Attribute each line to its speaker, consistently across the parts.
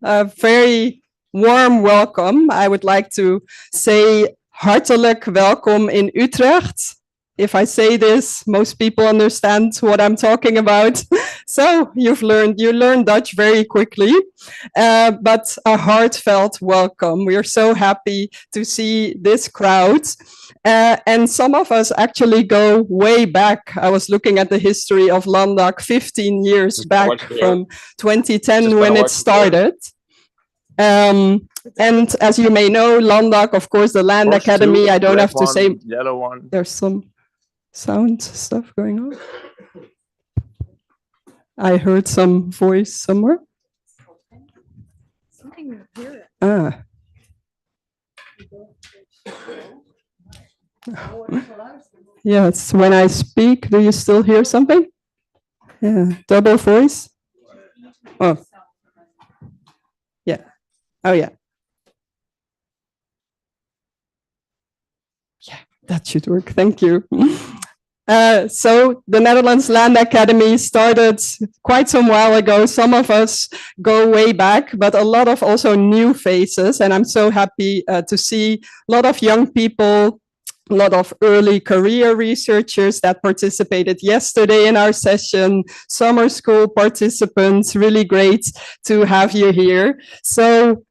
Speaker 1: a very warm welcome. I would like to say hartelijk welkom in Utrecht. If I say this, most people understand what I'm talking about. So you learn Dutch very quickly, but a heartfelt welcome. We are so happy to see this crowd. And some of us actually go way back. I was looking at the history of LANDac 15 years back from 2010 when it started. And as you may know, LANDac, of course, the Land Academy, I don't have to say,
Speaker 2: yellow one.
Speaker 1: There's some sound stuff going on. I heard some voice somewhere. Ah. Yes, when I speak, do you still hear something? Yeah, double voice. Oh. Yeah. Oh, yeah. Yeah, that should work. Thank you. So the Netherlands Land Academy started quite some while ago. Some of us go way back, but a lot of also new faces. And I'm so happy to see a lot of young people, a lot of early career researchers that participated yesterday in our session, summer school participants. Really great to have you here. So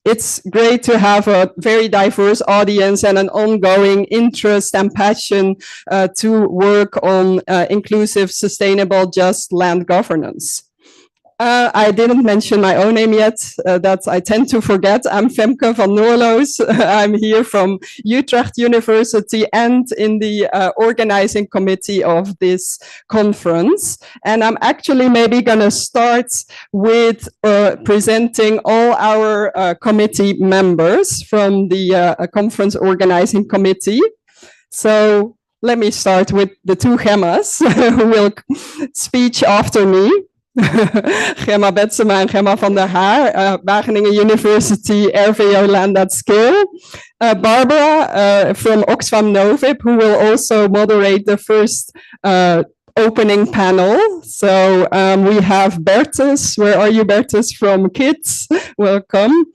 Speaker 1: it's great to have a very diverse audience and an ongoing interest and passion to work on inclusive, sustainable, just land governance. I didn't mention my own name yet, that I tend to forget. I'm Femke van Noorloos. I'm here from Utrecht University and in the organizing committee of this conference. And I'm actually maybe gonna start with presenting all our committee members from the conference organizing committee. So let me start with the two Gemma's who will speak after me. Gemma Betsema en Gemma van der Haar, Wageningen University, RVO Land at Scale. Barbara from Oxfam Novib, who will also moderate the first opening panel. So we have Bertus. Where are you, Bertus? From Kids. Welcome.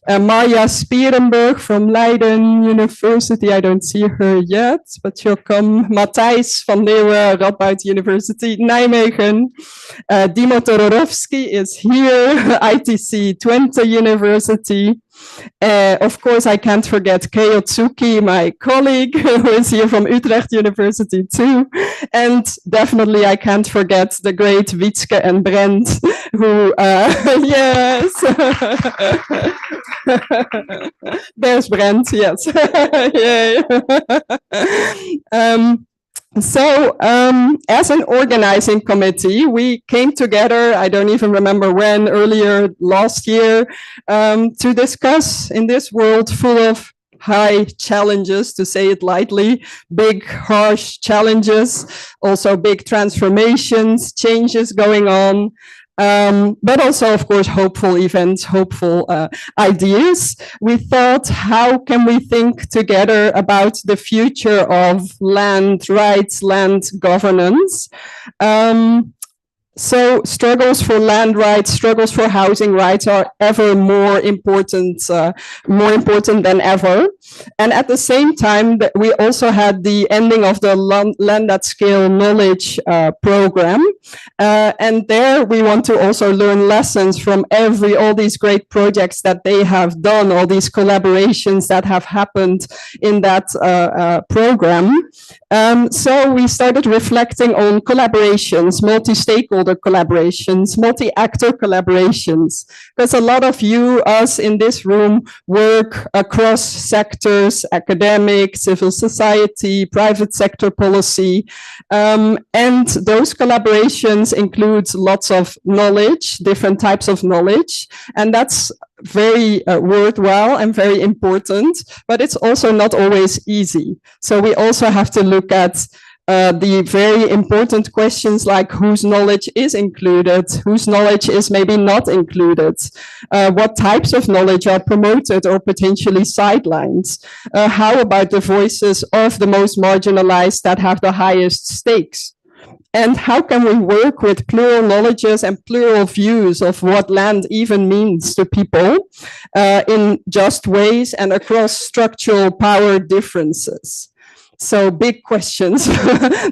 Speaker 1: Marja Spierenburg from Leiden University. I don't see her yet, but she'll come. Matthijs van Leeuwen, Radboud University, Nijmegen. Dimo Todorovsky is here, ITC Twente University. Of course, I can't forget Kei Otsuki, my colleague, who is here from Utrecht University too. And definitely I can't forget the great Wietske and Brent, who, yes. There's Brent, yes. Yay. So as an organizing committee, we came together, I don't even remember when, earlier last year, to discuss in this world full of high challenges, to say it lightly, big, harsh challenges, also big transformations, changes going on. But also, of course, hopeful events, hopeful ideas. We thought, how can we think together about the future of land rights, land governance? So struggles for land rights, struggles for housing rights are ever more important than ever. And at the same time, we also had the ending of the Land at Scale knowledge program. And there we want to also learn lessons from all these great projects that they have done, all these collaborations that have happened in that program. So we started reflecting on collaborations, multi-stakeholder collaborations, multi-actor collaborations, because a lot of us in this room work across sectors, academic, civil society, private sector policy, and those collaborations include lots of knowledge, different types of knowledge, and that's very worthwhile and very important, but it's also not always easy. So we also have to look at the very important questions like whose knowledge is included, whose knowledge is maybe not included, what types of knowledge are promoted or potentially sidelined, how about the voices of the most marginalized that have the highest stakes. And how can we work with plural knowledges and plural views of what land even means to people in just ways and across structural power differences? So big questions,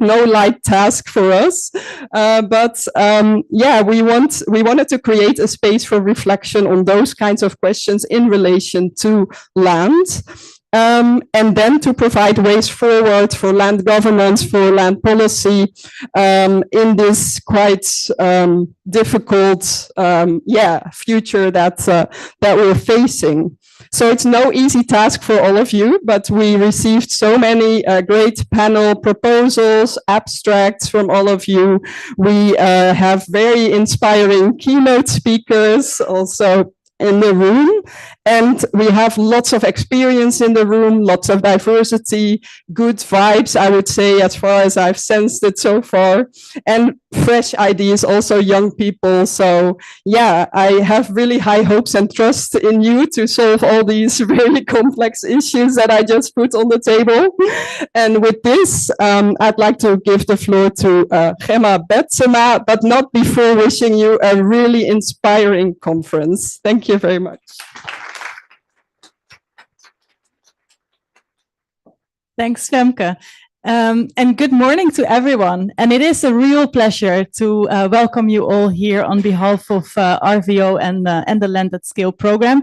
Speaker 1: no light task for us. Yeah, we wanted to create a space for reflection on those kinds of questions in relation to land. And then to provide ways forward for land governance, for land policy, in this quite difficult, future that we're facing. So it's no easy task for all of you, but we received so many great panel proposals, abstracts from all of you. We have very inspiring keynote speakers also in the room, and we have lots of experience in the room, lots of diversity, good vibes, I would say, as far as I've sensed it so far, and fresh ideas, also young people. So yeah, I have really high hopes and trust in you to solve all these very complex issues that I just put on the table. And with this, I'd like to give the floor to Gemma Betsema, but not before wishing you a really inspiring conference. Thank you very much.
Speaker 2: Thanks, Femke. And good morning to everyone. And it is a real pleasure to welcome you all here on behalf of RVO and the Land at Scale program.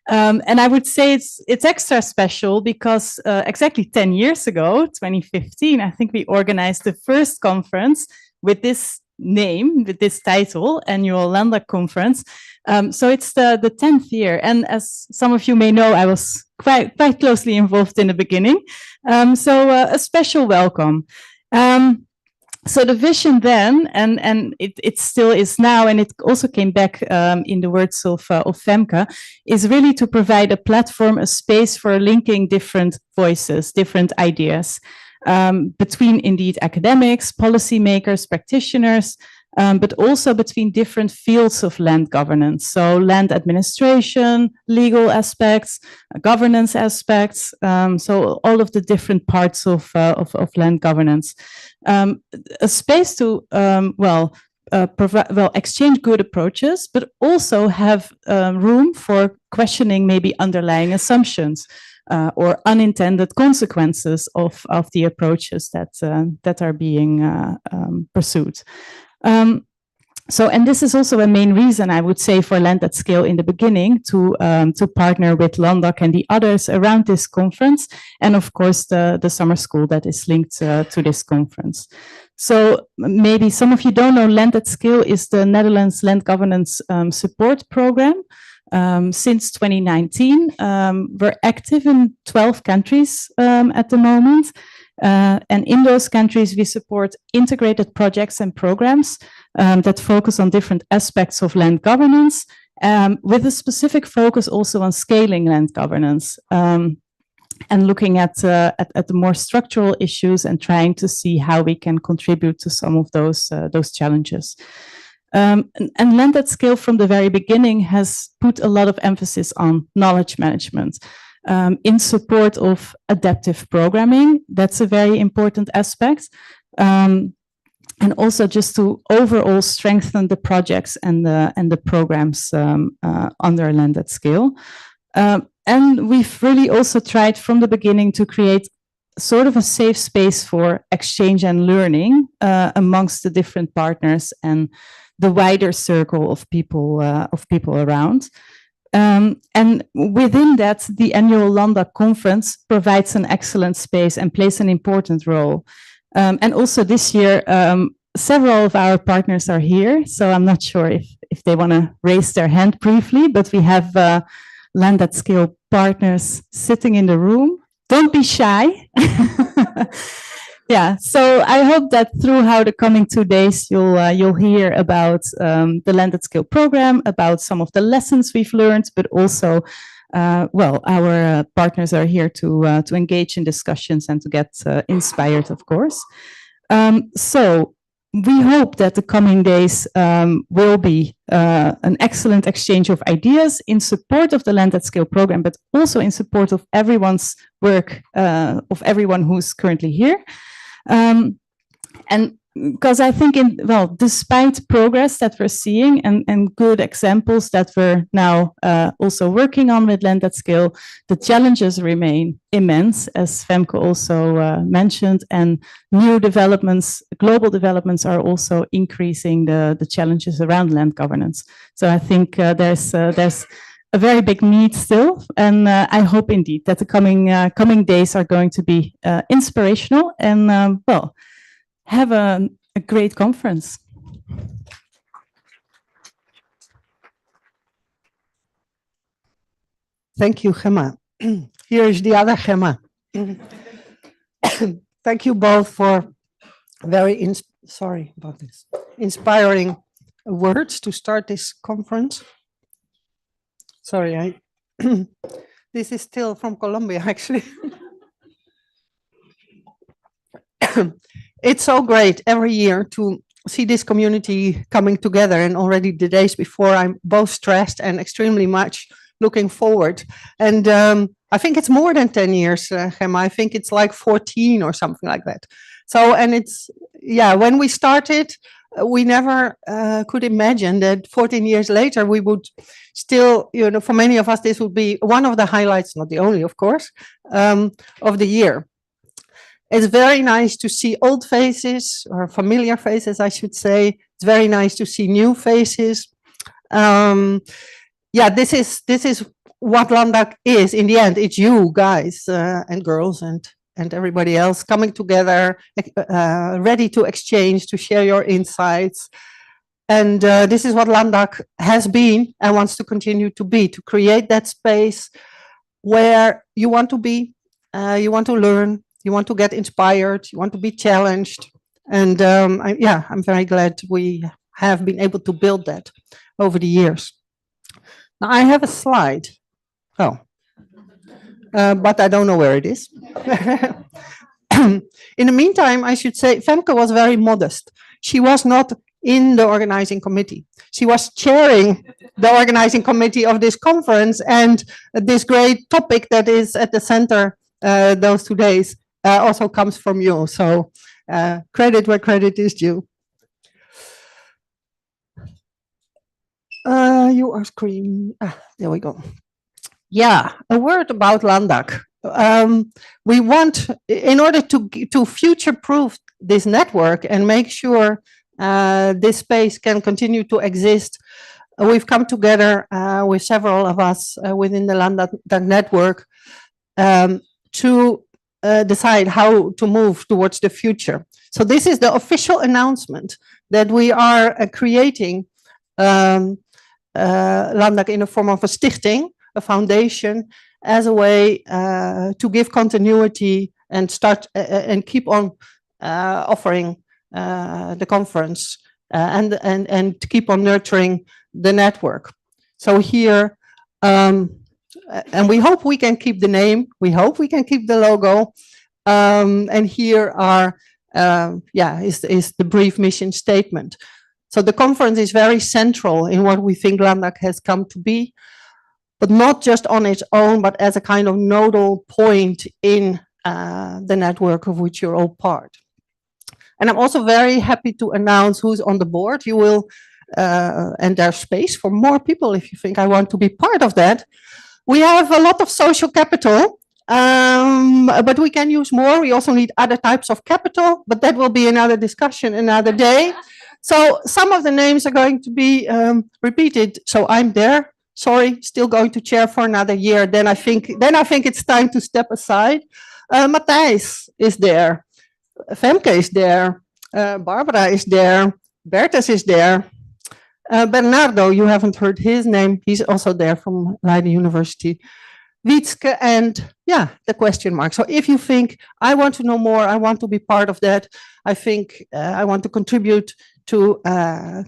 Speaker 2: And I would say it's extra special because exactly 10 years ago, 2015, I think we organized the first conference with this name, with this title, Annual LANDac Conference. So it's the 10th year. And as some of you may know, I was quite closely involved in the beginning. So a special welcome. So the vision then, and it still is now, and it also came back in the words of Femke, is really to provide a platform, a space for linking different voices, different ideas between indeed academics, policymakers, practitioners, but also between different fields of land governance. So land administration, legal aspects, governance aspects, so all of the different parts of land governance. A space to, exchange good approaches, but also have room for questioning maybe underlying assumptions or unintended consequences of the approaches that are being pursued. And this is also a main reason, I would say, for Land at Scale in the beginning to partner with LANDac and the others around this conference, and of course the summer school that is linked to this conference. So maybe some of you don't know, Land at Scale is the Netherlands Land Governance Support Program. Since 2019, we're active in 12 countries at the moment. And in those countries, we support integrated projects and programs that focus on different aspects of land governance, with a specific focus also on scaling land governance and looking at the more structural issues and trying to see how we can contribute to some of those challenges. And Land at Scale from the very beginning has put a lot of emphasis on knowledge management. In support of adaptive programming, that's a very important aspect. And also just to overall strengthen the projects and the programs under Land at Scale. And we've really also tried from the beginning to create sort of a safe space for exchange and learning amongst the different partners and the wider circle of people around. And within that, the annual LANDac conference provides an excellent space and plays an important role. And also this year, several of our partners are here, so I'm not sure if they want to raise their hand briefly, but we have Land at Scale partners sitting in the room. Don't be shy. Yeah, so I hope that throughout the coming 2 days, you'll hear about the Land at Scale program, about some of the lessons we've learned, but also, our partners are here to engage in discussions and to get inspired, of course. So we hope that the coming days will be an excellent exchange of ideas in support of the Land at Scale program, but also in support of everyone's work, of everyone who's currently here. And because I think despite progress that we're seeing and good examples that we're now also working on with Land at Scale, the challenges remain immense, as Femke also mentioned, and new developments, global developments are also increasing the challenges around land governance. So I think there's a very big need still, and I hope indeed that the coming days are going to be inspirational and have a great conference.
Speaker 3: Thank you, Gemma. Here is the other Gemma. Thank you both for very inspiring words to start this conference. Sorry, this is still from Colombia, actually. It's so great every year to see this community coming together, and already the days before I'm both stressed and extremely much looking forward. And I think it's more than 10 years, Gemma. I think it's like 14 or something like that. So, and it's, yeah, when we started, we never could imagine that 14 years later we would still, you know, for many of us, this would be one of the highlights, not the only, of course, of the year. It's very nice to see old faces, or familiar faces, I should say. It's very nice to see new faces. Yeah, this is what LANDac is. In the end, it's you guys and girls and everybody else coming together, ready to exchange, to share your insights. And this is what LANDac has been and wants to continue to be, to create that space where you want to be, you want to learn, you want to get inspired, you want to be challenged. And I'm very glad we have been able to build that over the years. Now I have a slide. Oh, but I don't know where it is. In the meantime, I should say Femke was very modest. She was not in the organizing committee. She was chairing the organizing committee of this conference, and this great topic that is at the center those 2 days also comes from you. So credit where credit is due. You are screaming. There we go. Yeah, a word about LANDac. We want, in order to future-proof this network and make sure this space can continue to exist, we've come together with several of us within the LANDac network to decide how to move towards the future. So this is the official announcement that we are creating LANDac in the form of a stichting, a foundation, as a way to give continuity and start and keep on offering the conference and to keep on nurturing the network. So here, and we hope we can keep the name, we hope we can keep the logo, and here are, is the brief mission statement. So the conference is very central in what we think LANDac has come to be, but not just on its own, but as a kind of nodal point in the network of which you're all part. And I'm also very happy to announce who's on the board. You will, and there's space for more people if you think I want to be part of that. We have a lot of social capital, but we can use more. We also need other types of capital, but that will be another discussion another day. So some of the names are going to be repeated. So I'm there. Sorry, still going to chair for another year. Then I think it's time to step aside. Matthijs is there. Femke is there. Barbara is there. Bertus is there. Bernardo, you haven't heard his name. He's also there from Leiden University. Wietske and the question mark. So if you think, I want to know more, I want to be part of that, I think I want to contribute to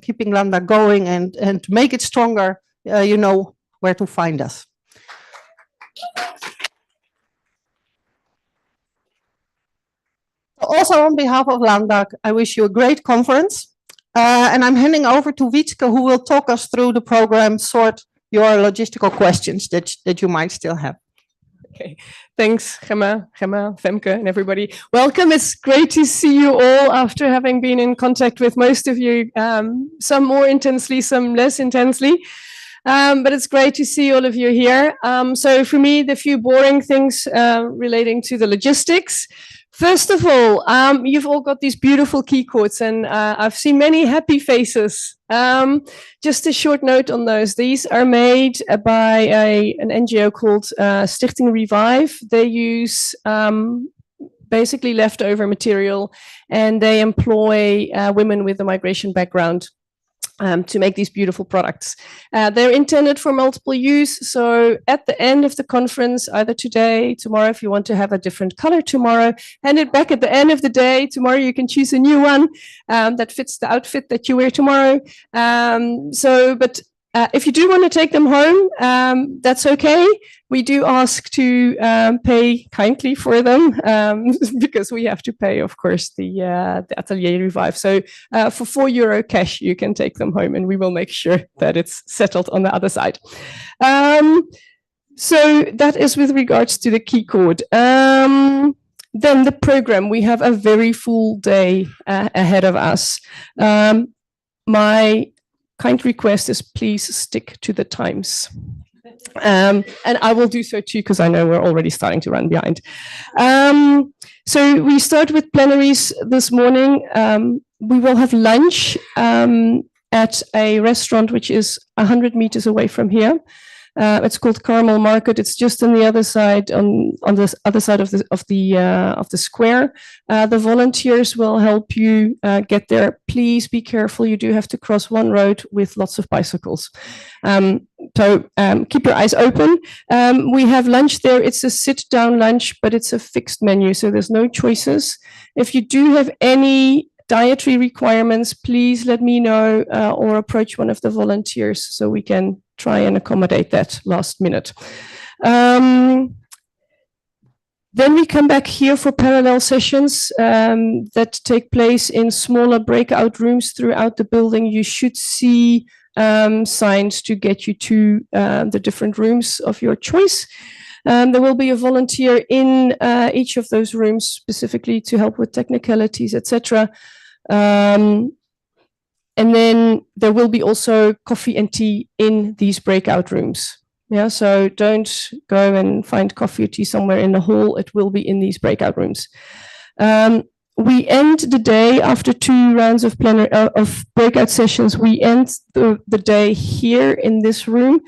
Speaker 3: keeping LANDac going and to make it stronger, you know where to find us. Also on behalf of LANDac, I wish you a great conference. And I'm handing over to Wietske, who will talk us through the program, sort your logistical questions that you might still have.
Speaker 1: Okay, thanks, Gemma, Femke, and everybody. Welcome. It's great to see you all after having been in contact with most of you, some more intensely, some less intensely. But it's great to see all of you here. So for me, the few boring things relating to the logistics. First of all, you've all got these beautiful key codes, and I've seen many happy faces. Just a short note on those. These are made by an NGO called Stichting Revive. They use basically leftover material, and they employ women with a migration background to make these beautiful products. They're intended for multiple use. So at the end of the conference, either today, tomorrow, if you want to have a different color tomorrow, hand it back at the end of the day. Tomorrow you can choose a new one that fits the outfit that you wear tomorrow. But if you do want to take them home, that's okay. We do ask to pay kindly for them because we have to pay, of course, the Atelier Revive. So for €4 cash, you can take them home, and we will make sure that it's settled on the other side. So that is with regards to the key code. Then the program, we have a very full day ahead of us. My kind request is please stick to the times. And I will do so too, because I know we're already starting to run behind. So we start with plenaries this morning. We will have lunch at a restaurant which is 100 meters away from here. It's called Carmel Market. It's just on the other side, on the other side of the square. The volunteers will help you get there. Please be careful. You do have to cross one road with lots of bicycles. So keep your eyes open. We have lunch there. It's a sit-down lunch, but it's a fixed menu, so there's no choices. If you do have any dietary requirements, please let me know or approach one of the volunteers so we can try and accommodate that last minute. Then we come back here for parallel sessions that take place in smaller breakout rooms throughout the building. You should see signs to get you to the different rooms of your choice. There will be a volunteer in each of those rooms specifically to help with technicalities, etc. And then there will be also coffee and tea in these breakout rooms. Yeah, so don't go and find coffee or tea somewhere in the hall. It will be in these breakout rooms. We end the day after 2 rounds of breakout sessions. We end the day here in this room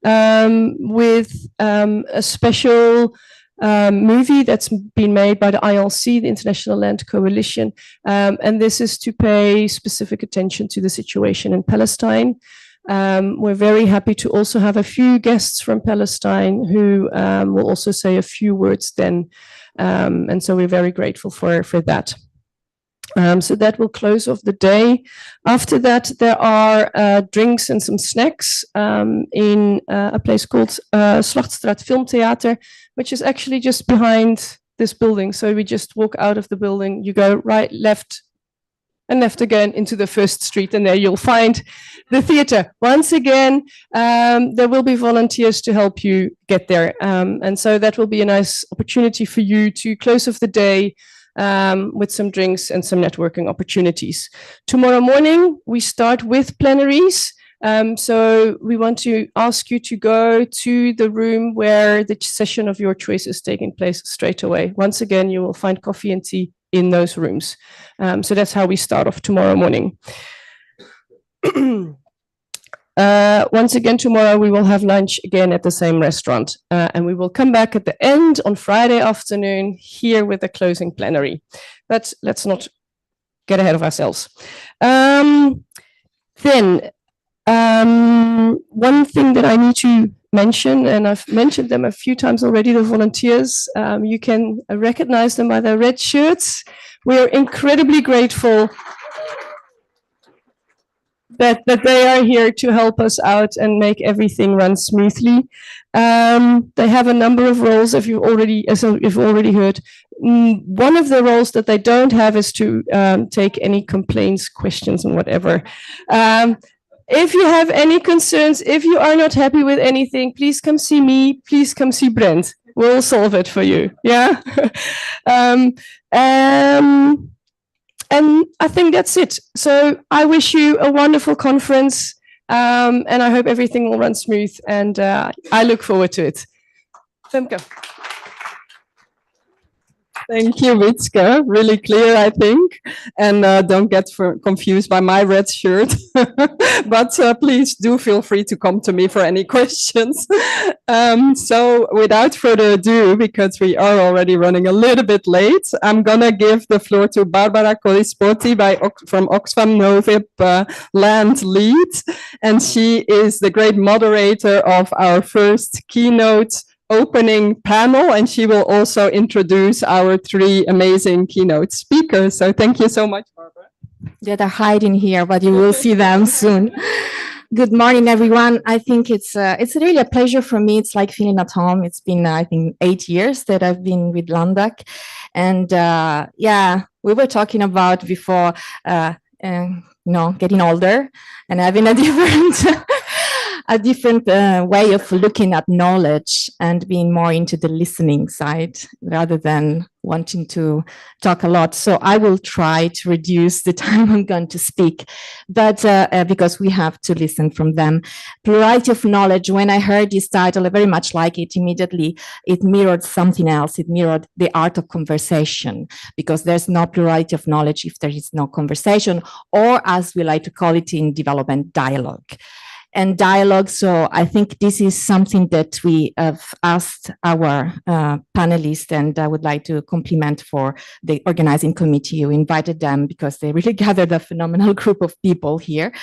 Speaker 1: with a special movie that's been made by the ILC, the International Land Coalition, and this is to pay specific attention to the situation in Palestine. We're very happy to also have a few guests from Palestine who will also say a few words then, and so we're very grateful for that. So that will close off the day. After that, there are drinks and some snacks in a place called Slachtstraat Filmtheater, which is actually just behind this building. So we just walk out of the building, you go right, left, and left again into the first street, and there you'll find the theater. Once again, there will be volunteers to help you get there. And so that will be a nice opportunity for you to close off the day with some drinks and some networking opportunities. Tomorrow morning, we start with plenaries. So we want to ask you to go to the room where the session of your choice is taking place straight away. Once again, you will find coffee and tea in those rooms. So that's how we start off tomorrow morning. Once again, tomorrow we will have lunch again at the same restaurant, and we will come back at the end on Friday afternoon here with the closing plenary. But let's not get ahead of ourselves. Then one thing that I need to mention, and I've mentioned them a few times already, the volunteers, you can recognize them by their red shirts. We are incredibly grateful that they are here to help us out and make everything run smoothly. They have a number of roles, as you've already heard. One of the roles that they don't have is to take any complaints, questions, and whatever. If you have any concerns, if you are not happy with anything, please come see me, please come see Brent. We'll solve it for you. Yeah. um, and I think that's it. So I wish you a wonderful conference, and I hope everything will run smooth, and I look forward to it. Femke. Thank you, Witske. Really clear, I think. And don't get confused by my red shirt. But please do feel free to come to me for any questions. So without further ado, because we are already running a little bit late, I'm going to give the floor to Barbara Colispoti from Oxfam Novib Land Lead. And she is the great moderator of our first keynote opening panel, and she will also introduce our three amazing keynote speakers. So thank you so much, Barbara.
Speaker 4: Yeah, they're hiding here, but you will see them soon. Good morning, everyone. I think it's really a pleasure for me. It's like feeling at home. It's been, I think, 8 years that I've been with LANDac. And yeah, we were talking about before, getting older and having a different way of looking at knowledge and being more into the listening side rather than wanting to talk a lot. So I will try to reduce the time I'm going to speak, but because we have to listen from them. Plurality of knowledge, when I heard this title, I very much like it immediately. It mirrored something else. It mirrored the art of conversation, because there's no plurality of knowledge if there is no conversation, or as we like to call it in development, dialogue. And dialogue. So I think this is something that we have asked our panelists, and I would like to compliment for the organizing committee who invited them, because they really gathered a phenomenal group of people here.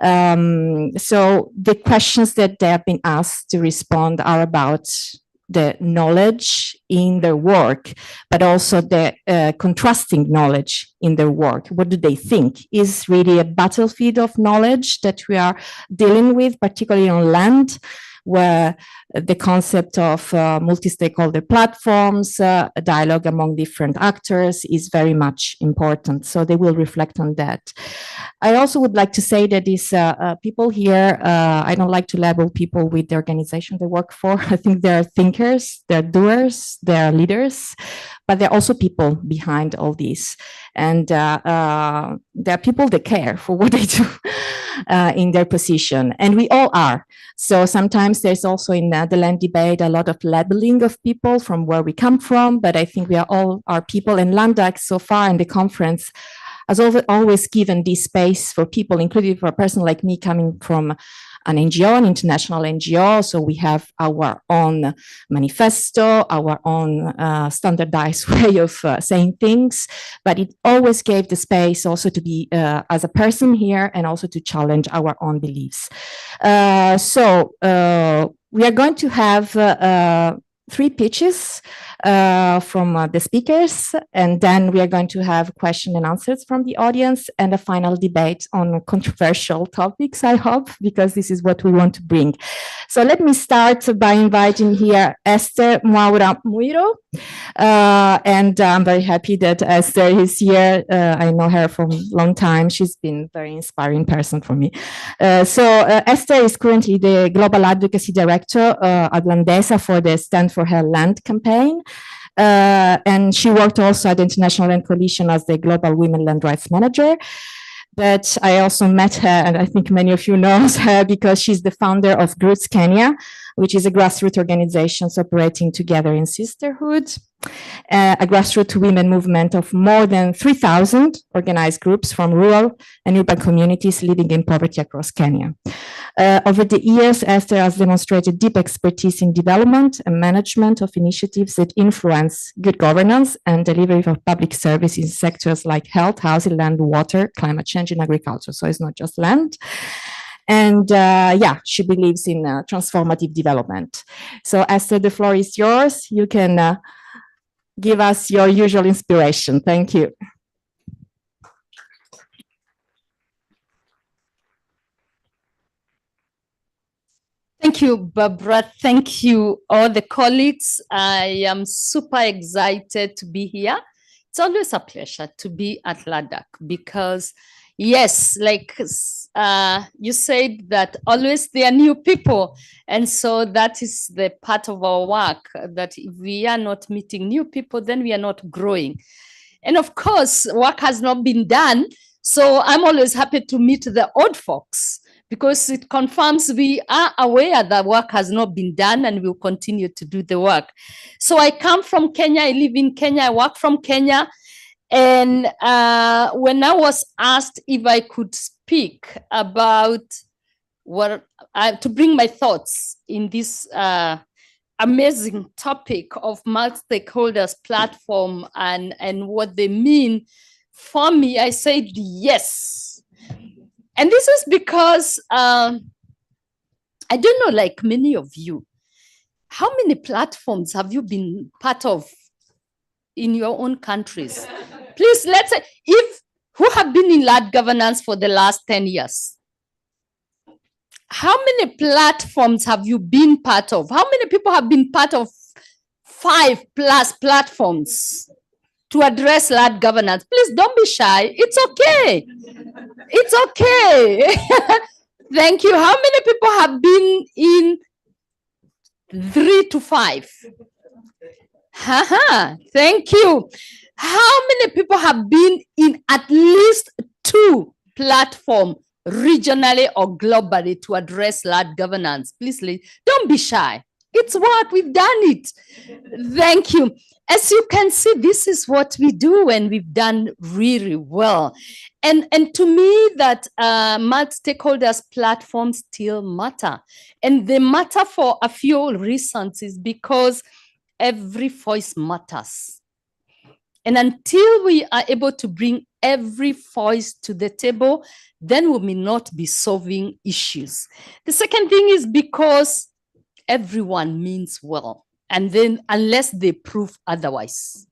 Speaker 4: So the questions that they have been asked to respond are about the knowledge in their work, but also the contrasting knowledge in their work. What do they think is really a battlefield of knowledge that we are dealing with, particularly on land, where the concept of multi-stakeholder platforms, a dialogue among different actors is very much important. So they will reflect on that. I also would like to say that these people here, I don't like to label people with the organization they work for. I think they're thinkers, they're doers, they're leaders, but they're also people behind all this. And they're people that care for what they do in their position. And we all are. So sometimes there's also in the land debate a lot of labeling of people from where we come from, but I think we are all our people. And LANDac so far in the conference has always given this space for people, including for a person like me coming from an NGO, an international NGO. So we have our own manifesto, our own standardized way of saying things, but it always gave the space also to be as a person here and also to challenge our own beliefs. So we are going to have 3 pitches from the speakers, and then we are going to have question and answers from the audience and a final debate on controversial topics, I hope, because this is what we want to bring. So let me start by inviting here Esther Moura Muiro, and I'm very happy that Esther is here. I know her from a long time. She's been a very inspiring person for me. Esther is currently the Global Advocacy Director at LANDesa for the Stand for Her Land campaign. And she worked also at the International Land Coalition as the Global Women Land Rights Manager. But I also met her, and I think many of you know her, because she's the founder of Roots Kenya, which is a grassroots organization operating together in sisterhood, a grassroots women movement of more than 3,000 organized groups from rural and urban communities living in poverty across Kenya. Over the years, Esther has demonstrated deep expertise in development and management of initiatives that influence good governance and delivery of public service in sectors like health, housing, land, water, climate change, and agriculture. So it's not just land. And yeah, she believes in transformative development. So Esther, the floor is yours. You can give us your usual inspiration. Thank you.
Speaker 5: Thank you, Barbara. Thank you, all the colleagues. I am super excited to be here. It's always a pleasure to be at LANDac because Yes, like you said that always there are new people. And so that is the part of our work, that if we are not meeting new people, then we are not growing. And of course, work has not been done. So I'm always happy to meet the old folks, because it confirms we are aware that work has not been done and we'll continue to do the work. So I come from Kenya, I live in Kenya, I work from Kenya. And when I was asked if I could speak about to bring my thoughts in this amazing topic of multi-stakeholders platform and what they mean for me, I said yes. And this is because I don't know, like many of you, how many platforms have you been part of in your own countries? Please, let's say, who have been in large governance for the last 10 years? How many platforms have you been part of? How many people have been part of 5+ platforms to address large governance? Please don't be shy. It's okay. It's okay. Thank you. How many people have been in 3 to 5? Thank you. How many people have been in at least 2 platforms, regionally or globally, to address large governance? Please don't be shy. It's what we've done it. Thank you. As you can see, this is what we do, and we've done really well. And to me, that multi-stakeholders platforms still matter. And they matter for a few reasons. Is because every voice matters. And until we are able to bring every voice to the table, then we may not be solving issues. The second thing is because everyone means well, and then unless they prove otherwise,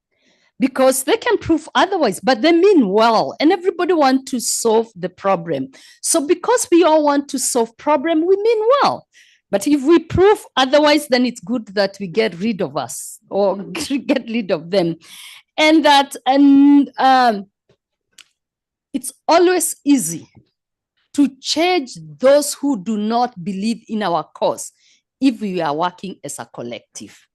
Speaker 5: because they can prove otherwise, but they mean well, and everybody wants to solve the problem. So because we all want to solve problem, we mean well. But if we prove otherwise, then it's good that we get rid of us or get rid of them. And it's always easy to change those who do not believe in our cause if we are working as a collective.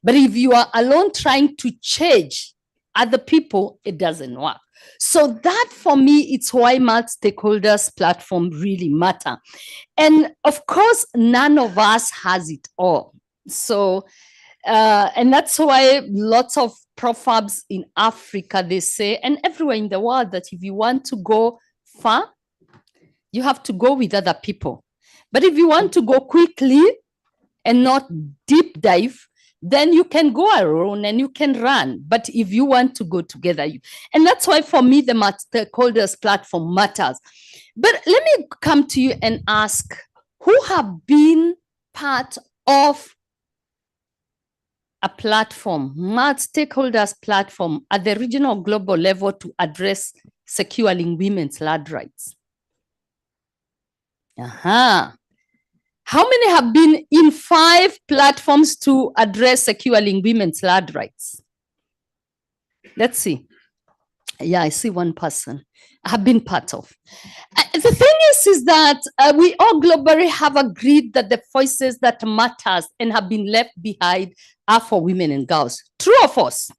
Speaker 5: But if you are alone trying to change other people, it doesn't work. So that, for me, it's why multi-stakeholders platform really matter. And of course, none of us has it all. So, and that's why lots of proverbs in Africa, they say, and everywhere in the world, that if you want to go far, you have to go with other people. But if you want to go quickly and not deep dive, then you can go alone and you can run. But if you want to go together, and that's why for me, the multi-stakeholders platform matters. But let me come to you and ask, who have been part of a platform, multi-stakeholders platform at the regional or global level to address securing women's land rights? How many have been in 5 platforms to address securing women's land rights? Let's see. Yeah, I see one person I have been part of. The thing is that we all globally have agreed that the voices that matters and have been left behind are for women and girls. True or false?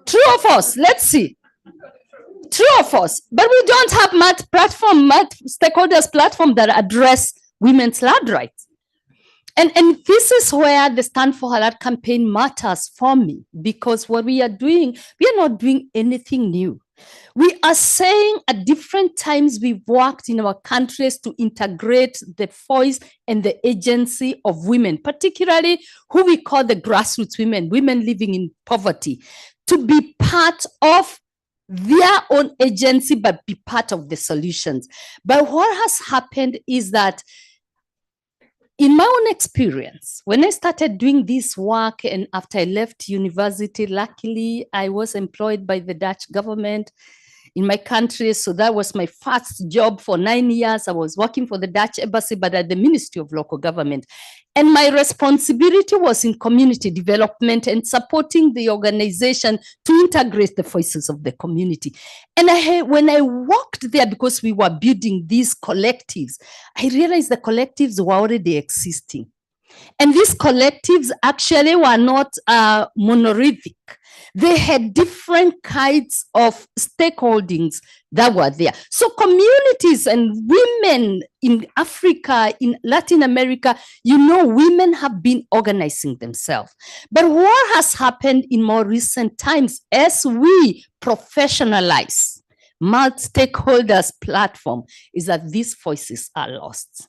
Speaker 5: True or false? Let's see. True or false? But we don't have stakeholders platform that address women's land rights. And this is where the Stand for Halal campaign matters for me, because what we are doing, we are not doing anything new. We are saying at different times we've worked in our countries to integrate the voice and the agency of women, particularly who we call the grassroots women, women living in poverty, to be part of their own agency, but be part of the solutions. But what has happened is that in my own experience, when I started doing this work and after I left university, luckily I was employed by the Dutch government in my country. So that was my first job for 9 years. I was working for the Dutch embassy, but at the Ministry of Local Government. And my responsibility was in community development and supporting the organization to integrate the voices of the community. And when I walked there, because we were building these collectives, I realized the collectives were already existing. And these collectives actually were not monolithic. They had different kinds of stakeholdings that were there. So communities and women in Africa, in Latin America, women have been organizing themselves. But what has happened in more recent times, as we professionalize multi-stakeholders platform, is that these voices are lost.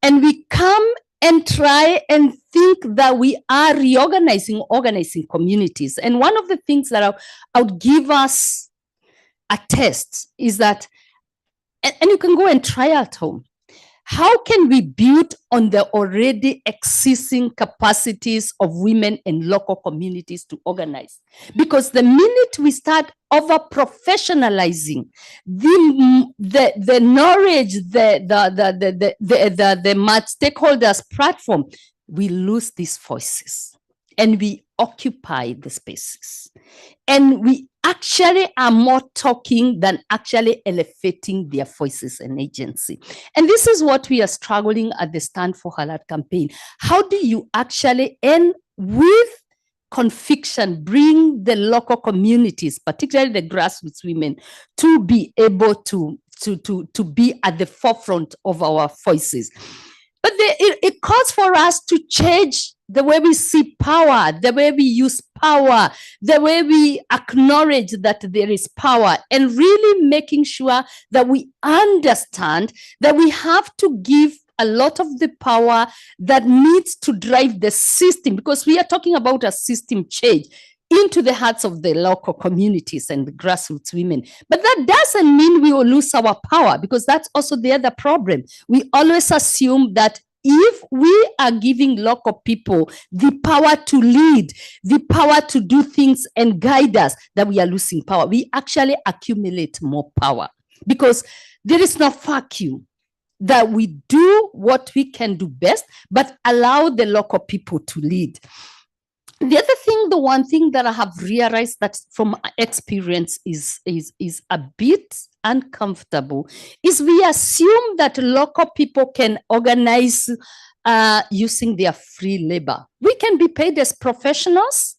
Speaker 5: And we come and try and think that we are organizing communities. And one of the things that I would give us a test is that, and you can go and try at home, how can we build on the already existing capacities of women and local communities to organize? Because the minute we start over professionalizing the knowledge, the multi-stakeholders platform, we lose these voices and we occupy the spaces. And we actually are more talking than actually elevating their voices and agency. And this is what we are struggling at the Stand for Halal campaign. How do you actually, and with conviction, bring the local communities, particularly the grassroots women, to be able to be at the forefront of our voices? But it calls for us to change the way we see power, the way we use power, the way we acknowledge that there is power, and really making sure that we understand that we have to give a lot of the power that needs to drive the system, because we are talking about a system change into the hearts of the local communities and the grassroots women. But that doesn't mean we will lose our power, because that's also the other problem. We always assume that if we are giving local people the power to lead, the power to do things and guide us, that we are losing power. We actually accumulate more power, because there is no vacuum, that we do what we can do best, but allow the local people to lead. The other thing, the one thing that I have realized that from experience is a bit uncomfortable, is we assume that local people can organize using their free labor. We can be paid as professionals,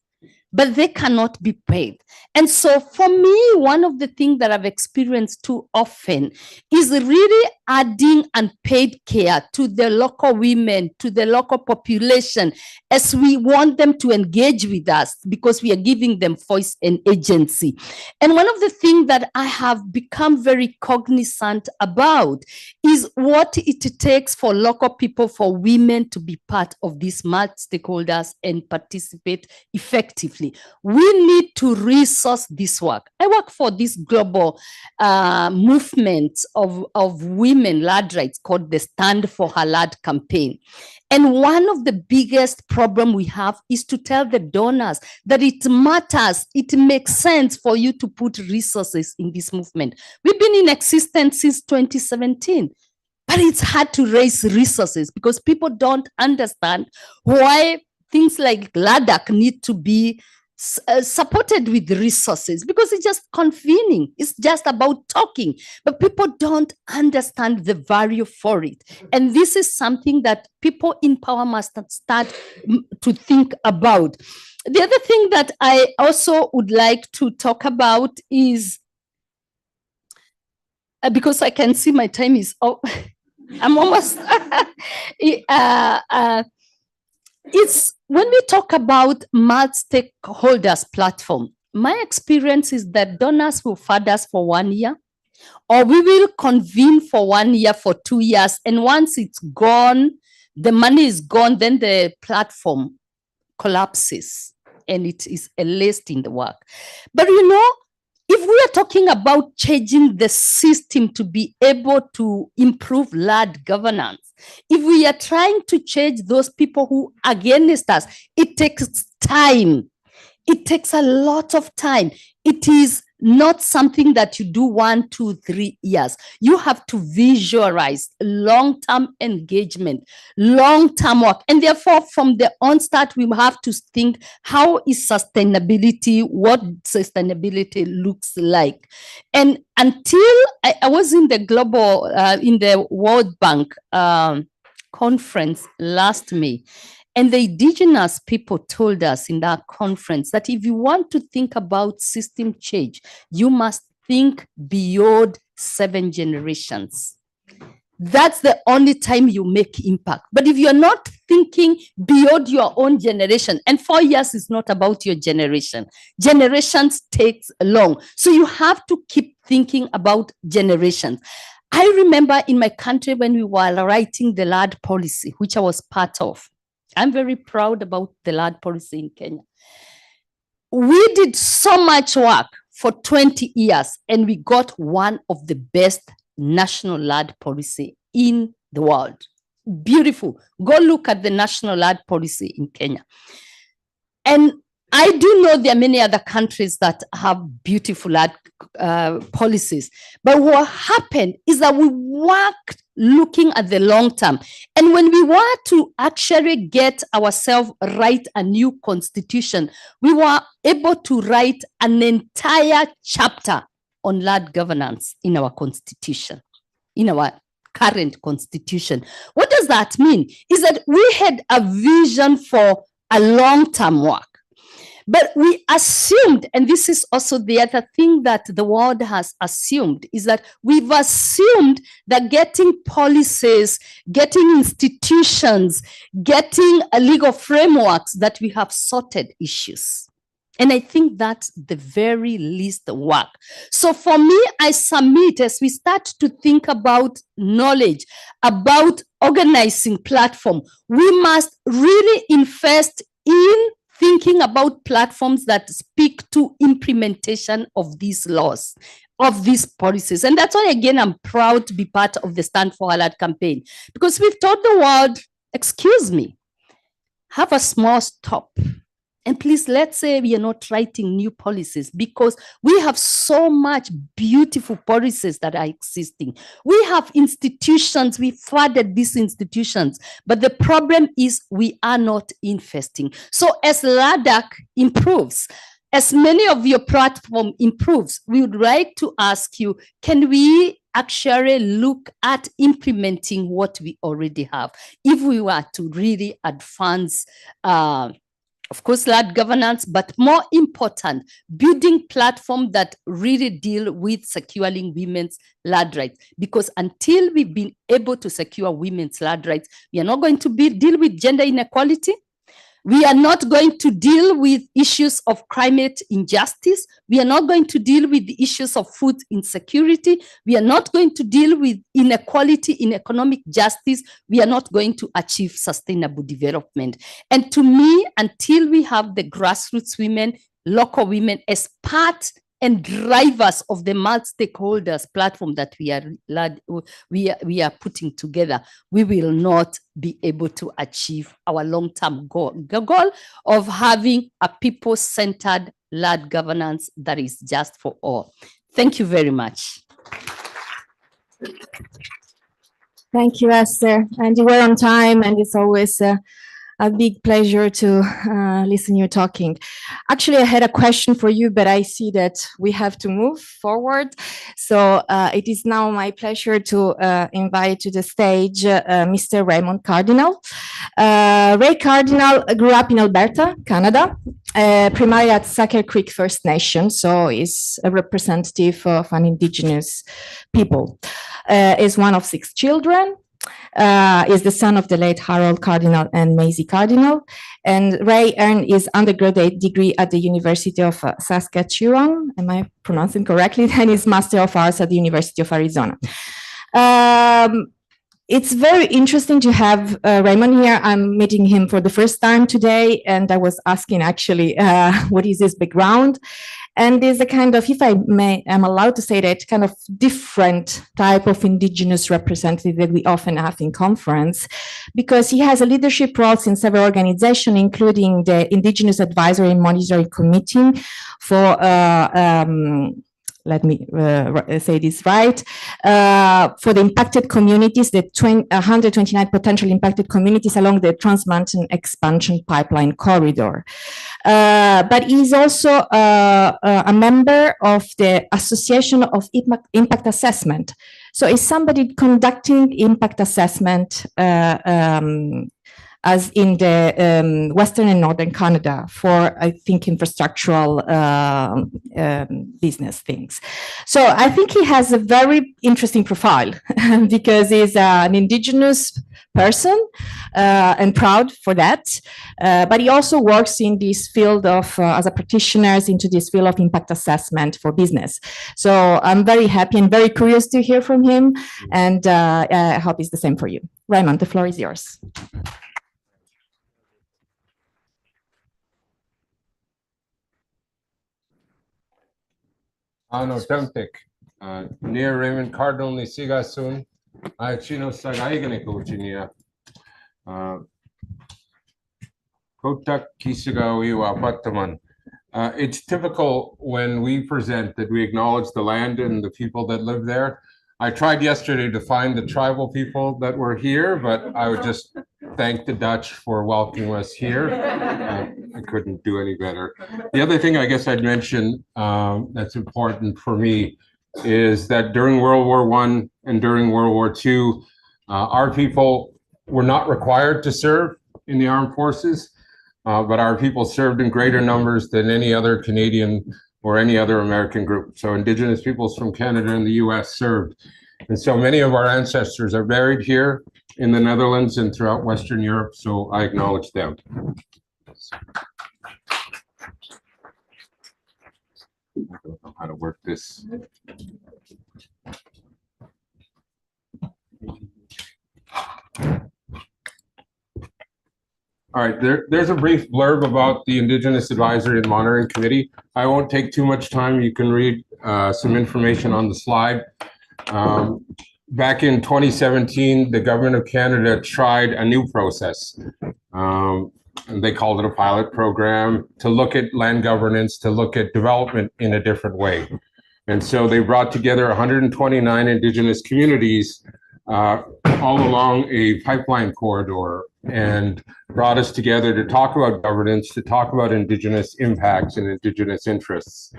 Speaker 5: but they cannot be paid. And so for me, one of the things that I've experienced too often is really adding unpaid care to the local women, to the local population, as we want them to engage with us, because we are giving them voice and agency. And one of the things that I have become very cognizant about is what it takes for local people, for women to be part of these multi-stakeholders and participate effectively. We need to resource this work. I work for this global movement of women lad rights called the Stand for Halal campaign. And one of the biggest problems we have is to tell the donors that it matters, it makes sense for you to put resources in this movement. We've been in existence since 2017. But it's hard to raise resources because people don't understand why things like LANDac need to be supported with resources, because it's just convening. It's just about talking, but people don't understand the value for it. And this is something that people in power must start to think about. The other thing that I also would like to talk about is, because I can see my time is up. I'm almost, it's when we talk about multi-stakeholders platform, my experience is that donors will fund us for 1 year, or we will convene for 1 year, for 2 years. And once it's gone, the money is gone, then the platform collapses and it is a list in the work. But you know, if we are talking about changing the system to be able to improve land governance, if we are trying to change those people who are against us, it takes time. It takes a lot of time. It is not something that you do 1, 2, 3 years. You have to visualize long-term engagement, long-term work. And therefore, from the onset, we have to think, how is sustainability, what sustainability looks like. And until I was in the global, in the World Bank conference last May, and the indigenous people told us in that conference that if you want to think about system change, you must think beyond 7 generations. That's the only time you make impact. But if you're not thinking beyond your own generation, and 4 years is not about your generation, generations takes long. So you have to keep thinking about generations. I remember in my country when we were writing the land policy, which I was part of. I'm very proud about the land policy in Kenya. We did so much work for 20 years, and we got one of the best national land policy in the world. Beautiful. Go look at the national land policy in Kenya. And I do know there are many other countries that have beautiful land policies. But what happened is that we worked looking at the long term. And when we were to actually get ourselves write a new constitution, we were able to write an entire chapter on land governance in our constitution, in our current constitution. What does that mean? Is that we had a vision for a long-term work. But we assumed, and this is also the other thing that the world has assumed, is that we've assumed that getting policies, getting institutions, getting a legal frameworks, that we have sorted issues. And I think that's the very least work. So for me, I submit, as we start to think about knowledge, about organizing platform, we must really invest in thinking about platforms that speak to implementation of these laws, of these policies. And that's why, again, I'm proud to be part of the Stand for Alert campaign, because we've told the world, excuse me, have a small stop. And please, let's say we are not writing new policies, because we have so much beautiful policies that are existing. We have institutions, we flooded these institutions, but the problem is we are not investing. So as LANDac improves, as many of your platform improves, we would like to ask you, can we actually look at implementing what we already have if we were to really advance of course, land governance, but more important, building platforms that really deal with securing women's land rights. Because until we've been able to secure women's land rights, we are not going to deal with gender inequality. We are not going to deal with issues of climate injustice. We are not going to deal with the issues of food insecurity. We are not going to deal with inequality in economic justice. We are not going to achieve sustainable development. And to me, until we have the grassroots women, local women as part and drivers of the multi-stakeholders platform that we are putting together, we will not be able to achieve our long-term goal of having a people-centered land governance that is just for all. Thank you very much.
Speaker 4: Thank you, Esther. And you were on time, and it's always a big pleasure to listen you talking. Actually, I had a question for you, but I see that we have to move forward. So it is now my pleasure to invite to the stage Mr. Raymond Cardinal. Ray Cardinal grew up in Alberta, Canada, primarily at Sucker Creek First Nation, so is a representative of an Indigenous people. Is one of 6 children. Is the son of the late Harold Cardinal and Maisie Cardinal. And Ray earned his undergraduate degree at the University of Saskatchewan, am I pronouncing correctly? And his Master of Arts at the University of Arizona. It's very interesting to have Raymond here. I'm meeting him for the first time today, and I was asking actually, what is his background? And there's a kind of, if I may, am allowed to say that, kind of different type of Indigenous representative that we often have in conference, because he has a leadership roles in several organizations, including the Indigenous Advisory and Monitoring Committee for let me say this right, for the impacted communities, the 129 potential impacted communities along the Trans Mountain Expansion Pipeline Corridor. But he's also a member of the Association of Impact Assessment. So is somebody conducting impact assessment as in the Western and Northern Canada for, I think, infrastructural business things. So I think he has a very interesting profile because he's an Indigenous person and proud for that. But he also works in this field of, as a practitioner, into this field of impact assessment for business. So I'm very happy and very curious to hear from him. And I hope it's the same for you. Raymond, the floor is yours.
Speaker 6: Ano temtik, near Raymond Cardinal ni sigasun, I chino sagaigane cochinia. Kotak kisagawi wa pataman. It's typical when we present that we acknowledge the land and the people that live there. I tried yesterday to find the tribal people that were here, but I would just thank the Dutch for welcoming us here. I couldn't do any better. The other thing I guess I'd mention that's important for me is that during World War I and during World War II, our people were not required to serve in the armed forces, but our people served in greater numbers than any other Canadian or any other American group. So Indigenous peoples from Canada and the US served. And so many of our ancestors are buried here in the Netherlands and throughout Western Europe, so I acknowledge them. I don't know how to work this. All right, there's a brief blurb about the Indigenous Advisory and Monitoring Committee. I won't take too much time. You can read some information on the slide. Back in 2017, the Government of Canada tried a new process. And they called it a pilot program to look at land governance, to look at development in a different way. And so they brought together 129 Indigenous communities all along a pipeline corridor and brought us together to talk about governance, to talk about Indigenous impacts and Indigenous interests.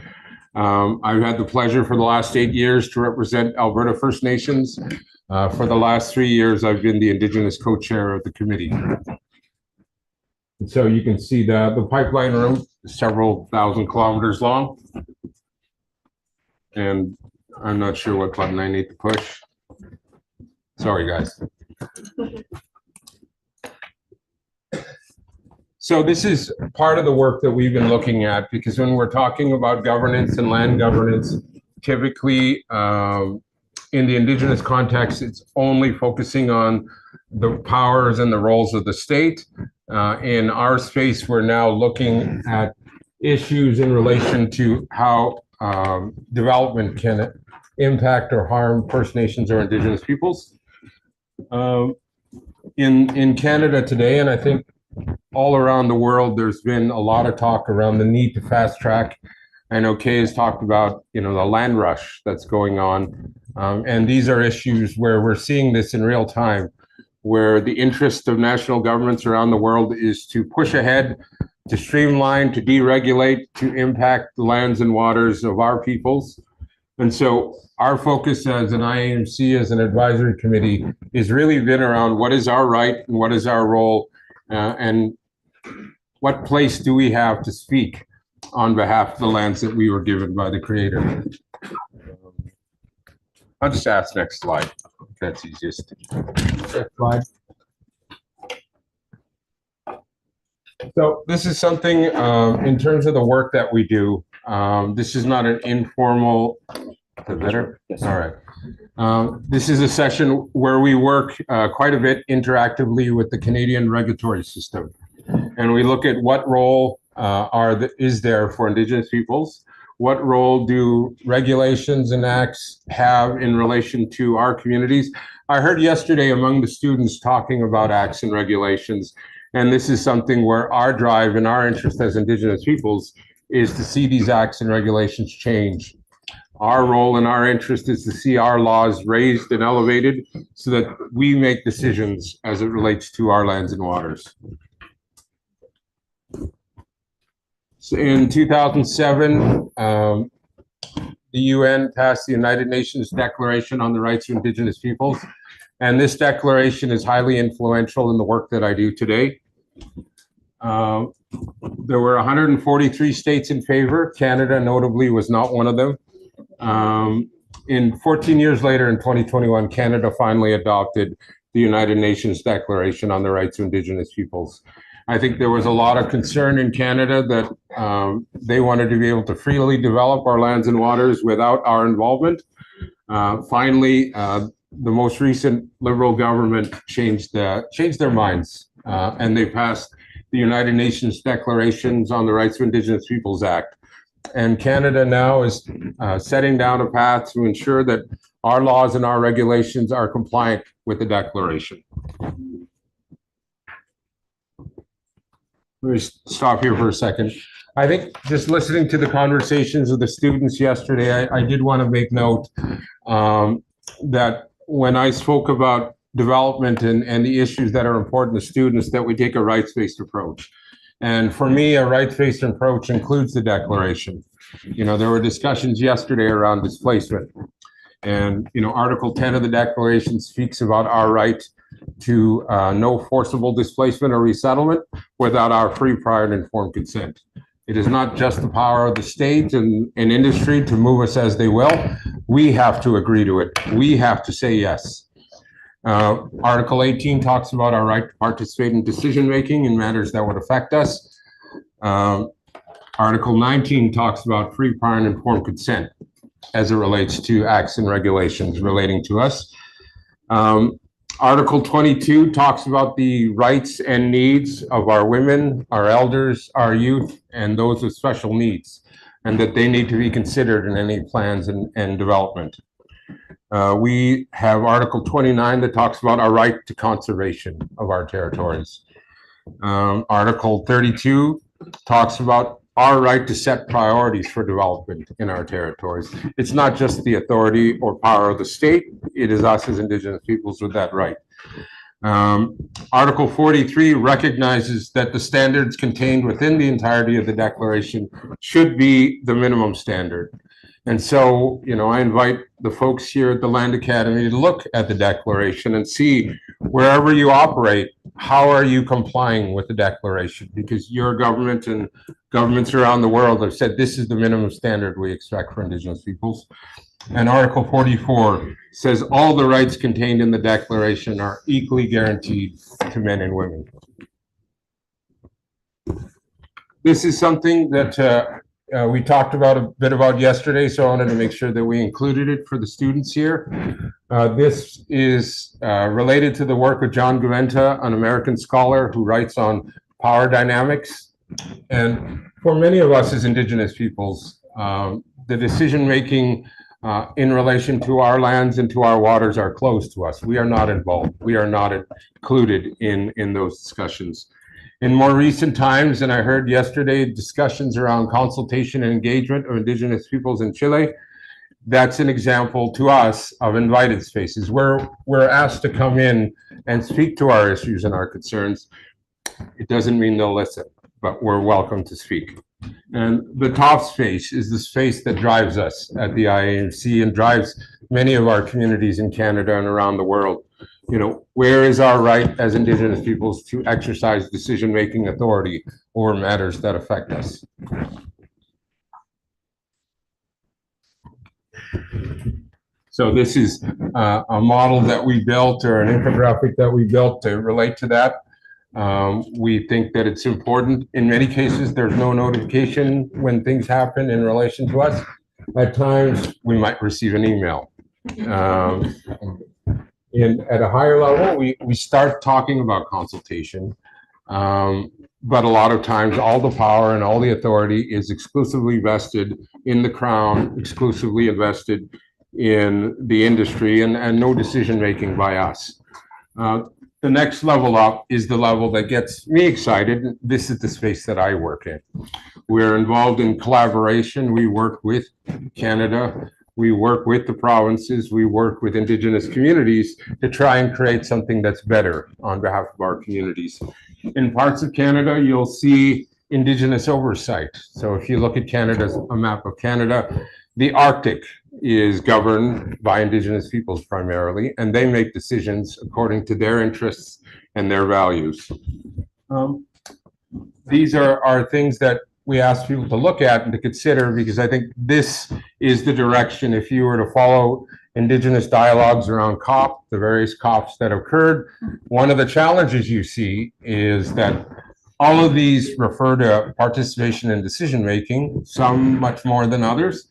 Speaker 6: I've had the pleasure for the last 8 years to represent Alberta First Nations. For the last 3 years, I've been the Indigenous co-chair of the committee. And so you can see the pipeline route is several thousand kilometers long. And I'm not sure what button I need to push. Sorry, guys. So this is part of the work that we've been looking at, because when we're talking about governance and land governance, typically in the Indigenous context, it's only focusing on the powers and the roles of the state. In our space, we're now looking at issues in relation to how development can impact or harm First Nations or Indigenous peoples. In Canada today, and I think all around the world, there's been a lot of talk around the need to fast track. I know Kay has talked about, the land rush that's going on. And these are issues where we're seeing this in real time, where the interest of national governments around the world is to push ahead, to streamline, to deregulate, to impact the lands and waters of our peoples. And so our focus as an IAMC, as an advisory committee, is really been around what is our right and what is our role, and what place do we have to speak on behalf of the lands that we were given by the Creator. I'll just ask next slide. That's easiest. Next slide. So this is something in terms of the work that we do. This is not an informal. Is it better? Yes. All right. This is a session where we work quite a bit interactively with the Canadian regulatory system, and we look at what role is there for Indigenous peoples. What role do regulations and acts have in relation to our communities? I heard yesterday among the students talking about acts and regulations, and this is something where our drive and our interest as Indigenous peoples is to see these acts and regulations change. Our role and our interest is to see our laws raised and elevated so that we make decisions as it relates to our lands and waters. So in 2007, the UN passed the United Nations Declaration on the Rights of Indigenous Peoples, and this declaration is highly influential in the work that I do today. There were 143 states in favor. Canada, notably, was not one of them. 14 years later, in 2021, Canada finally adopted the United Nations Declaration on the Rights of Indigenous Peoples. I think there was a lot of concern in Canada that they wanted to be able to freely develop our lands and waters without our involvement. Finally, the most recent Liberal government changed their minds, and they passed the United Nations Declarations on the Rights of Indigenous Peoples Act. And Canada now is setting down a path to ensure that our laws and our regulations are compliant with the declaration. Let me stop here for a second. I think just listening to the conversations of the students yesterday, I did want to make note that when I spoke about development and the issues that are important to students, that we take a rights-based approach. And for me, a rights-based approach includes the declaration. You know, there were discussions yesterday around displacement. And, you know, Article 10 of the declaration speaks about our right to no forcible displacement or resettlement without our free, prior, and informed consent. It is not just the power of the state and industry to move us as they will. We have to agree to it. We have to say yes. Article 18 talks about our right to participate in decision-making in matters that would affect us. Article 19 talks about free, prior, and informed consent as it relates to acts and regulations relating to us. Article 22 talks about the rights and needs of our women, our elders, our youth, and those with special needs, and that they need to be considered in any plans and development. We have Article 29 that talks about our right to conservation of our territories. Article 32 talks about our right to set priorities for development in our territories. It's not just the authority or power of the state, it is us as Indigenous peoples with that right. Article 43 recognizes that the standards contained within the entirety of the declaration should be the minimum standard. And so, you know, I invite the folks here at the Land Academy to look at the declaration and see wherever you operate, how are you complying with the declaration? Because your government and governments around the world have said this is the minimum standard we expect for Indigenous peoples. And Article 44 says all the rights contained in the declaration are equally guaranteed to men and women. This is something that we talked about a bit about yesterday, so I wanted to make sure that we included it for the students here. This is related to the work of John Gaventa, an American scholar who writes on power dynamics. And for many of us as Indigenous peoples, the decision-making in relation to our lands and to our waters are closed to us. We are not involved. We are not included in those discussions. In more recent times, and I heard yesterday, discussions around consultation and engagement of Indigenous peoples in Chile, that's an example to us of invited spaces where we're asked to come in and speak to our issues and our concerns. It doesn't mean they'll listen, but we're welcome to speak. And the top space is the space that drives us at the IAMC and drives many of our communities in Canada and around the world. You know, where is our right as Indigenous peoples to exercise decision-making authority over matters that affect us? So this is a model that we built, or an infographic that we built to relate to that. We think that it's important. In many cases, there's no notification when things happen in relation to us. At times, we might receive an email. At a higher level, we start talking about consultation, but a lot of times all the power and all the authority is exclusively vested in the Crown, exclusively invested in the industry, and no decision-making by us. The next level up is the level that gets me excited. This is the space that I work in. We're involved in collaboration. We work with Canada, We work with the provinces, we work with Indigenous communities to try and create something that's better on behalf of our communities. In parts of Canada, you'll see Indigenous oversight. So if you look at a map of Canada, the Arctic is governed by Indigenous peoples primarily, and they make decisions according to their interests and their values. These are things that we ask people to look at and to consider, because I think this is the direction. If you were to follow Indigenous dialogues around COP, the various COPs that occurred, one of the challenges you see is that all of these refer to participation in decision-making, some much more than others.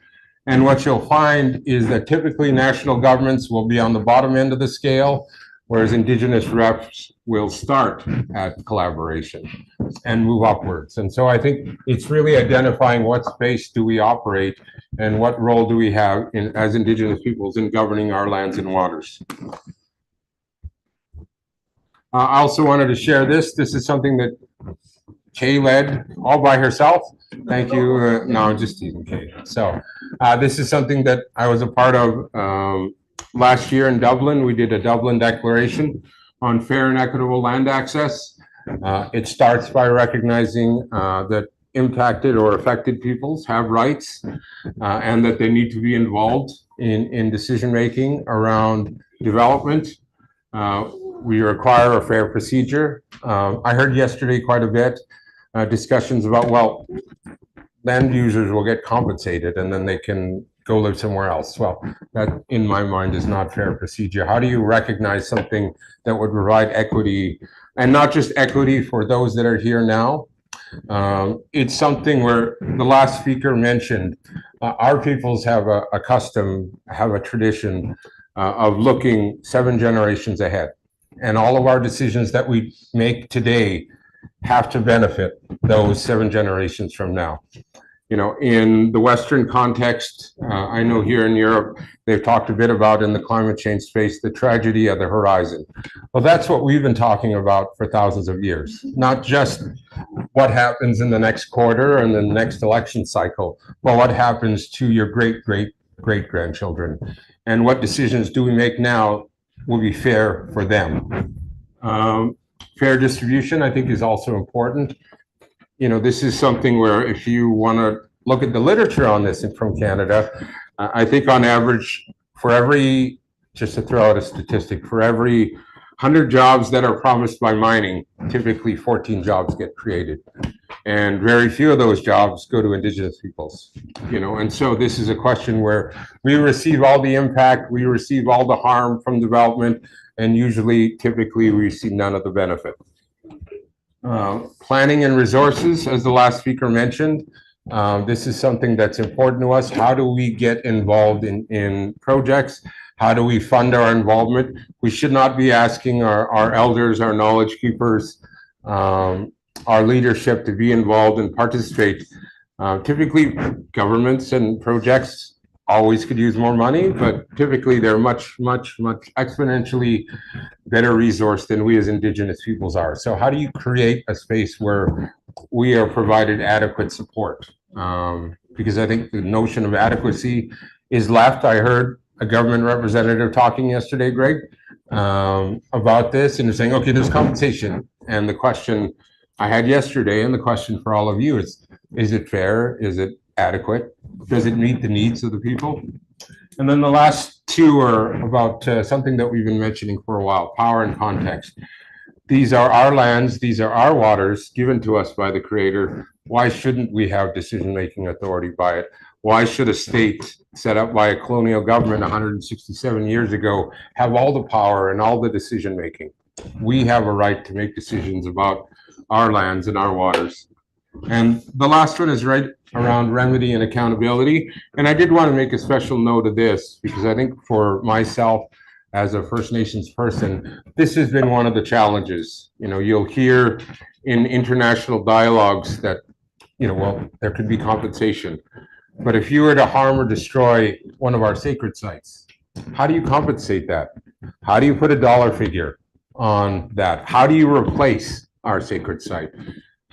Speaker 6: And what you'll find is that typically national governments will be on the bottom end of the scale, whereas Indigenous reps will start at collaboration and move upwards. And so I think it's really identifying what space do we operate and what role do we have as Indigenous peoples in governing our lands and waters. I also wanted to share this. This is something that Kay led all by herself. Thank you. No, I'm just teasing Kay. So this is something that I was a part of last year in Dublin. We did a Dublin Declaration on fair and equitable land access. It starts by recognizing that impacted or affected peoples have rights and that they need to be involved in decision-making around development. We require a fair procedure. I heard yesterday quite a bit discussions about, well, land users will get compensated and then they can go live somewhere else. Well, that in my mind is not fair procedure. How do you recognize something that would provide equity, and not just equity for those that are here now? It's something where the last speaker mentioned, our peoples have a custom, have a tradition of looking 7 generations ahead. And all of our decisions that we make today have to benefit those 7 generations from now. You know, in the Western context, I know here in Europe, they've talked a bit about in the climate change space, the tragedy of the horizon. Well, that's what we've been talking about for thousands of years, not just what happens in the next quarter and the next election cycle, but what happens to your great-great-great-grandchildren. And what decisions do we make now will be fair for them. Fair distribution, I think, is also important. You know, this is something where if you want to look at the literature on this from Canada, I think on average, for every, just to throw out a statistic, for every 100 jobs that are promised by mining, typically 14 jobs get created. And very few of those jobs go to Indigenous peoples, you know, and so this is a question where we receive all the impact, we receive all the harm from development, and usually, typically, we receive none of the benefit. Planning and resources, as the last speaker mentioned, this is something that's important to us. How do we get involved in projects? How do we fund our involvement? We should not be asking our elders, our knowledge keepers, our leadership to be involved and participate. Typically, governments and projects always could use more money, but typically they're much exponentially better resourced than we as Indigenous peoples are. So how do you create a space where we are provided adequate support? Because I think the notion of adequacy is left. I heard a government representative talking yesterday, Greg, about this, and they're saying, okay, there's compensation. And the question I had yesterday, and the question for all of you is it fair? Is it adequate? Does it meet the needs of the people? And then the last 2 are about something that we've been mentioning for a while, power and context. These are our lands, these are our waters given to us by the Creator. Why shouldn't we have decision-making authority by it? Why should a state set up by a colonial government 167 years ago have all the power and all the decision-making? We have a right to make decisions about our lands and our waters. And the last one is right around remedy and accountability. And I did want to make a special note of this, because I think for myself as a First Nations person, this has been one of the challenges. You know, you'll hear in international dialogues that, you know, well, there could be compensation. But if you were to harm or destroy one of our sacred sites, how do you compensate that? How do you put a dollar figure on that? How do you replace our sacred site?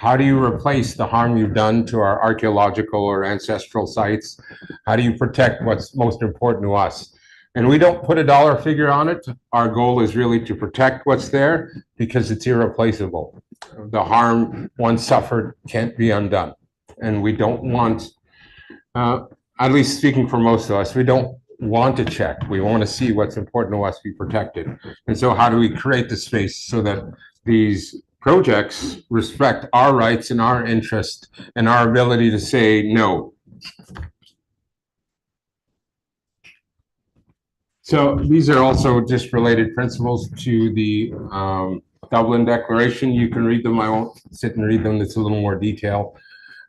Speaker 6: How do you replace the harm you've done to our archaeological or ancestral sites? How do you protect what's most important to us? And we don't put a dollar figure on it. Our goal is really to protect what's there because it's irreplaceable. The harm once suffered can't be undone. And we don't want, at least speaking for most of us, we don't want to check. We want to see what's important to us be protected. And so how do we create the space so that these projects respect our rights and our interest and our ability to say no? So these are also just related principles to the Dublin Declaration. You can read them. I won't sit and read them. It's a little more detail.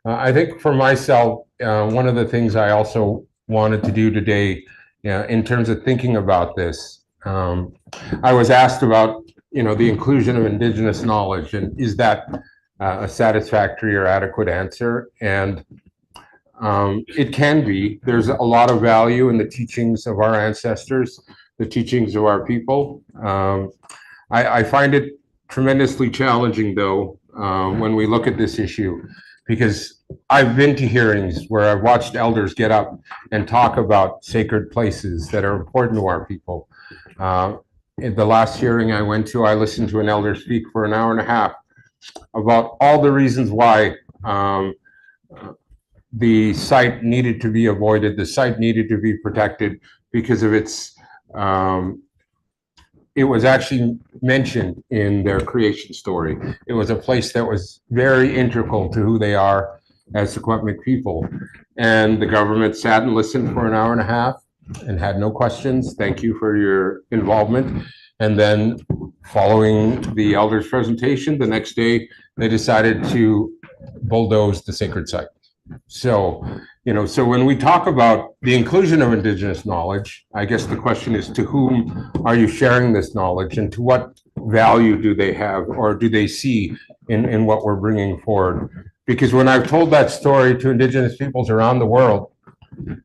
Speaker 6: I think for myself, one of the things I also wanted to do today, in terms of thinking about this, I was asked about, the inclusion of Indigenous knowledge, and is that a satisfactory or adequate answer? And it can be. There's a lot of value in the teachings of our ancestors, the teachings of our people. I find it tremendously challenging, though, when we look at this issue, because I've been to hearings where I've watched elders get up and talk about sacred places that are important to our people. In the last hearing I went to, I listened to an elder speak for an hour and a half about all the reasons why the site needed to be avoided, the site needed to be protected because of its, it was actually mentioned in their creation story. It was a place that was very integral to who they are as Secwepemc people. And the government sat and listened for an hour and a half and had no questions. Thank you for your involvement. And then following the elders' presentation, the next day, they decided to bulldoze the sacred site. So, so when we talk about the inclusion of Indigenous knowledge, I guess the question is, to whom are you sharing this knowledge, and to what value do they have, or do they see in what we're bringing forward? Because when I've told that story to Indigenous peoples around the world,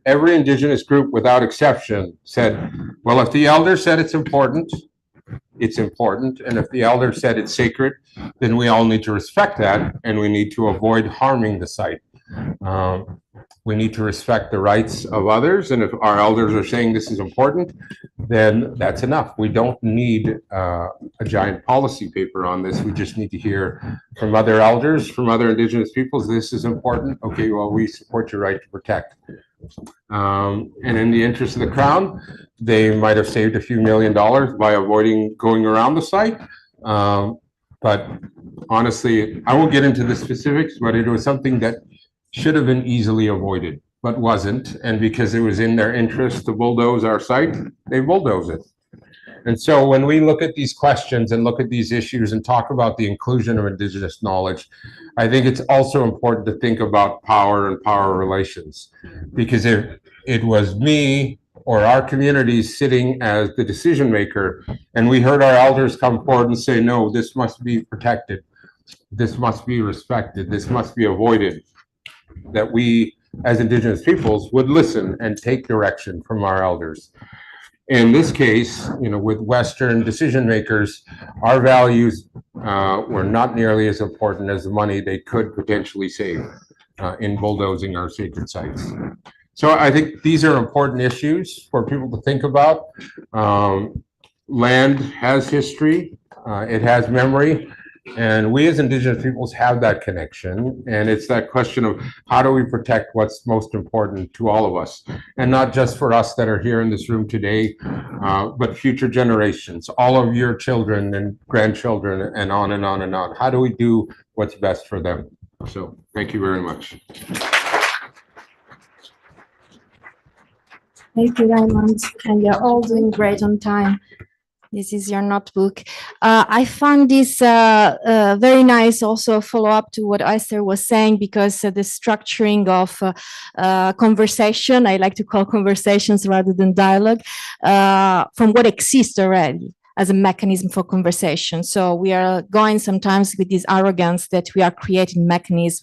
Speaker 6: every Indigenous group without exception said, well, if the elder said it's important, it's important. And if the elder said it's sacred, then we all need to respect that, and we need to avoid harming the site. We need to respect the rights of others, and if our elders are saying this is important, then that's enough. We don't need a giant policy paper on this. We just need to hear from other elders, from other Indigenous peoples, this is important. Okay, well, we support your right to protect. And in the interest of the Crown, they might have saved a few $1 million by avoiding going around the site. But honestly, I won't get into the specifics, but it was something that should have been easily avoided, but wasn't. And because it was in their interest to bulldoze our site, they bulldoze it. And so when we look at these questions and look at these issues and talk about the inclusion of Indigenous knowledge, I think it's also important to think about power and power relations. Because if it was me or our communities sitting as the decision maker, and we heard our elders come forward and say, no, this must be protected, this must be respected, this must be avoided, that we as Indigenous peoples would listen and take direction from our elders. In this case, with Western decision makers, our values were not nearly as important as the money they could potentially save in bulldozing our sacred sites. So I think these are important issues for people to think about. Land has history, it has memory, and we as Indigenous peoples have that connection. And it's that question of how do we protect what's most important to all of us, and not just for us that are here in this room today, but future generations, all of your children and grandchildren, and on and on and on. How do we do what's best for them? So thank you very much.
Speaker 4: Thank you, Raymond, and you're all doing great on time. This is your notebook. I found this very nice, also follow up to what Esther was saying, because the structuring of conversation, I like to call conversations rather than dialogue, from what exists already as a mechanism for conversation. So we are going sometimes with this arrogance that we are creating mechanisms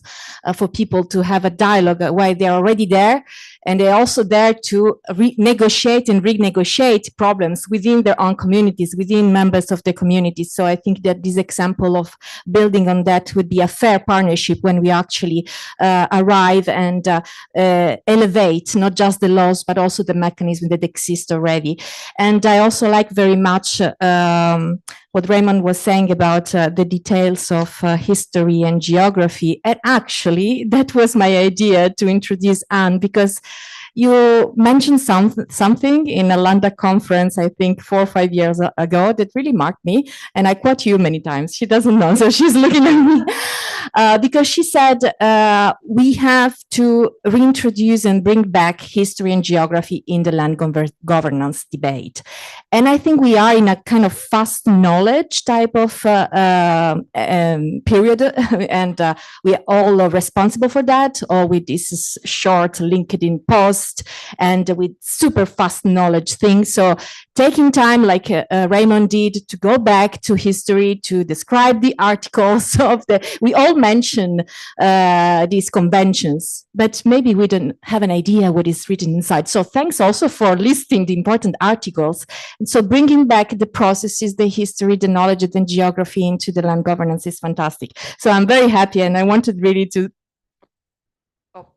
Speaker 4: for people to have a dialogue while they're already there, And they're also there to negotiate and renegotiate problems within their own communities, within members of the community. So I think that this example of building on that would be a fair partnership when we actually arrive and elevate not just the laws, but also the mechanisms that exist already. And I also like very much what Raymond was saying about the details of history and geography. And actually, that was my idea to introduce Anne, because you mentioned something in a LANDac conference, I think 4 or 5 years ago, that really marked me. And I quote you many times. She doesn't know, so she's looking at me. Because she said, we have to reintroduce and bring back history and geography in the land governance debate. And I think we are in a kind of fast knowledge type of period, and we are all responsible for that, or with this short LinkedIn post and with super fast knowledge things. So taking time, like Raymond did, to go back to history, to describe the articles of we all mention these conventions, but maybe we don't have an idea what is written inside. So thanks also for listing the important articles. And so bringing back the processes, the history, the knowledge, and the geography into the land governance is fantastic. So I'm very happy, and I wanted really to... Oh.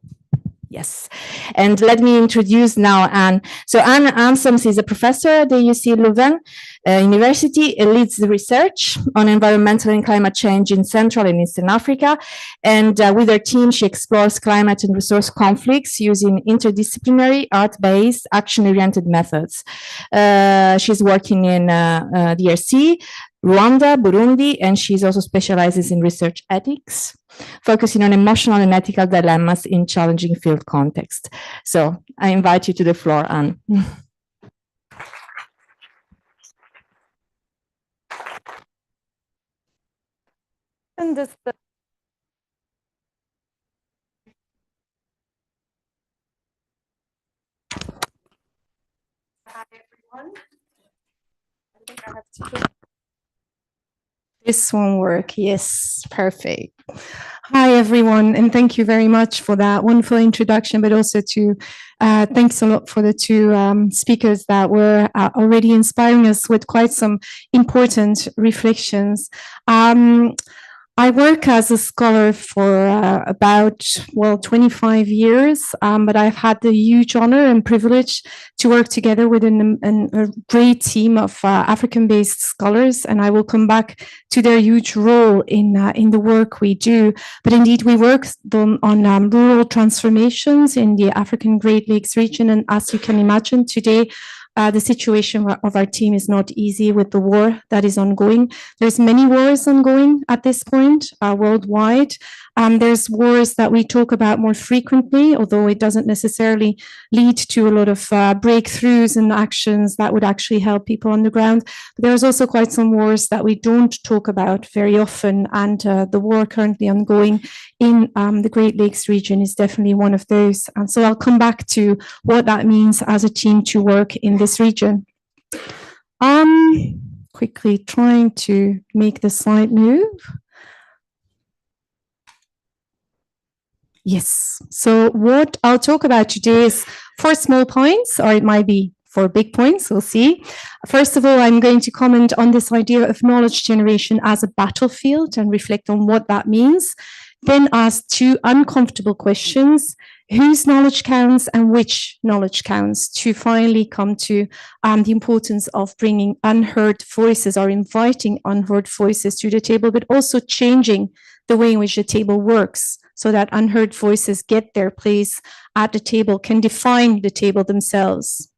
Speaker 4: Yes, and let me introduce now Anne. So Anne Ansoms is a professor at the UC Leuven University. Leads the research on environmental and climate change in Central and Eastern Africa. And with her team, she explores climate and resource conflicts using interdisciplinary, art-based, action-oriented methods. She's working in DRC, Rwanda, Burundi, and she also specializes in research ethics, focusing on emotional and ethical dilemmas in challenging field context. So I invite you to the floor, Anne. And this, hi everyone. I think I have to.
Speaker 7: This won't work. Yes, perfect. Hi, everyone, and thank you very much for that wonderful introduction, but also to thanks a lot for the two speakers that were already inspiring us with quite some important reflections. I work as a scholar for about, 25 years, but I've had the huge honor and privilege to work together with a great team of African-based scholars, and I will come back to their huge role in the work we do. But indeed, we work on rural transformations in the African Great Lakes region, and as you can imagine, today, the situation of our team is not easy with the war that is ongoing. There's many wars ongoing at this point worldwide. There's wars that we talk about more frequently, although it doesn't necessarily lead to a lot of breakthroughs and actions that would actually help people on the ground. But there's also quite some wars that we don't talk about very often, and the war currently ongoing in the Great Lakes region is definitely one of those. And so I'll come back to what that means as a team to work in this region. Quickly trying to make the slide move. Yes, so what I'll talk about today is 4 small points, or it might be 4 big points, we'll see. First of all, I'm going to comment on this idea of knowledge generation as a battlefield and reflect on what that means. Then ask 2 uncomfortable questions: whose knowledge counts and which knowledge counts, to finally come to the importance of bringing unheard voices or inviting unheard voices to the table, but also changing the way in which the table works, so that unheard voices get their place at the table, can define the table themselves.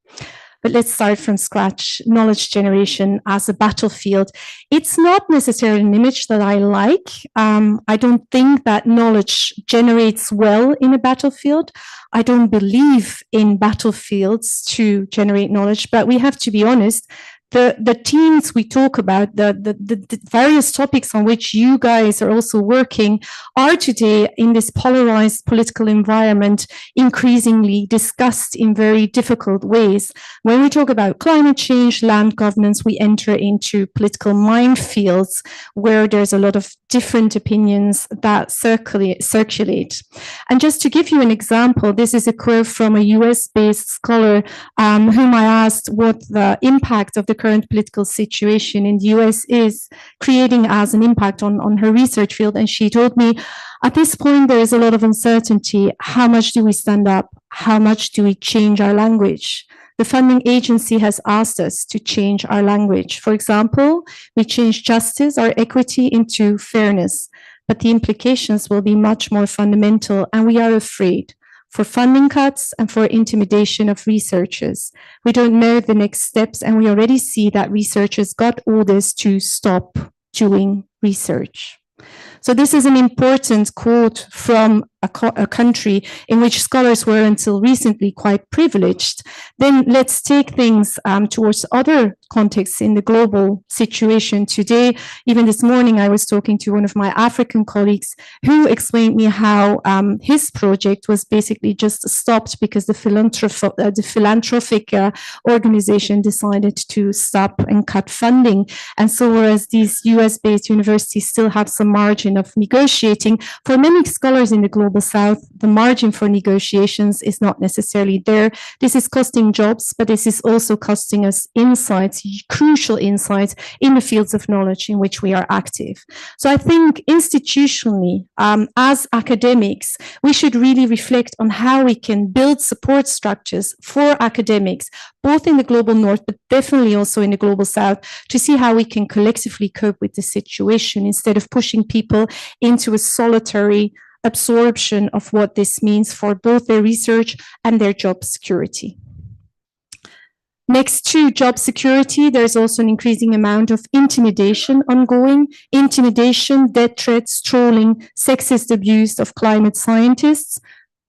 Speaker 7: But let's start from scratch. Knowledge generation as a battlefield. It's not necessarily an image that I like. I don't think that knowledge generates well in a battlefield. I don't believe in battlefields to generate knowledge, but we have to be honest. the teams we talk about, the various topics on which you guys are also working are today in this polarized political environment increasingly discussed in very difficult ways. When we talk about climate change, land governance, we enter into political minefields where there's a lot of different opinions that circulate. And just to give you an example, this is a quote from a US-based scholar whom I asked what the impact of the current political situation in the US is creating as an impact on her research field. And she told me, at this point, there is a lot of uncertainty. How much do we stand up? How much do we change our language? The funding agency has asked us to change our language. For example, we change justice or equity into fairness, but the implications will be much more fundamental, and we are afraid for funding cuts and for intimidation of researchers. We don't know the next steps, and we already see that researchers got orders to stop doing research. So this is an important quote from a country in which scholars were until recently quite privileged. Then let's take things towards other contexts in the global situation today. Even this morning, I was talking to one of my African colleagues who explained me how his project was basically just stopped because the philanthropic organization decided to stop and cut funding. And so whereas these US-based universities still have some margin of negotiating, for many scholars in the global South, the margin for negotiations is not necessarily there. This is costing jobs, but this is also costing us insights, crucial insights in the fields of knowledge in which we are active. So I think institutionally, as academics, we should really reflect on how we can build support structures for academics, both in the global North, but definitely also in the global South, to see how we can collectively cope with the situation instead of pushing people into a solitary absorption of what this means for both their research and their job security. Next to job security, there's also an increasing amount of intimidation ongoing. Intimidation, death threats, trolling, sexist abuse of climate scientists.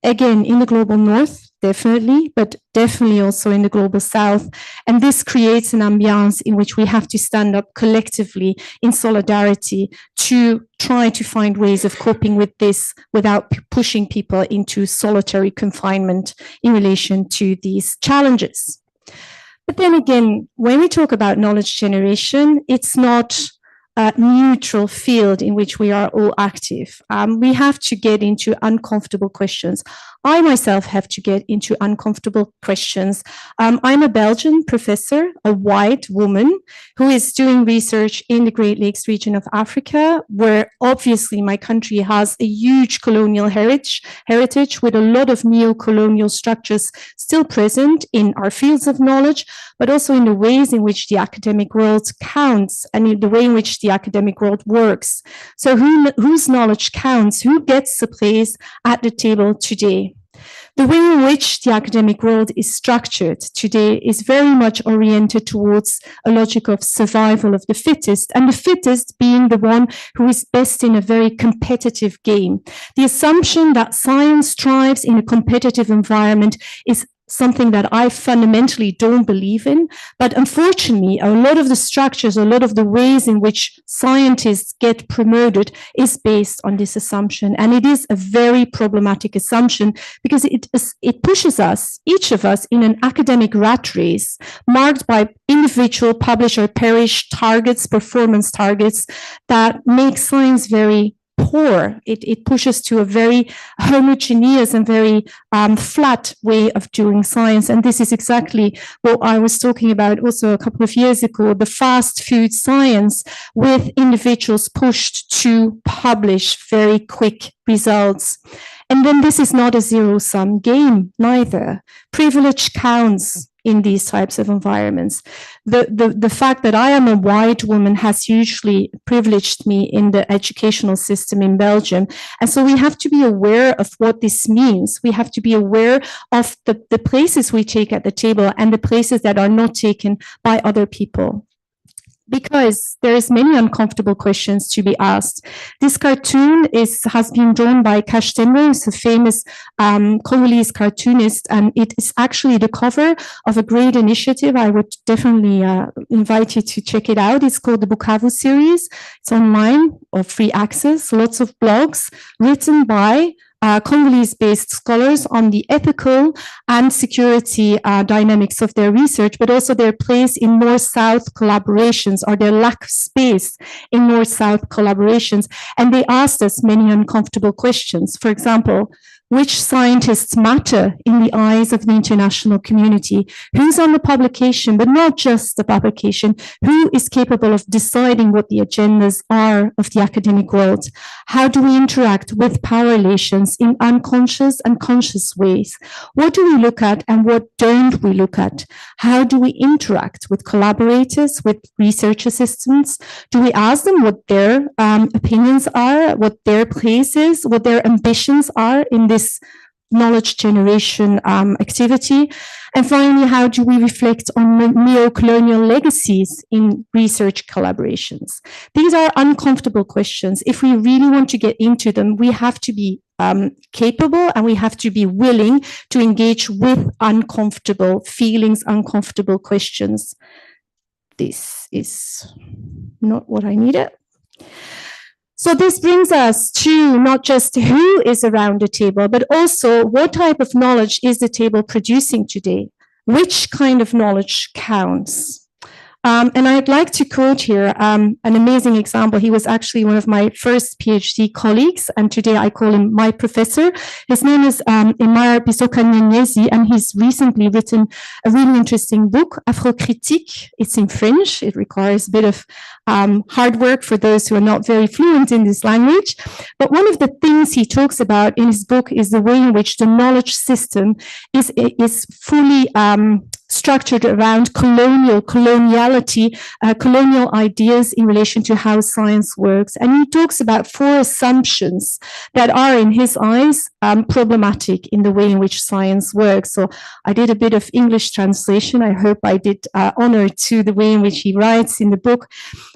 Speaker 7: Again, in the global North, definitely, but definitely also in the global South. And this creates an ambiance in which we have to stand up collectively in solidarity to try to find ways of coping with this without pushing people into solitary confinement in relation to these challenges. But then again, when we talk about knowledge generation, it's not a neutral field in which we are all active. We have to get into uncomfortable questions. I myself have to get into uncomfortable questions. I'm a Belgian professor, a white woman who is doing research in the Great Lakes region of Africa, where obviously my country has a huge colonial heritage with a lot of neo-colonial structures still present in our fields of knowledge, but also in the ways in which the academic world counts and in the way in which the academic world works. So whose knowledge counts? Who gets a place at the table today? The way in which the academic world is structured today is very much oriented towards a logic of survival of the fittest, and the fittest being the one who is best in a very competitive game. The assumption that science thrives in a competitive environment is something that I fundamentally don't believe in. But unfortunately, a lot of the structures, a lot of the ways in which scientists get promoted is based on this assumption. And it is a very problematic assumption because it pushes us, each of us, in an academic rat race marked by individual publish or perish targets, performance targets that make science very poor. It pushes to a very homogeneous and very flat way of doing science. And this is exactly what I was talking about also a couple of years ago, the fast food science with individuals pushed to publish very quick results. And then this is not a zero-sum game, neither. Privilege counts in these types of environments. The fact that I am a white woman has hugely privileged me in the educational system in Belgium. And so we have to be aware of what this means. We have to be aware of the places we take at the table and the places that are not taken by other people. because there's many uncomfortable questions to be asked. This cartoon has been drawn by Cash Tenro, who's a famous Congolese cartoonist, and it is actually the cover of a great initiative. I would definitely invite you to check it out. It's called the Bukavu series. It's online or free access, lots of blogs written by Congolese-based scholars on the ethical and security dynamics of their research, but also their place in North-South collaborations, or their lack of space in North-South collaborations. And they asked us many uncomfortable questions. For example, which scientists matter in the eyes of the international community? Who's on the publication, but not just the publication? Who is capable of deciding what the agendas are of the academic world? How do we interact with power relations in unconscious and conscious ways? What do we look at and what don't we look at? How do we interact with collaborators, with research assistants? Do we ask them what their opinions are, what their place is, what their ambitions are in this knowledge generation activity? And finally, how do we reflect on neo-colonial legacies in research collaborations? These are uncomfortable questions. If we really want to get into them, we have to be capable, and we have to be willing to engage with uncomfortable feelings, uncomfortable questions. This is not what I needed. So this brings us to not just who is around the table, but also what type of knowledge is the table producing today? Which kind of knowledge counts? And I'd like to quote here an amazing example. He was actually one of my first PhD colleagues, and today I call him my professor. His name is Emar Bisoka-Nyenyezi, and he's recently written a really interesting book, Afrocritique. It's in French. It requires a bit of hard work for those who are not very fluent in this language. But one of the things he talks about in his book is the way in which the knowledge system is fully structured around coloniality, colonial ideas in relation to how science works. And he talks about 4 assumptions that are, in his eyes, problematic in the way in which science works. So I did a bit of English translation. I hope I did honor to the way in which he writes in the book.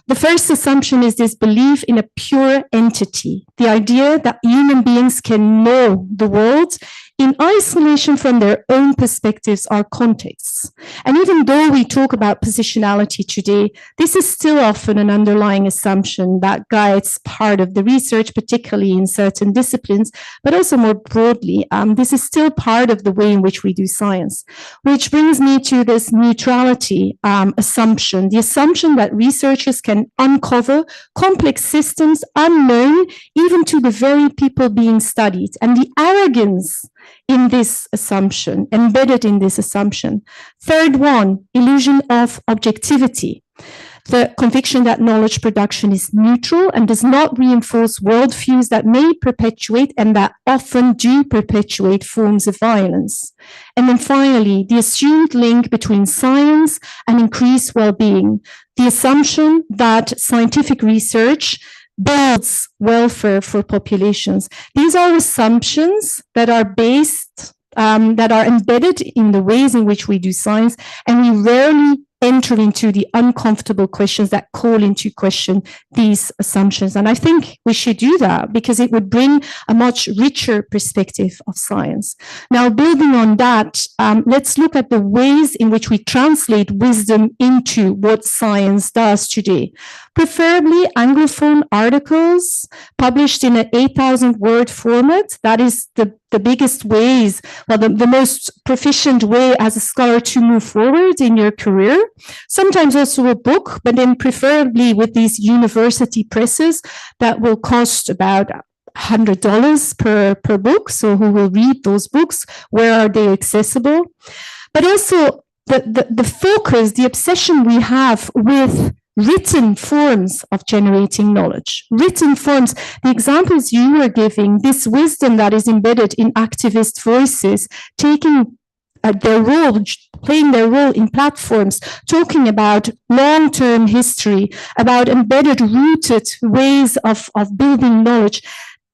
Speaker 7: The first assumption is this belief in a pure entity, the idea that human beings can know the world in isolation from their own perspectives or contexts. And even though we talk about positionality today, this is still often an underlying assumption that guides part of the research, particularly in certain disciplines, but also more broadly. This is still part of the way in which we do science, which brings me to this neutrality assumption, the assumption that researchers can uncover complex systems unknown even to the very people being studied, and the arrogance in this assumption, embedded in this assumption. Third one, illusion of objectivity. The conviction that knowledge production is neutral and does not reinforce worldviews that may perpetuate and that often do perpetuate forms of violence. And then finally, the assumed link between science and increased well-being. The assumption that scientific research builds welfare for populations. These are assumptions that are based, that are embedded in the ways in which we do science, and we rarely enter into the uncomfortable questions that call into question these assumptions. And I think we should do that because it would bring a much richer perspective of science. Now, building on that, let's look at the ways in which we translate wisdom into what science does today. Preferably Anglophone articles published in an 8,000 word format. That is the biggest ways, well, the most proficient way as a scholar to move forward in your career. Sometimes also a book, but then preferably with these university presses that will cost about $100 per book. So who will read those books? Where are they accessible? But also the focus, the obsession we have with written forms of generating knowledge, written forms, the examples you were giving, this wisdom that is embedded in activist voices, taking their role, playing their role in platforms, talking about long-term history, about embedded, rooted ways of building knowledge.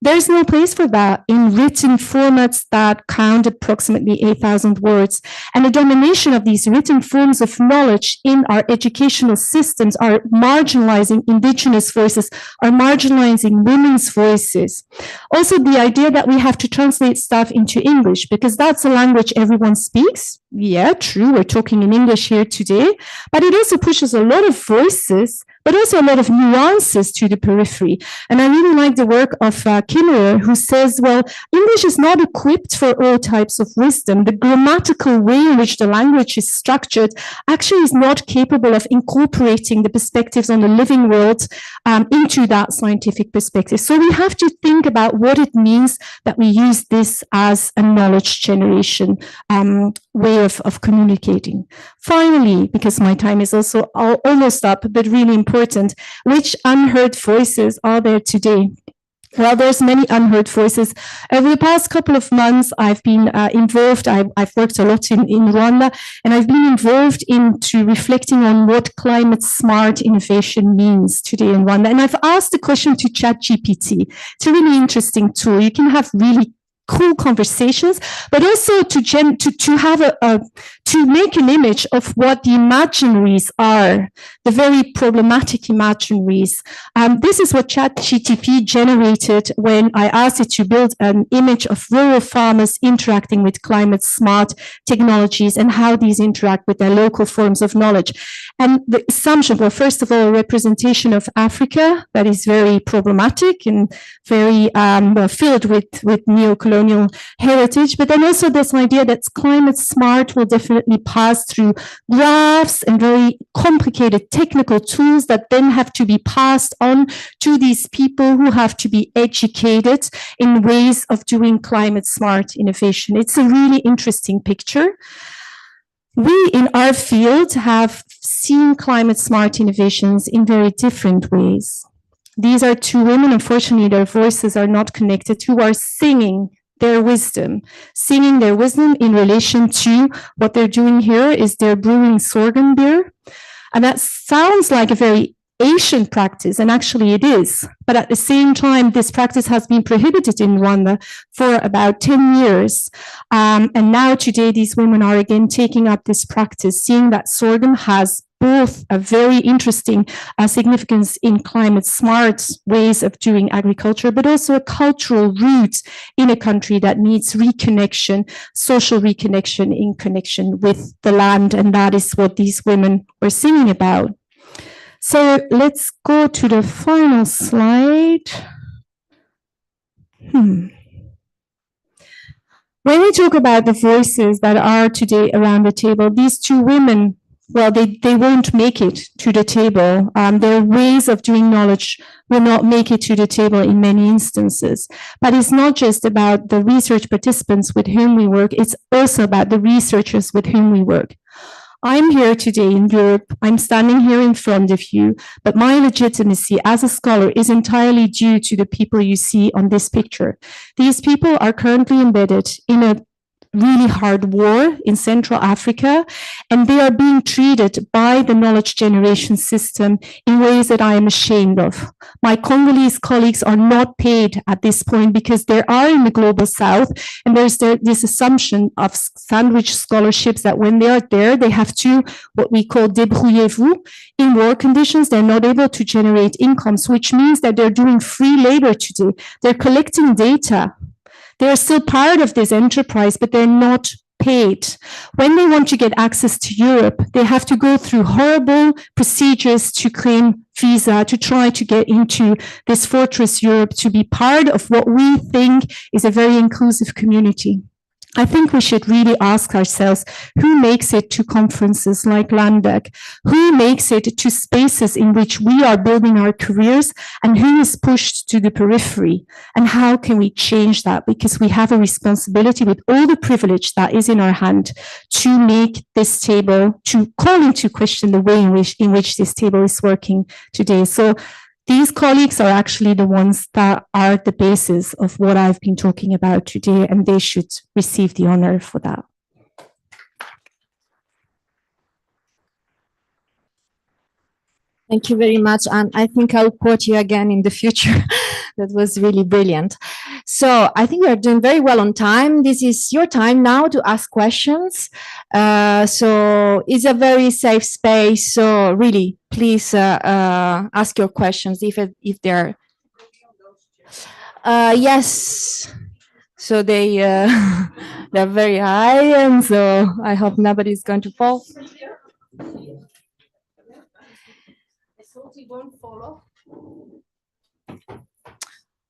Speaker 7: There's no place for that in written formats that count approximately 8,000 words. And the domination of these written forms of knowledge in our educational systems are marginalizing indigenous voices, are marginalizing women's voices. Also, the idea that we have to translate stuff into English because that's a language everyone speaks. Yeah, true, we're talking in English here today, but it also pushes a lot of voices, but also a lot of nuances to the periphery. And I really like the work of Kimmerer, who says, well, English is not equipped for all types of wisdom. The grammatical way in which the language is structured actually is not capable of incorporating the perspectives on the living world into that scientific perspective. So we have to think about what it means that we use this as a knowledge generation way of communicating. Finally, because my time is also almost up, but really important, which unheard voices are there today? Well, there's many unheard voices. Over the past couple of months, I've been involved. I've worked a lot in Rwanda, and I've been involved into reflecting on what climate smart innovation means today in Rwanda. And I've asked the question to ChatGPT. It's a really interesting tool. You can have really cool conversations, but also to have to make an image of what the imaginaries are, the very problematic imaginaries. This is what ChatGPT generated when I asked it to build an image of rural farmers interacting with climate smart technologies and how these interact with their local forms of knowledge. And the assumption, well, first of all, a representation of Africa that is very problematic and very filled with neo-colonial heritage, but then also this idea that climate smart will definitely pass through graphs and very complicated technical tools that then have to be passed on to these people who have to be educated in ways of doing climate smart innovation. It's a really interesting picture. We in our field have seen climate smart innovations in very different ways. These are two women, unfortunately, their voices are not connected, who are singing their wisdom in relation to what they're doing here is they're brewing sorghum beer. And that sounds like a very Asian practice, and actually it is. But at the same time, this practice has been prohibited in Rwanda for about 10 years. And now today, these women are again taking up this practice, seeing that sorghum has both a very interesting significance in climate smart ways of doing agriculture, but also a cultural root in a country that needs reconnection, social reconnection in connection with the land. And that is what these women were singing about. So let's go to the final slide. When we talk about the voices that are today around the table, these two women, well, they won't make it to the table. Their ways of doing knowledge will not make it to the table in many instances. But it's not just about the research participants with whom we work, it's also about the researchers with whom we work. I'm here today in Europe, I'm standing here in front of you, but my legitimacy as a scholar is entirely due to the people you see on this picture. These people are currently embedded in a really hard war in Central Africa, and they are being treated by the knowledge generation system in ways that I am ashamed of. My Congolese colleagues are not paid at this point because they are in the global south, and there's this assumption of sandwich scholarships that when they are there, they have to, what we call débrouillez-vous. In war conditions, they're not able to generate incomes, which means that they're doing free labor today. They're collecting data. They're still part of this enterprise, but they're not paid. When they want to get access to Europe, they have to go through horrible procedures to claim visa, to try to get into this fortress Europe, to be part of what we think is a very inclusive community. I think we should really ask ourselves, who makes it to conferences like LANDac? Who makes it to spaces in which we are building our careers, and who is pushed to the periphery? And how can we change that? Because we have a responsibility with all the privilege that is in our hand to make this table, to call into question the way in which this table is working today. So these colleagues are actually the ones that are the basis of what I've been talking about today, and they should receive the honor for that.
Speaker 4: Thank you very much. And I think I'll quote you again in the future. That was really brilliant. So I think we are doing very well on time. This is your time now to ask questions. So it's a very safe space. So really, please ask your questions if they're. Yes. So they're very high, and so I hope nobody's going to fall.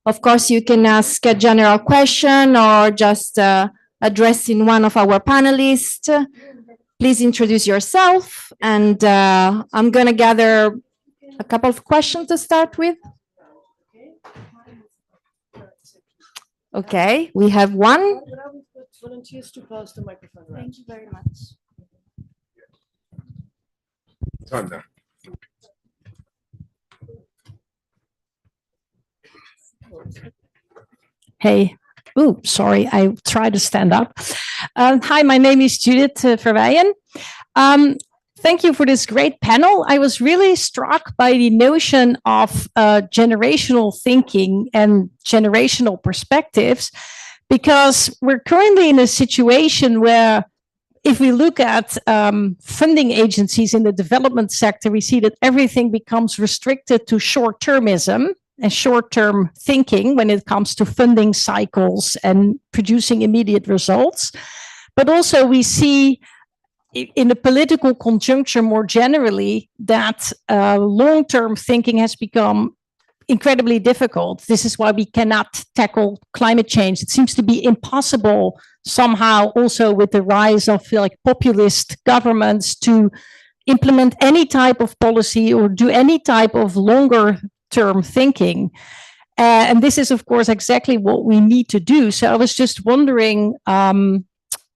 Speaker 4: Of course, you can ask a general question or just addressing one of our panelists. Please introduce yourself, and I'm going to gather a couple of questions to start with. Okay, we have one.
Speaker 8: Volunteers to pass the microphone around.
Speaker 4: Thank you very much.
Speaker 8: Hey, oh, sorry, I tried to stand up. Hi, my name is Judith Verweijen. Thank you for this great panel. I was really struck by the notion of generational thinking and generational perspectives, because we're currently in a situation where if we look at funding agencies in the development sector, we see that everything becomes restricted to short-termism and short-term thinking when it comes to funding cycles and producing immediate results. But also we see in the political conjuncture more generally that long-term thinking has become incredibly difficult. This is why we cannot tackle climate change. It seems to be impossible somehow also with the rise of like populist governments to implement any type of policy or do any type of longer term thinking. And this is, of course, exactly what we need to do. So I was just wondering,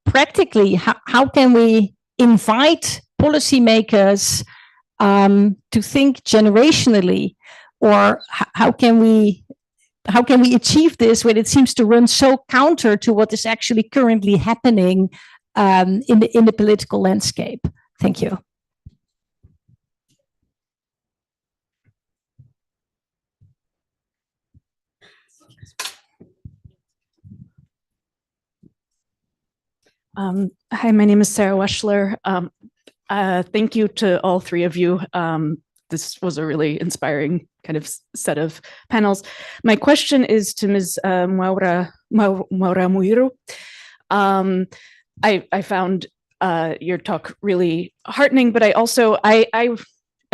Speaker 8: practically, how can we invite policymakers to think generationally, or how can we achieve this when it seems to run so counter to what is actually currently happening in the political landscape? Thank you.
Speaker 9: Hi, my name is Sarah Weschler. Thank you to all three of you. This was a really inspiring kind of set of panels. My question is to Ms. Maura Muiru. I found your talk really heartening, but I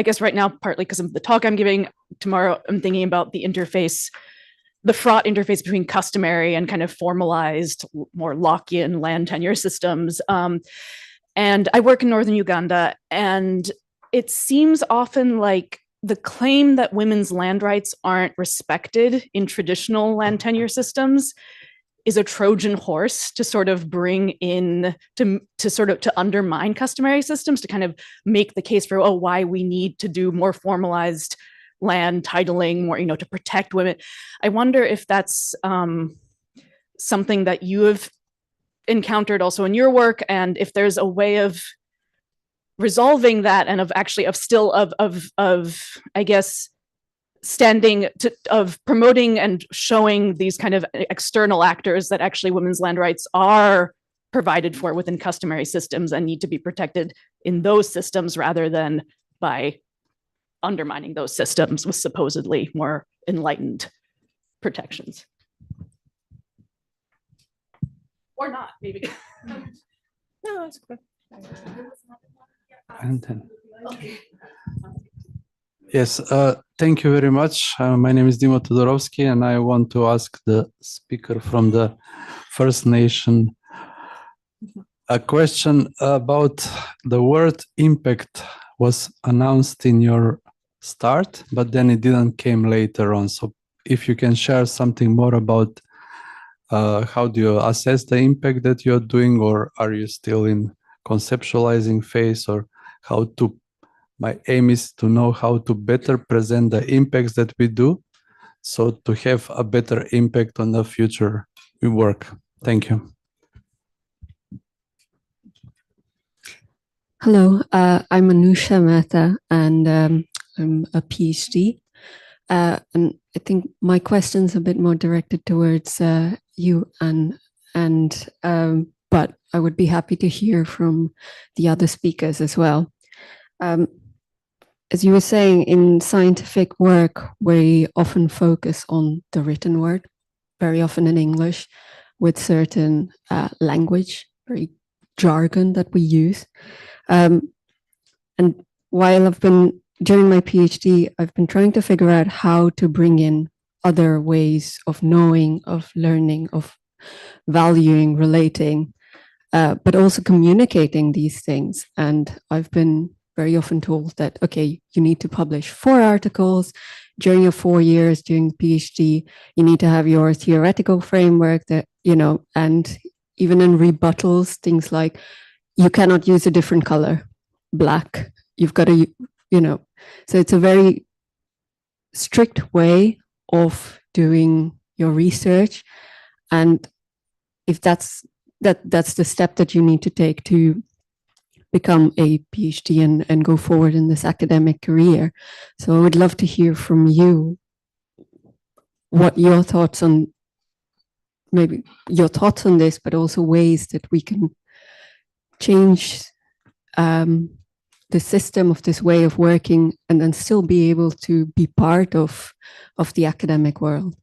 Speaker 9: guess right now, partly because of the talk I'm giving, tomorrow I'm thinking about the fraught interface between customary and kind of formalized, more Lockean land tenure systems. And I work in northern Uganda, and it seems often like the claim that women's land rights aren't respected in traditional land tenure systems is a Trojan horse to sort of bring in, to undermine customary systems, to kind of make the case for, why we need to do more formalized land titling, more, to protect women. I wonder if that's something that you have encountered also in your work, and if there's a way of resolving that, and I guess of promoting and showing these kind of external actors that actually women's land rights are provided for within customary systems and need to be protected in those systems, rather than by undermining those systems with supposedly more enlightened protections. Or not, maybe. No, that's good.
Speaker 10: And then, yes, thank you very much. My name is Dimo Todorovsky, and I want to ask the speaker from the First Nation a question about the word impact was announced in your start, but then it didn't came later on. So if you can share something more about how do you assess the impact that you're doing, or are you still in conceptualizing phase, or how to, my aim is to know how to better present the impacts that we do, so to have a better impact on the future work. Thank you.
Speaker 11: Hello, I'm Anusha Mehta, and I'm a PhD. And I think my question's a bit more directed towards you, but I would be happy to hear from the other speakers as well. As you were saying, in scientific work, we often focus on the written word, very often in English, with certain language, very jargon that we use. And while during my PhD, I've been trying to figure out how to bring in other ways of knowing, of learning, of valuing, relating, but also communicating these things. And I've been very often told that, okay, you need to publish 4 articles during your 4 years during the PhD. You need to have your theoretical framework that, and even in rebuttals, things like, you cannot use a different color, black. You've got to, so it's a very strict way of doing your research. And if that's the step that you need to take to become a PhD and go forward in this academic career. So I would love to hear from you what your thoughts on, maybe your thoughts on this, but also ways that we can change the system of this way of working and then still be able to be part of the academic world.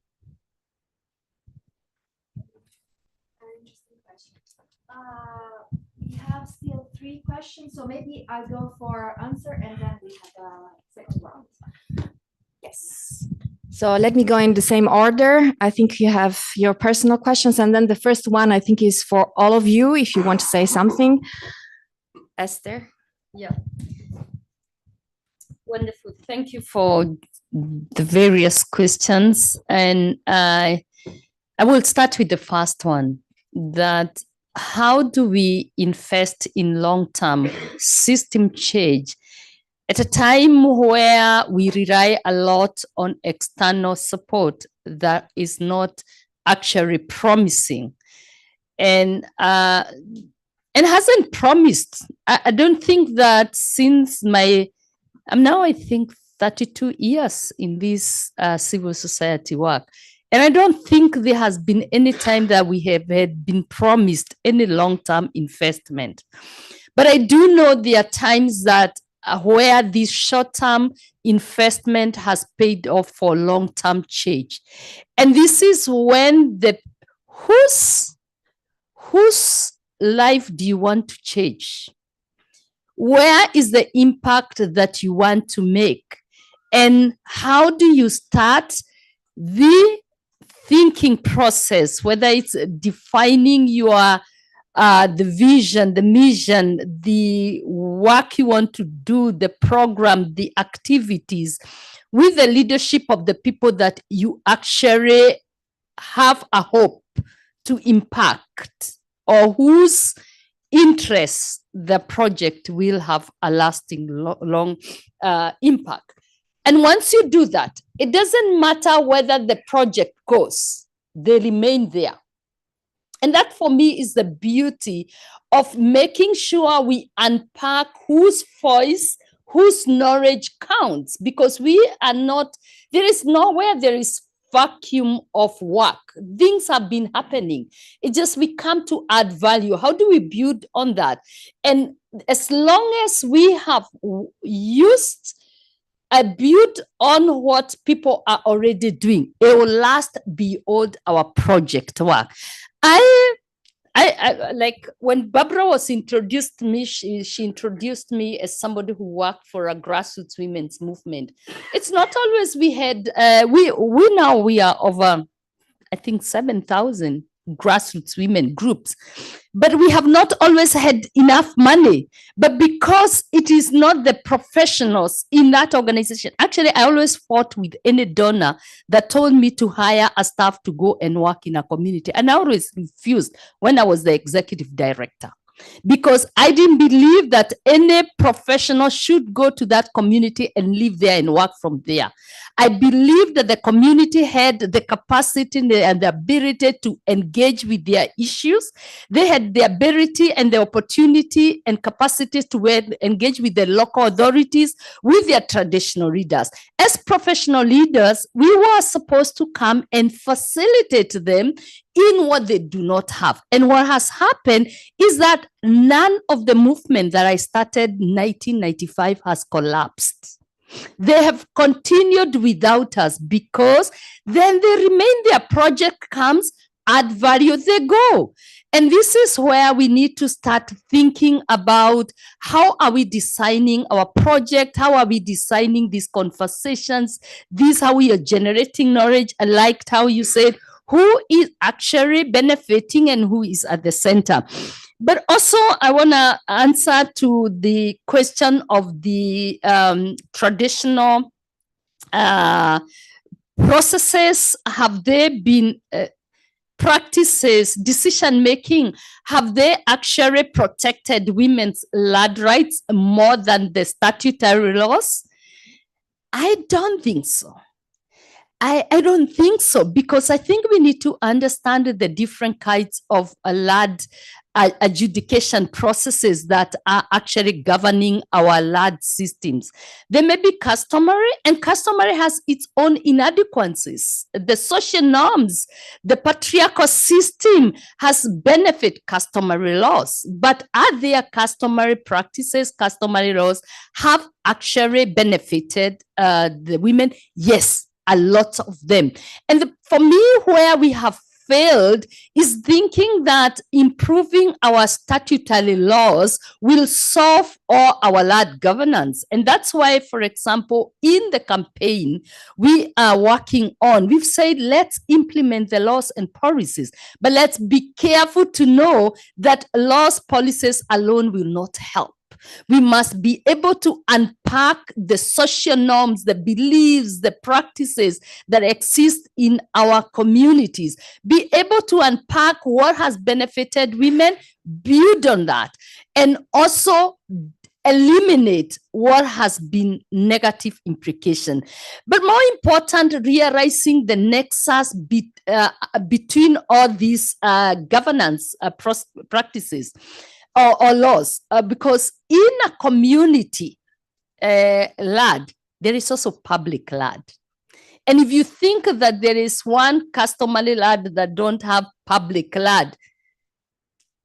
Speaker 12: We have still 3 questions, so maybe I'll go for answer and then we have a second round.
Speaker 4: Yes. So let me go in the same order. I think you have your personal questions, and then the first one I think is for all of you, if you want to say something. Esther?
Speaker 5: Yeah. Wonderful. Thank you for the various questions. And I will start with the first one, that how do we invest in long-term system change at a time where we rely a lot on external support that is not actually promising and hasn't promised? I don't think that since I'm now, I think, 32 years in this civil society work. And I don't think there has been any time that we have been promised any long-term investment. But I do know there are times that where this short-term investment has paid off for long-term change. And this is when whose life do you want to change? Where is the impact that you want to make? And how do you start the thinking process, whether it's defining your the vision, the mission, the work you want to do, the program, the activities, with the leadership of the people that you actually have a hope to impact, or whose interests the project will have a lasting long impact. And once you do that, it doesn't matter whether the project goes, they remain there. And that for me is the beauty of making sure we unpack whose voice, whose knowledge counts, because we are not, there is nowhere there is vacuum of work. Things have been happening. It's just we come to add value. How do we build on that? And as long as we have used a build on what people are already doing, it will last beyond our project work. I like when Barbara was introduced me, she introduced me as somebody who worked for a grassroots women's movement. It's not always we had, we are over, I think, 7,000 grassroots women groups, but we have not always had enough money. But because it is not the professionals in that organization, actually, I always fought with any donor that told me to hire a staff to go and work in a community. And I always refused when I was the executive director. because I didn't believe that any professional should go to that community and live there and work from there. I believe that the community had the capacity and the ability to engage with their issues. They had the ability and the opportunity and capacity to engage with the local authorities, with their traditional leaders. As professional leaders, we were supposed to come and facilitate them in what they do not have. And what has happened is that none of the movement that I started in 1995 has collapsed. They have continued without us because then they remain, their project comes, add value, they go. And this is where we need to start thinking about how are we designing our project? How are we designing these conversations? This, how we are generating knowledge. I liked how you said, who is actually benefiting and who is at the center. But also, I want to answer to the question of the traditional processes. Have they been practices, decision-making, have they actually protected women's land rights more than the statutory laws? I don't think so. I don't think so, because I think we need to understand the different kinds of land adjudication processes that are actually governing our land systems. They may be customary, and customary has its own inadequacies. The social norms, the patriarchal system has benefit customary laws, but are there customary practices, customary laws have actually benefited the women? Yes, a lot of them. And for me, where we have failed is thinking that improving our statutory laws will solve all our land governance. And that's why, for example, in the campaign we are working on, we've said, let's implement the laws and policies, but let's be careful to know that laws, policies alone will not help. We must be able to unpack the social norms, the beliefs, the practices that exist in our communities, be able to unpack what has benefited women, build on that, and also eliminate what has been negative implication. But more important, realizing the nexus between all these governance practices or laws, because in a community land, there is also public land. And if you think that there is one customary land that don't have public land,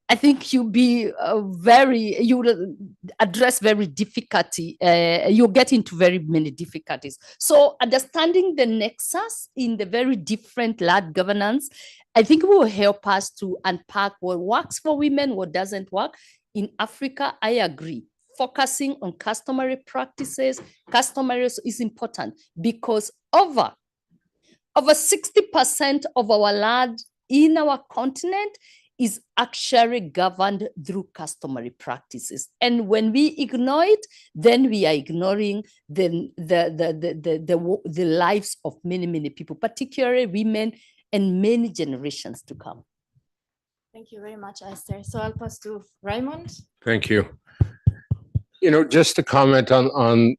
Speaker 5: I think you will address very difficulty. You'll get into very many difficulties. So understanding the nexus in the very different land governance, I think will help us to unpack what works for women, what doesn't work. In Africa, I agree. Focusing on customary practices, customary is important, because over 60% of our land in our continent is actually governed through customary practices. And when we ignore it, then we are ignoring the lives of many, many people, particularly women, and many generations to come.
Speaker 4: Thank you very much, Esther. So I'll pass to Raymond.
Speaker 6: Thank you. Just to comment on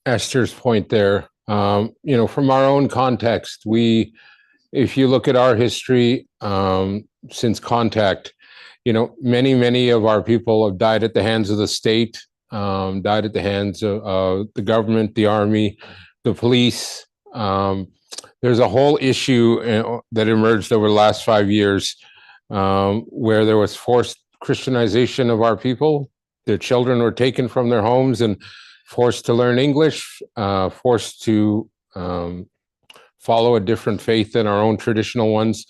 Speaker 6: Esther's point there, from our own context, if you look at our history since contact, many of our people have died at the hands of the state, died at the hands of the government, the army, the police. There's a whole issue that emerged over the last 5 years where there was forced Christianization of our people. Their children were taken from their homes and forced to learn English, forced to follow a different faith than our own traditional ones.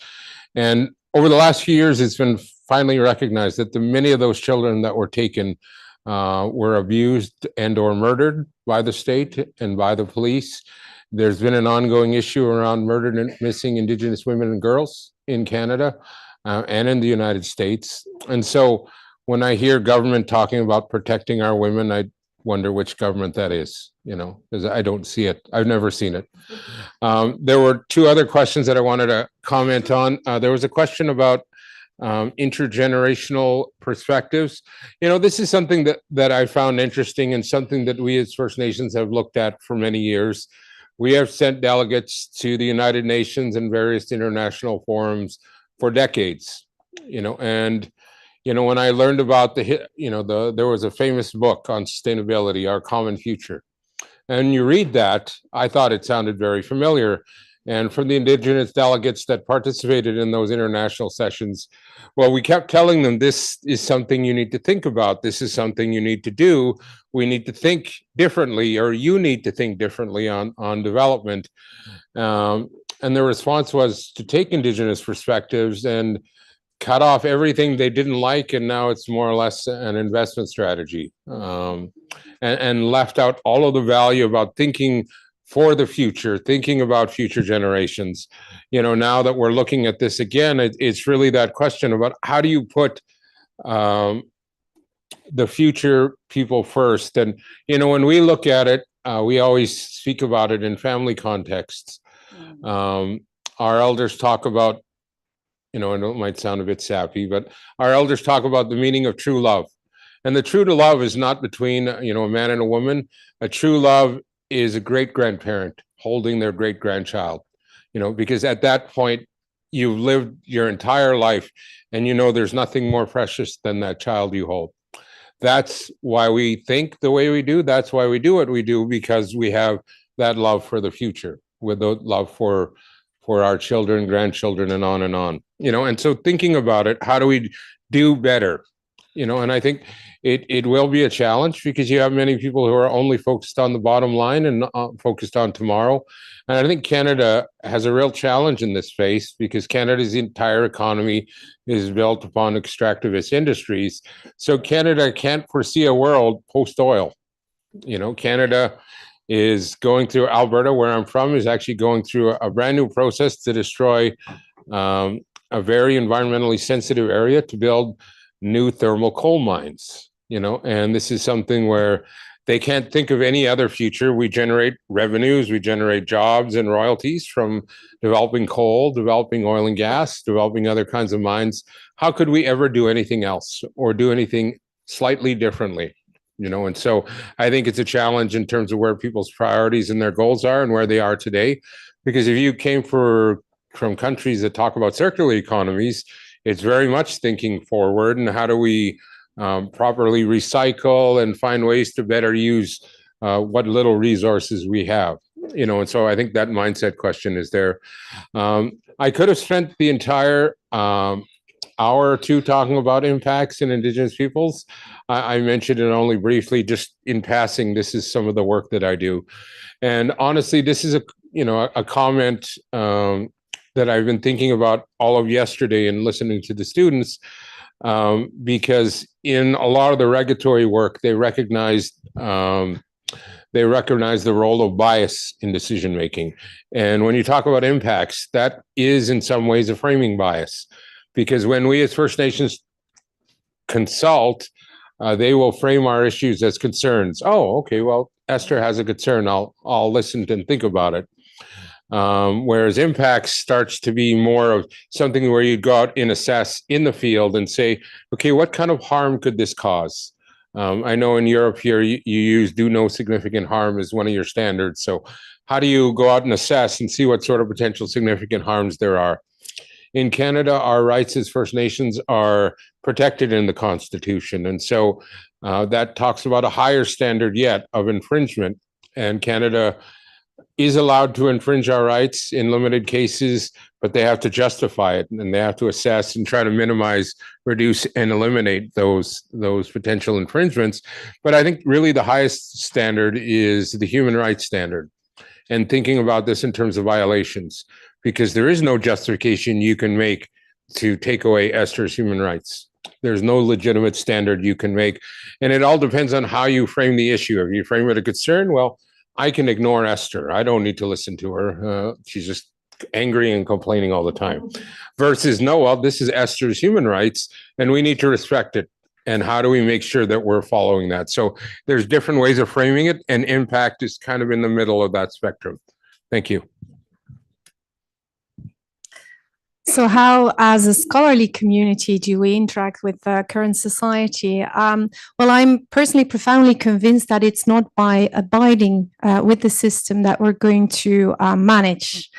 Speaker 6: And over the last few years, it's been finally recognized that many of those children that were taken were abused and or murdered by the state and by the police. There's been an ongoing issue around murdered and missing Indigenous women and girls in Canada and in the United States. And so when I hear government talking about protecting our women, I wonder which government that is, because I don't see it. I've never seen it. There were two other questions that I wanted to comment on. There was a question about intergenerational perspectives. You know, this is something that I found interesting and something that we as First Nations have looked at for many years. We have sent delegates to the United Nations and various international forums for decades, you know, and, you know, when I learned about there was a famous book on sustainability, Our Common Future. And you read that, I thought it sounded very familiar. And from the Indigenous delegates that participated in those international sessions, well, we kept telling them, this is something you need to think about. This is something you need to do. We need to think differently, or you need to think differently on development. And the response was to take Indigenous perspectives and cut off everything they didn't like, and now it's more or less an investment strategy, and left out all of the value about thinking for the future, thinking about future generations. You know, now that we're looking at this again, it's really that question about how do you put the future people first. And, you know, when we look at it, we always speak about it in family contexts. Our elders talk about, you know, I know it might sound a bit sappy, but our elders talk about the meaning of true love. And the true to love is not between, you know, a man and a woman. A true love is a great-grandparent holding their great-grandchild, you know, because at that point, you've lived your entire life and you know there's nothing more precious than that child you hold. That's why we think the way we do. That's why we do what we do, because we have that love for the future, with the love for our children, grandchildren, and on, you know. And so thinking about it, how do we do better? You know, and I think it will be a challenge, because you have many people who are only focused on the bottom line and focused on tomorrow. And I think Canada has a real challenge in this space, because Canada's entire economy is built upon extractivist industries. So Canada can't foresee a world post-oil. You know, Canada is going through, Alberta, where I'm from, is actually going through a brand new process to destroy a very environmentally sensitive area to build new thermal coal mines, you know. And this is something where they can't think of any other future. We generate revenues, we generate jobs and royalties from developing coal, developing oil and gas, developing other kinds of mines. How could we ever do anything else or do anything slightly differently? You know, and so I think it's a challenge in terms of where people's priorities and their goals are and where they are today. Because if you came from countries that talk about circular economies, it's very much thinking forward and how do we properly recycle and find ways to better use what little resources we have. You know, and so I think that mindset question is there. I could have spent the entire hour or two talking about impacts in Indigenous peoples. I mentioned it only briefly, just in passing. This is some of the work that I do. And honestly, this is a comment that I've been thinking about all of yesterday and listening to the students, because in a lot of the regulatory work, they recognize the role of bias in decision making. And when you talk about impacts, that is in some ways a framing bias, because when we as First Nations consult, they will frame our issues as concerns. Oh, okay, well, Esther has a concern. I'll listen and think about it. Whereas impacts starts to be more of something where you go out and assess in the field and say, okay, what kind of harm could this cause? I know in Europe here, you use do no significant harm as one of your standards. So how do you go out and assess and see what sort of potential significant harms there are? In Canada, our rights as First Nations are protected in the Constitution. And so that talks about a higher standard yet of infringement. And Canada is allowed to infringe our rights in limited cases, but they have to justify it and they have to assess and try to minimize, reduce, and eliminate those potential infringements. But I think really the highest standard is the human rights standard, and thinking about this in terms of violations, because there is no justification you can make to take away Esther's human rights. There's no legitimate standard you can make. And it all depends on how you frame the issue. If you frame it a concern, well, I can ignore Esther. I don't need to listen to her. She's just angry and complaining all the time. Versus, no, well, this is Esther's human rights and we need to respect it. And how do we make sure that we're following that? So there's different ways of framing it, and impact is kind of in the middle of that spectrum. Thank you.
Speaker 7: So how, as a scholarly community, do we interact with the current society? Well, I'm personally profoundly convinced that it's not by abiding with the system that we're going to manage.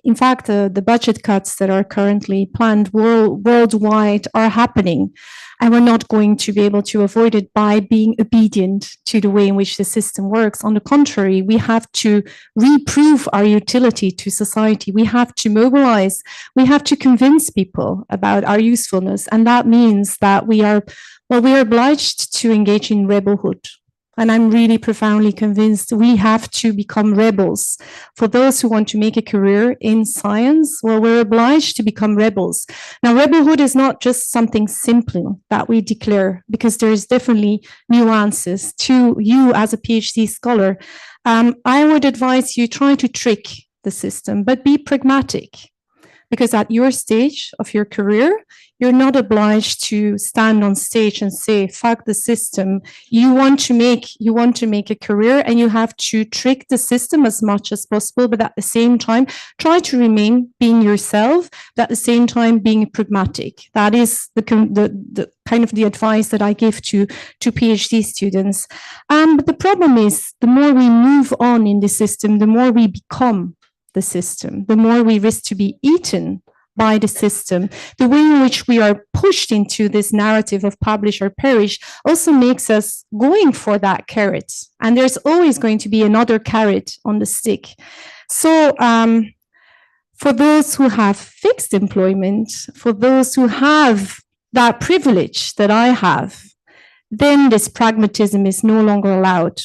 Speaker 7: In fact, the budget cuts that are currently planned worldwide are happening, and we're not going to be able to avoid it by being obedient to the way in which the system works. On the contrary, we have to reprove our utility to society. We have to mobilize. We have to convince people about our usefulness, and that means that we are obliged to engage in rebelhood. And I'm really profoundly convinced we have to become rebels. For those who want to make a career in science, well, we're obliged to become rebels. Now, rebelhood is not just something simple that we declare, because there's definitely nuances to you as a PhD scholar. I would advise you try to trick the system, but be pragmatic. Because at your stage of your career, you're not obliged to stand on stage and say, fuck the system. You want to make a career, and you have to trick the system as much as possible, but at the same time, try to remain being yourself, but at the same time being pragmatic. That is the kind of the advice that I give to PhD students. But the problem is, the more we move on in the system, the more we become the system, the more we risk to be eaten by the system. The way in which we are pushed into this narrative of publish or perish also makes us going for that carrot. And there's always going to be another carrot on the stick. So for those who have fixed employment, for those who have that privilege that I have, then this pragmatism is no longer allowed.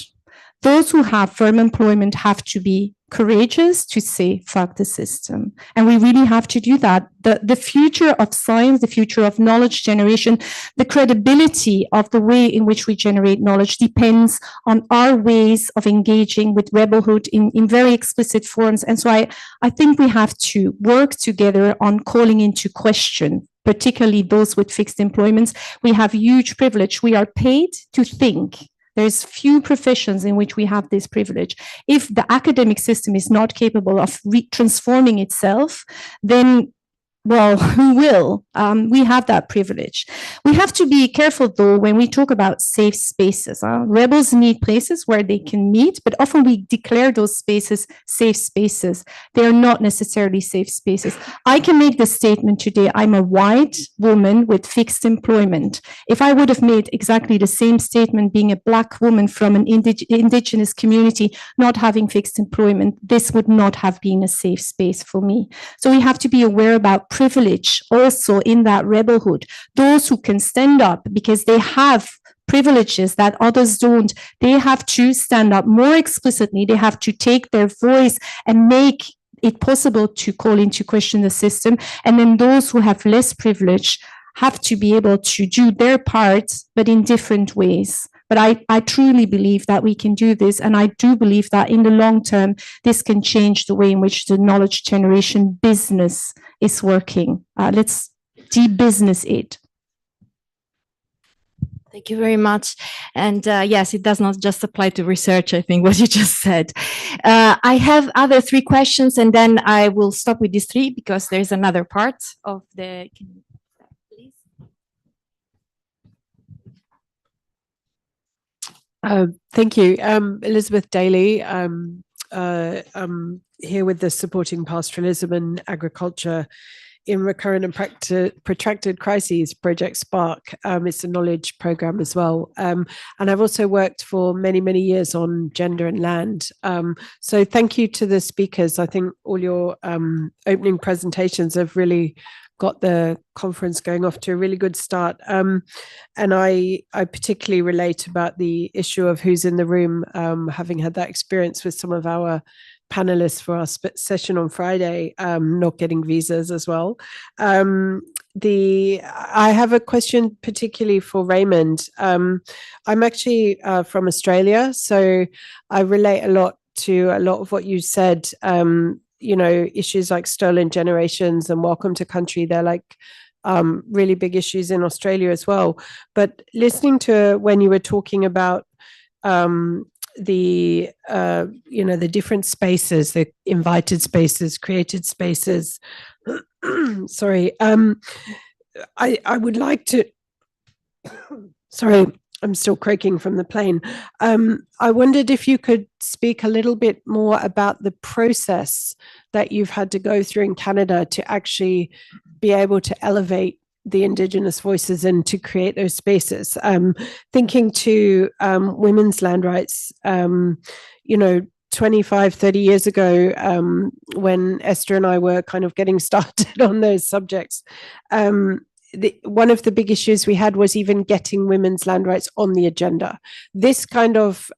Speaker 7: Those who have firm employment have to be courageous to say, fuck the system. And we really have to do that. The future of science, the future of knowledge generation, the credibility of the way in which we generate knowledge depends on our ways of engaging with rebelhood in very explicit forms. And so I think we have to work together on calling into question, particularly those with fixed employments. We have huge privilege. We are paid to think. There's few professions in which we have this privilege. If the academic system is not capable of transforming itself, then, well, who will? We have that privilege. We have to be careful, though, when we talk about safe spaces. Rebels need places where they can meet, but often we declare those spaces safe spaces. They are not necessarily safe spaces. I can make the statement today, I'm a white woman with fixed employment. If I would have made exactly the same statement being a Black woman from an indigenous community not having fixed employment, this would not have been a safe space for me. So we have to be aware about privilege also in that rebelhood. Those who can stand up because they have privileges that others don't, they have to stand up more explicitly. They have to take their voice and make it possible to call into question the system. And then those who have less privilege have to be able to do their part, but in different ways. But I truly believe that we can do this. And I do believe that in the long term, this can change the way in which the knowledge generation business is working. Let's de-business it.
Speaker 4: Thank you very much. And yes, it does not just apply to research, I think, what you just said. I have other 3 questions, and then I will stop with these 3 because there's another part of the...
Speaker 13: Thank you. Elizabeth Daly. I'm here with the Supporting Pastoralism and Agriculture in Recurrent and Protracted Crises, Project Spark. It's a knowledge program as well. And I've also worked for many, many years on gender and land. So thank you to the speakers. I think all your opening presentations have really got the conference going off to a really good start. And I particularly relate about the issue of who's in the room, having had that experience with some of our panelists for our session on Friday, not getting visas as well. I have a question particularly for Raymond. I'm actually from Australia, so I relate a lot to a lot of what you said. You know, issues like stolen generations and welcome to country, they're like really big issues in Australia as well. But listening to when you were talking about the different spaces, the invited spaces, created spaces, Sorry. I would like to, sorry, I'm still croaking from the plane. I wondered if you could speak a little bit more about the process that you've had to go through in Canada to actually be able to elevate the Indigenous voices and to create those spaces. Thinking to women's land rights, 25, 30 years ago, when Esther and I were kind of getting started on those subjects, one of the big issues we had was even getting women's land rights on the agenda. This kind of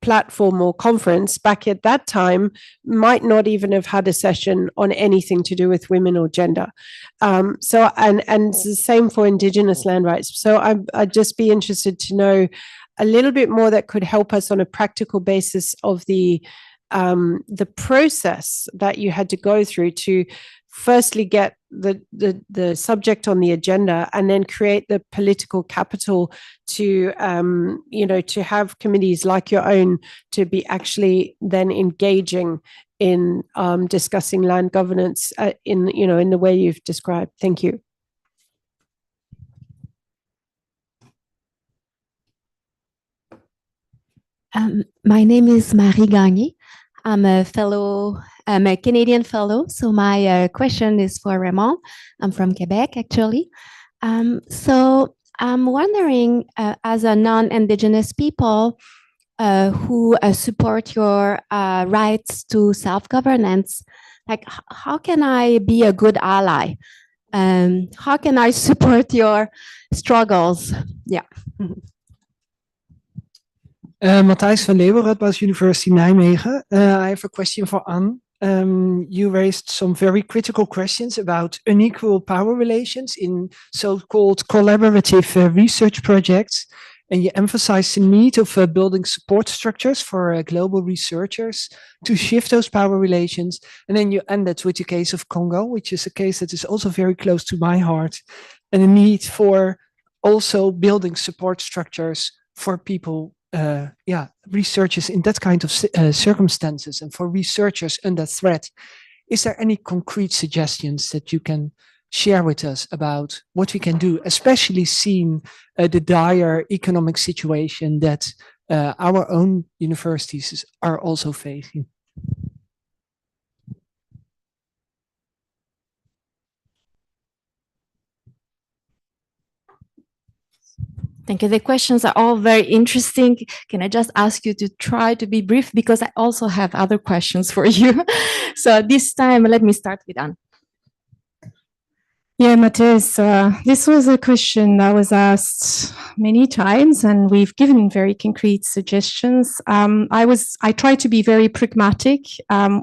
Speaker 13: platform or conference back at that time might not even have had a session on anything to do with women or gender. And it's the same for Indigenous land rights. So I'd just be interested to know a little bit more that could help us on a practical basis of the process that you had to go through to firstly get the subject on the agenda and then create the political capital to to have committees like your own to be actually then engaging in discussing land governance in the way you've described. Thank you.
Speaker 14: My name is Marie Gagné. I'm a Canadian fellow. So my question is for Raymond. I'm from Quebec, actually. So I'm wondering, as a non-Indigenous people who support your rights to self-governance, like how can I be a good ally? How can I support your struggles? Yeah.
Speaker 15: Matthijs van Leeuwen, Radboud University, Nijmegen. I have a question for Anne. You raised some very critical questions about unequal power relations in so-called collaborative research projects, and you emphasized the need of building support structures for global researchers to shift those power relations. And then you ended with the case of Congo, which is a case that is also very close to my heart, and the need for also building support structures for people, researchers in that kind of circumstances and for researchers under threat. Is there any concrete suggestions that you can share with us about what we can do, especially seeing the dire economic situation that our own universities are also facing?
Speaker 4: Thank you. The questions are all very interesting. Can I just ask you to try to be brief, because I also have other questions for you. So this time, let me start with Anne.
Speaker 7: Yeah, Matthias, this was a question that was asked many times, and we've given very concrete suggestions. I try to be very pragmatic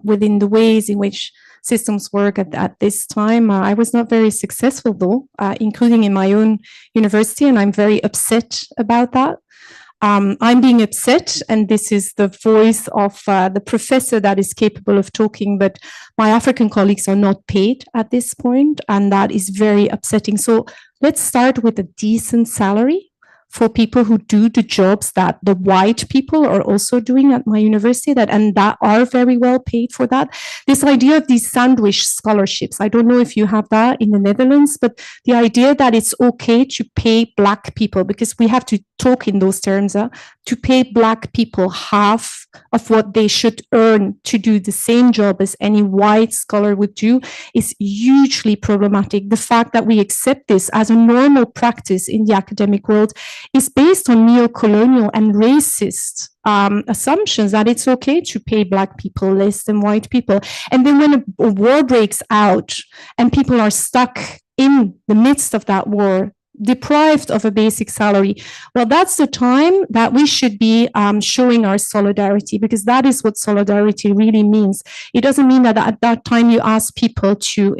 Speaker 7: within the ways in which systems work at this time. I was not very successful, though, including in my own university, and I'm very upset about that. I'm being upset, and this is the voice of the professor that is capable of talking, but my African colleagues are not paid at this point, and that is very upsetting. So let's start with a decent salary for people who do the jobs that the white people are also doing at my university, and that are very well paid for that. This idea of these sandwich scholarships, I don't know if you have that in the Netherlands, but the idea that it's okay to pay Black people, because we have to talk in those terms, to pay Black people half of what they should earn to do the same job as any white scholar would do, is hugely problematic. The fact that we accept this as a normal practice in the academic world is based on neo-colonial and racist assumptions that it's okay to pay Black people less than white people. And then when a war breaks out and people are stuck in the midst of that war, deprived of a basic salary, well, that's the time that we should be showing our solidarity, because that is what solidarity really means. It doesn't mean that at that time you ask people to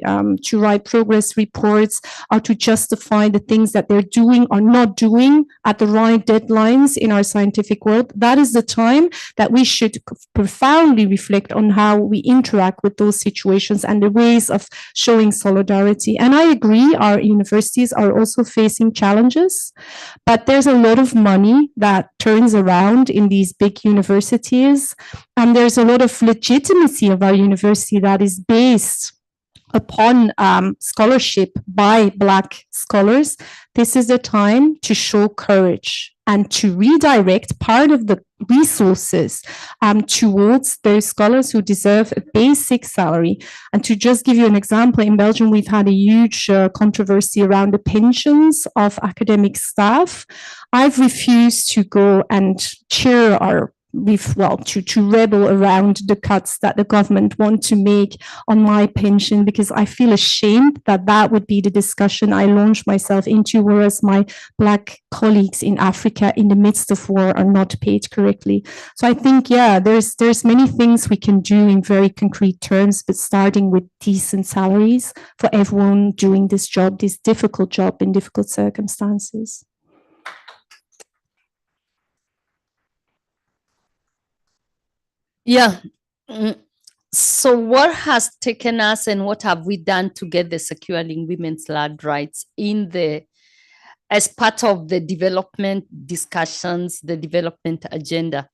Speaker 7: write progress reports or to justify the things that they're doing or not doing at the right deadlines in our scientific world. That is the time that we should profoundly reflect on how we interact with those situations and the ways of showing solidarity. And I agree, our universities are also facing challenges, but there's a lot of money that turns around in these big universities, and there's a lot of legitimacy of our university that is based upon scholarship by Black scholars, this is the time to show courage and to redirect part of the resources towards those scholars who deserve a basic salary. And to just give you an example, in Belgium, we've had a huge controversy around the pensions of academic staff. I've refused to go and cheer or to rebel around the cuts that the government want to make on my pension, because I feel ashamed that that would be the discussion I launched myself into, whereas my Black colleagues in Africa in the midst of war are not paid correctly. So I think, yeah, there's many things we can do in very concrete terms, but starting with decent salaries for everyone doing this job, this difficult job in difficult circumstances.
Speaker 5: Yeah. So what has taken us and what have we done to get the securing women's land rights as part of the development discussions, the development agenda?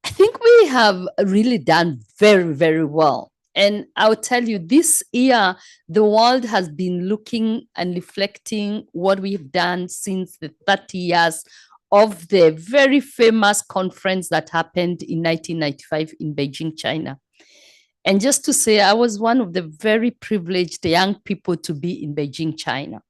Speaker 5: I think we have really done very, very well. And I'll tell you, this year, the world has been looking and reflecting what we've done since the 30 years of the very famous conference that happened in 1995 in Beijing, China. And just to say, I was one of the very privileged young people to be in Beijing, China.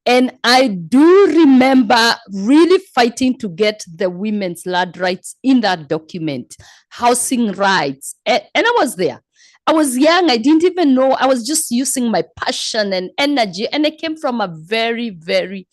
Speaker 5: And I do remember really fighting to get the women's land rights in that document, housing rights. And I was there. I was young. I didn't even know. I was just using my passion and energy. And I came from a very, very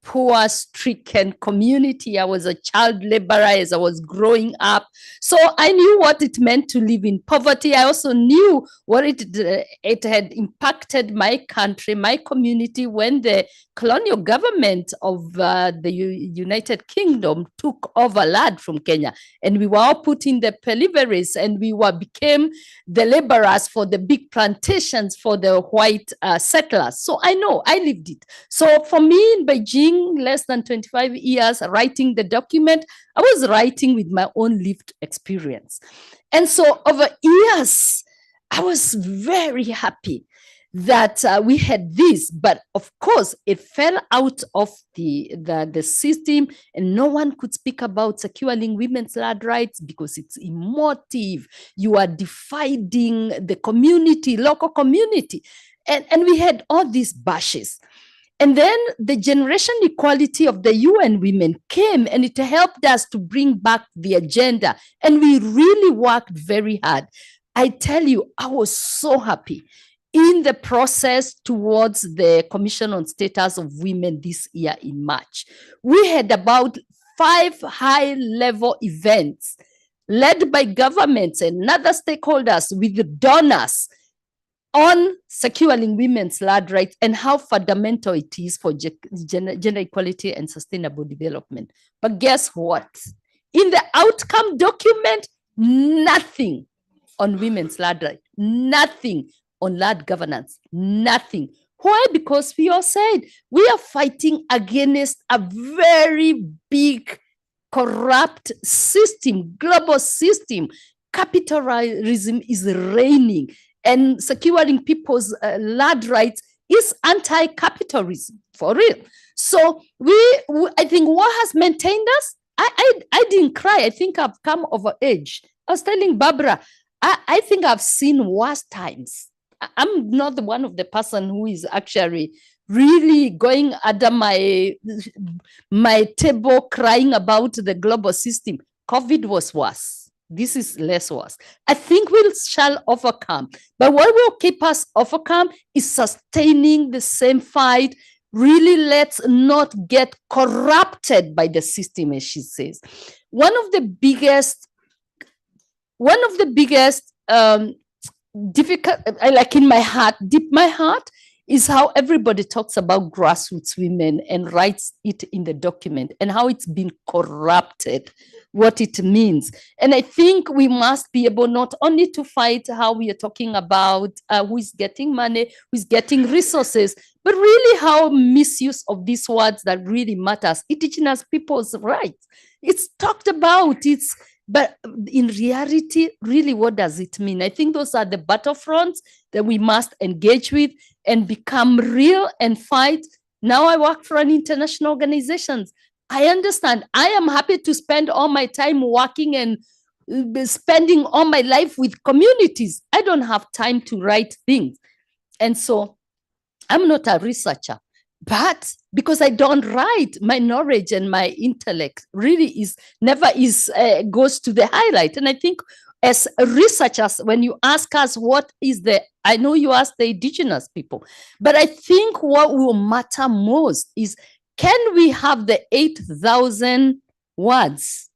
Speaker 5: poor, stricken community. I was a child laborer as I was growing up. So I knew what it meant to live in poverty. I also knew what it had impacted my country, my community, when the colonial government of the United Kingdom took over land from Kenya. And we were all put in the peripheries, and we became the laborers for the big plantations for the white settlers. So I know, I lived it. So for me in Beijing, less than 25 years writing the document, I was writing with my own lived experience. And so over years, I was very happy that we had this, but of course it fell out of the system, and no one could speak about securing women's land rights because it's emotive. You are dividing the community, local community. And we had all these bashes. And then the generation equality of the UN women came, and it helped us to bring back the agenda. And we really worked very hard. I tell you, I was so happy in the process towards the Commission on Status of Women this year in March. We had about 5 high-level events led by governments and other stakeholders with donors on securing women's land rights and how fundamental it is for gender equality and sustainable development. But guess what? In the outcome document, nothing on women's land rights, nothing on land governance, nothing. Why? Because we all said we are fighting against a very big, corrupt system, global system. Capitalism is reigning, and securing people's land rights is anti-capitalism, for real. So I think what has maintained us, I didn't cry. I think I've come over age. I was telling Barbara, I think I've seen worse times. I'm not one of the person who is actually really going under my table crying about the global system. COVID was worse. This is less worse. I think we shall overcome. But what will keep us overcome is sustaining the same fight. Really, let's not get corrupted by the system, as she says. One of the biggest difficult, like in my heart, deep my heart, is how everybody talks about grassroots women and writes it in the document and how it's been corrupted, what it means. And I think we must be able not only to fight how we are talking about who is getting money, who is getting resources, but really how misuse of these words that really matters. Indigenous people's rights. It's talked about. But in reality, really, what does it mean? I think those are the battlefronts that we must engage with and become real and fight. Now I work for an international organization. I understand. I am happy to spend all my time working and spending all my life with communities. I don't have time to write things. And so I'm not a researcher, but because I don't write, my knowledge and my intellect really goes to the highlight. And I think as researchers, when you ask us I know you ask the indigenous people, but I think what will matter most is, can we have the 8,000 words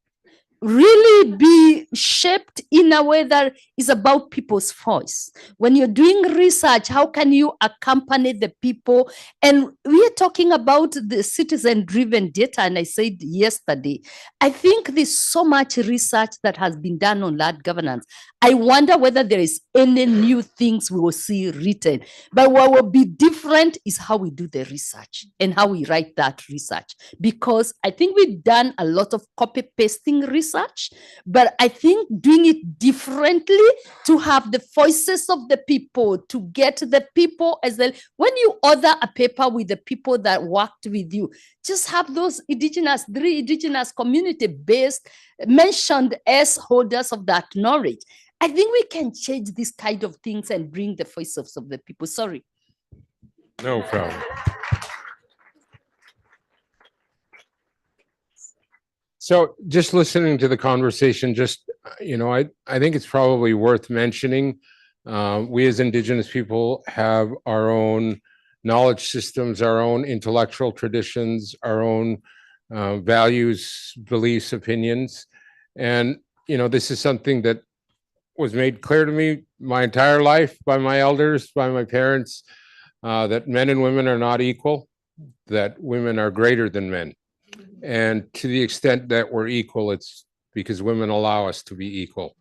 Speaker 5: really be shaped in a way that is about people's voice? When you're doing research, how can you accompany the people? And we are talking about the citizen-driven data, and I said yesterday, I think there's so much research that has been done on land governance. I wonder whether there is any new things we will see written. But what will be different is how we do the research and how we write that research. Because I think we've done a lot of copy-pasting research, but I think doing it differently to have the voices of the people, to get the people as well. When you author a paper with the people that worked with you, just have those three indigenous community-based mentioned as holders of that knowledge. I think we can change these kind of things and bring the voices of the people. Sorry.
Speaker 6: No problem. So just listening to the conversation, I think it's probably worth mentioning, we as Indigenous people have our own knowledge systems, our own intellectual traditions, our own values, beliefs, opinions. And, this is something that was made clear to me my entire life by my elders, by my parents, that men and women are not equal, that women are greater than men. And to the extent that we're equal, it's because women allow us to be equal.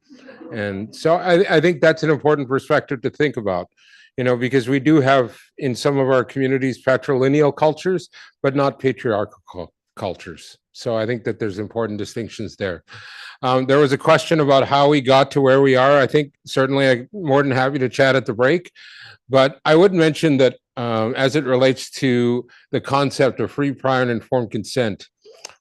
Speaker 6: And so I think that's an important perspective to think about, because we do have in some of our communities patrilineal cultures, but not patriarchal cultures. So I think that there's important distinctions there. There was a question about how we got to where we are. I think certainly I'm more than happy to chat at the break, but I would mention that as it relates to the concept of free, prior, and informed consent,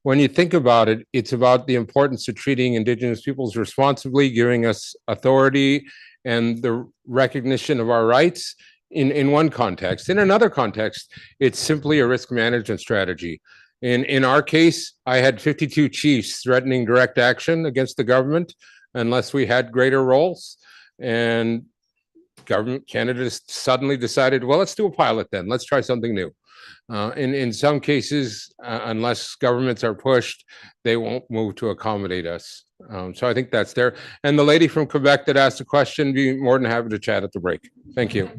Speaker 6: when you think about it, it's about the importance of treating Indigenous peoples responsibly, giving us authority and the recognition of our rights in one context. In another context, it's simply a risk management strategy. In our case, I had 52 chiefs threatening direct action against the government unless we had greater roles. And government candidates suddenly decided, well, let's do a pilot then. Let's try something new. In some cases, unless governments are pushed, they won't move to accommodate us. So I think that's there. And the lady from Quebec that asked the question, be more than happy to chat at the break. Thank you.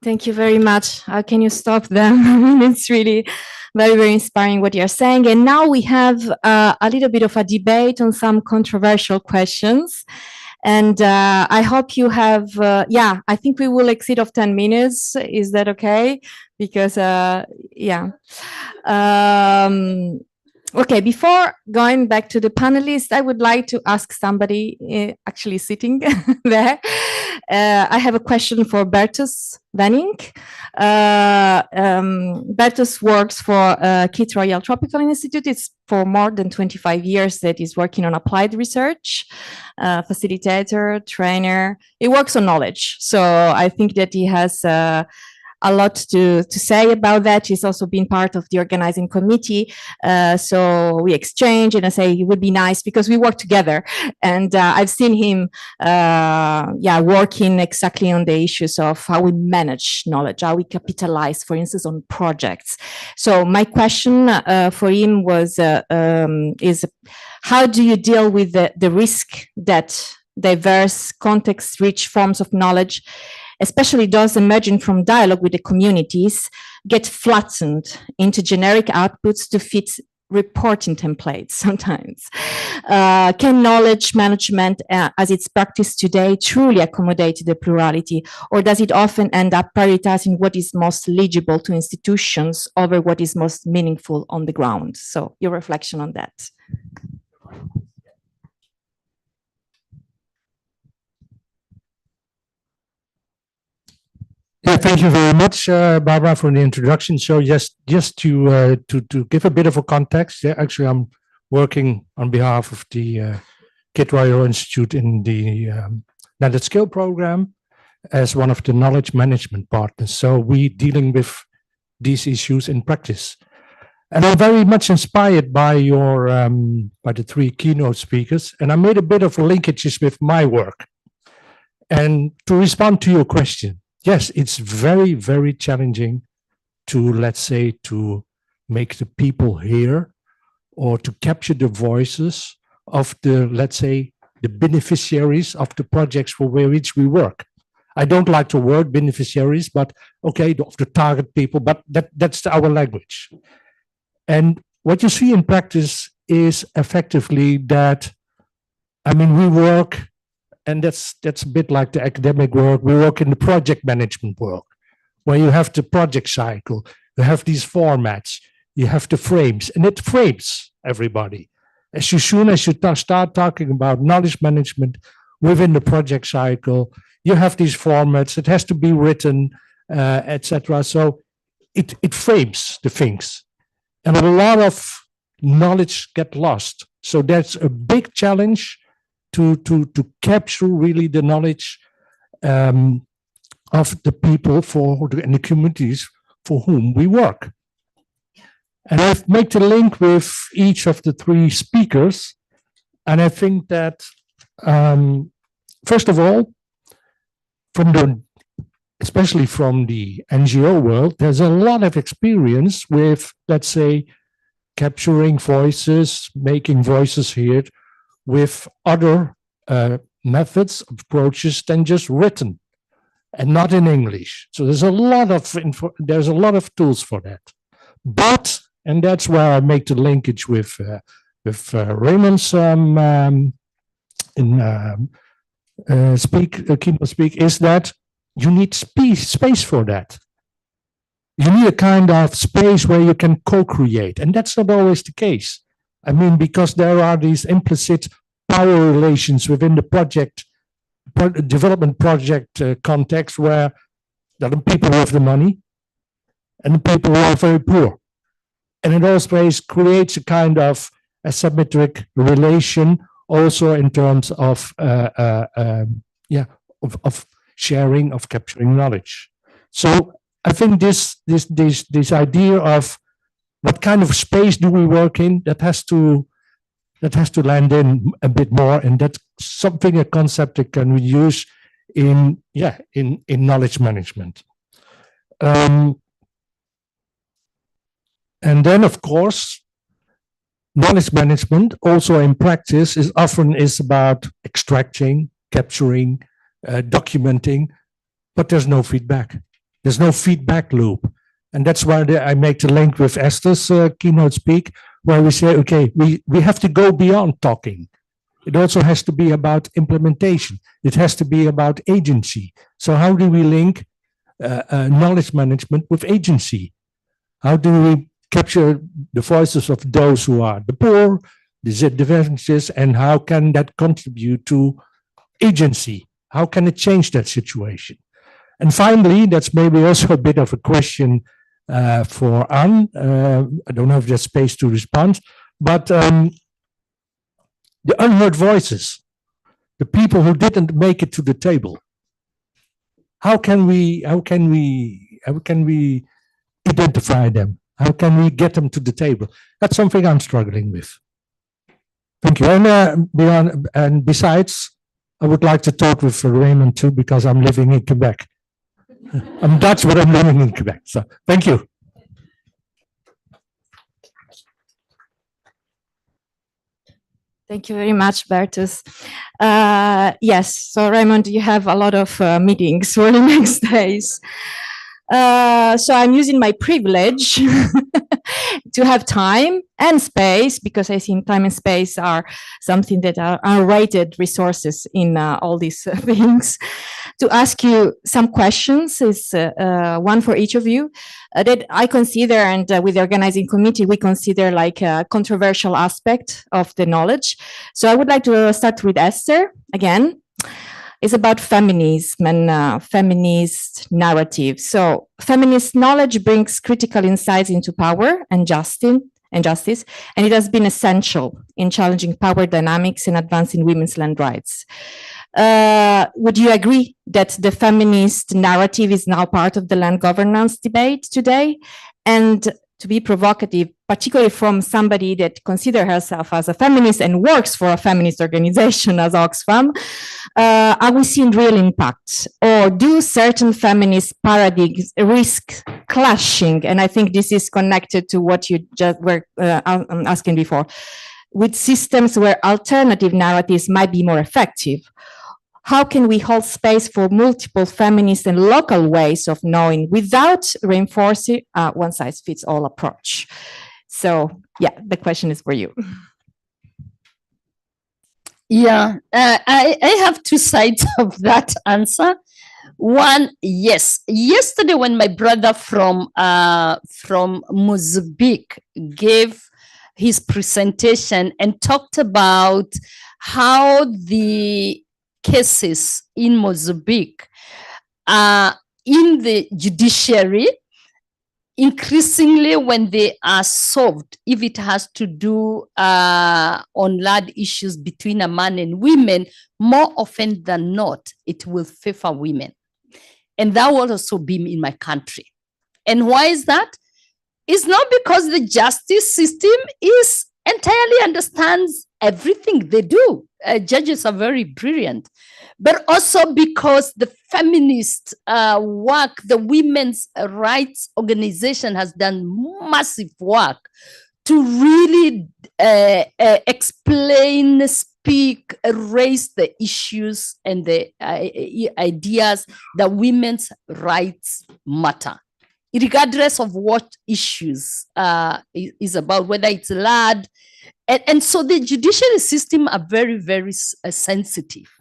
Speaker 4: Thank you very much. How can you stop them? I mean, it's really very, very inspiring what you're saying. And now we have a little bit of a debate on some controversial questions. And I hope you have, I think we will exceed of 10 minutes. Is that okay? Because, okay, before going back to the panelists, I would like to ask somebody actually sitting there. I have a question for Bertus Wenink. Bertus works for Keith Royal Tropical Institute. It's for more than 25 years that he's working on applied research, facilitator, trainer. He works on knowledge. So I think that he has a lot to say about that. He's also been part of the organizing committee. So we exchange and I say it would be nice because we work together. And I've seen him working exactly on the issues of how we manage knowledge, how we capitalize, for instance, on projects. So my question for him was, is how do you deal with the risk that diverse context-rich forms of knowledge, especially those emerging from dialogue with the communities, get flattened into generic outputs to fit reporting templates sometimes? Can knowledge management as it's practiced today truly accommodate the plurality, or does it often end up prioritizing what is most legible to institutions over what is most meaningful on the ground? So your reflection on that.
Speaker 16: Yeah, thank you very much, Barbara, for the introduction. So just to give a bit of a context, yeah, actually I'm working on behalf of the Kit Royal Institute in the LANDac Skill program as one of the knowledge management partners. So we dealing with these issues in practice. And I'm very much inspired by your by the three keynote speakers, and I made a bit of linkages with my work. And to respond to your question, yes, it's very, very challenging to, let's say, to make the people hear or to capture the voices of the, let's say, the beneficiaries of the projects for which we work. I don't like the word beneficiaries, but okay, of the target people, but that's our language. And what you see in practice is effectively that, I mean, we work, and that's a bit like the academic world, we work in the project management world, where you have the project cycle, you have these formats, you have the frames, and it frames everybody. As soon as you start talking about knowledge management within the project cycle, you have these formats, it has to be written, etc. So it frames the things. And a lot of knowledge get lost. So that's a big challenge to capture really the knowledge of the people and the communities for whom we work. And I've made a link with each of the three speakers. And I think that, first of all, especially from the NGO world, there's a lot of experience with, let's say, capturing voices, making voices heard with other methods, approaches than just written and not in English. So there's a lot of tools for that. But, and that's where I make the linkage with Raymond's keynote speak, is that you need space for that. You need a kind of space where you can co-create, and that's not always the case. I mean, because there are these implicit power relations within the development project context, where there are the people who have the money and the people who are very poor. And in those ways creates a kind of asymmetric relation also in terms of sharing, of capturing knowledge. So I think this idea of what kind of space do we work in, that has to land in a bit more, and that's something, a concept that can we use in knowledge management. And then, of course, knowledge management also in practice is often about extracting, capturing, documenting, but there's no feedback. There's no feedback loop. And that's why I make the link with Esther's keynote speak, where we say, okay, we have to go beyond talking. It also has to be about implementation. It has to be about agency. So how do we link knowledge management with agency? How do we capture the voices of those who are the poor, the disadvantaged, and how can that contribute to agency? How can it change that situation? And finally, that's maybe also a bit of a question for Anne. I don't know if there's space to respond, but the unheard voices, the people who didn't make it to the table, how can we identify them? How can we get them to the table? That's something I'm struggling with. Thank you. And besides, I would like to talk with Raymond too, because I'm living in Quebec. I'm Dutch, but I'm living in Quebec. So thank you.
Speaker 4: Thank you very much, Bertus. Yes, so Raymond, you have a lot of meetings for the next days. So I'm using my privilege to have time and space, because I think time and space are something that are unrated resources in all these things, to ask you some questions. Is one for each of you that I consider, and with the organizing committee, we consider like a controversial aspect of the knowledge. So I would like to start with Esther again. is about feminism and feminist narrative. So feminist knowledge brings critical insights into power and justice, and it has been essential in challenging power dynamics and advancing women's land rights. Would you agree that the feminist narrative is now part of the land governance debate today? And to be provocative, particularly from somebody that considers herself as a feminist and works for a feminist organization as Oxfam, are we seeing real impact? Or do certain feminist paradigms risk clashing? And I think this is connected to what you just were asking before, with systems where alternative narratives might be more effective. How can we hold space for multiple feminist and local ways of knowing without reinforcing a one-size-fits-all approach? So, yeah, the question is for you.
Speaker 5: Yeah, I have two sides of that answer. One, yes. Yesterday, when my brother from Mozambique gave his presentation and talked about how the cases in Mozambique in the judiciary, increasingly when they are solved, if it has to do on land issues between a man and women, more often than not, it will favor women. And that will also be in my country. And why is that? It's not because the justice system is entirely understands everything they do. Judges are very brilliant, but also because the feminist work, the women's rights organization has done massive work to really explain, speak, raise the issues and the ideas that women's rights matter, regardless of what issues is about, whether it's land. And so the judiciary system are very, very sensitive.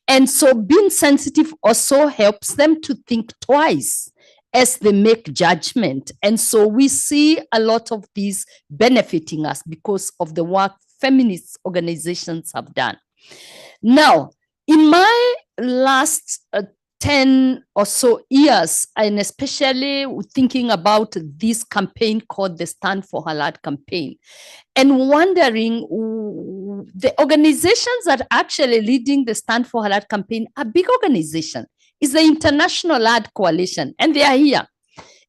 Speaker 5: And so being sensitive also helps them to think twice as they make judgment. And so we see a lot of these benefiting us because of the work feminist organizations have done. Now, in my last 10 or so years, and especially thinking about this campaign called the Stand for Her Land campaign, and wondering, the organizations that are actually leading the Stand for Her Land campaign are big organizations. It's the International Land Coalition, and they are here.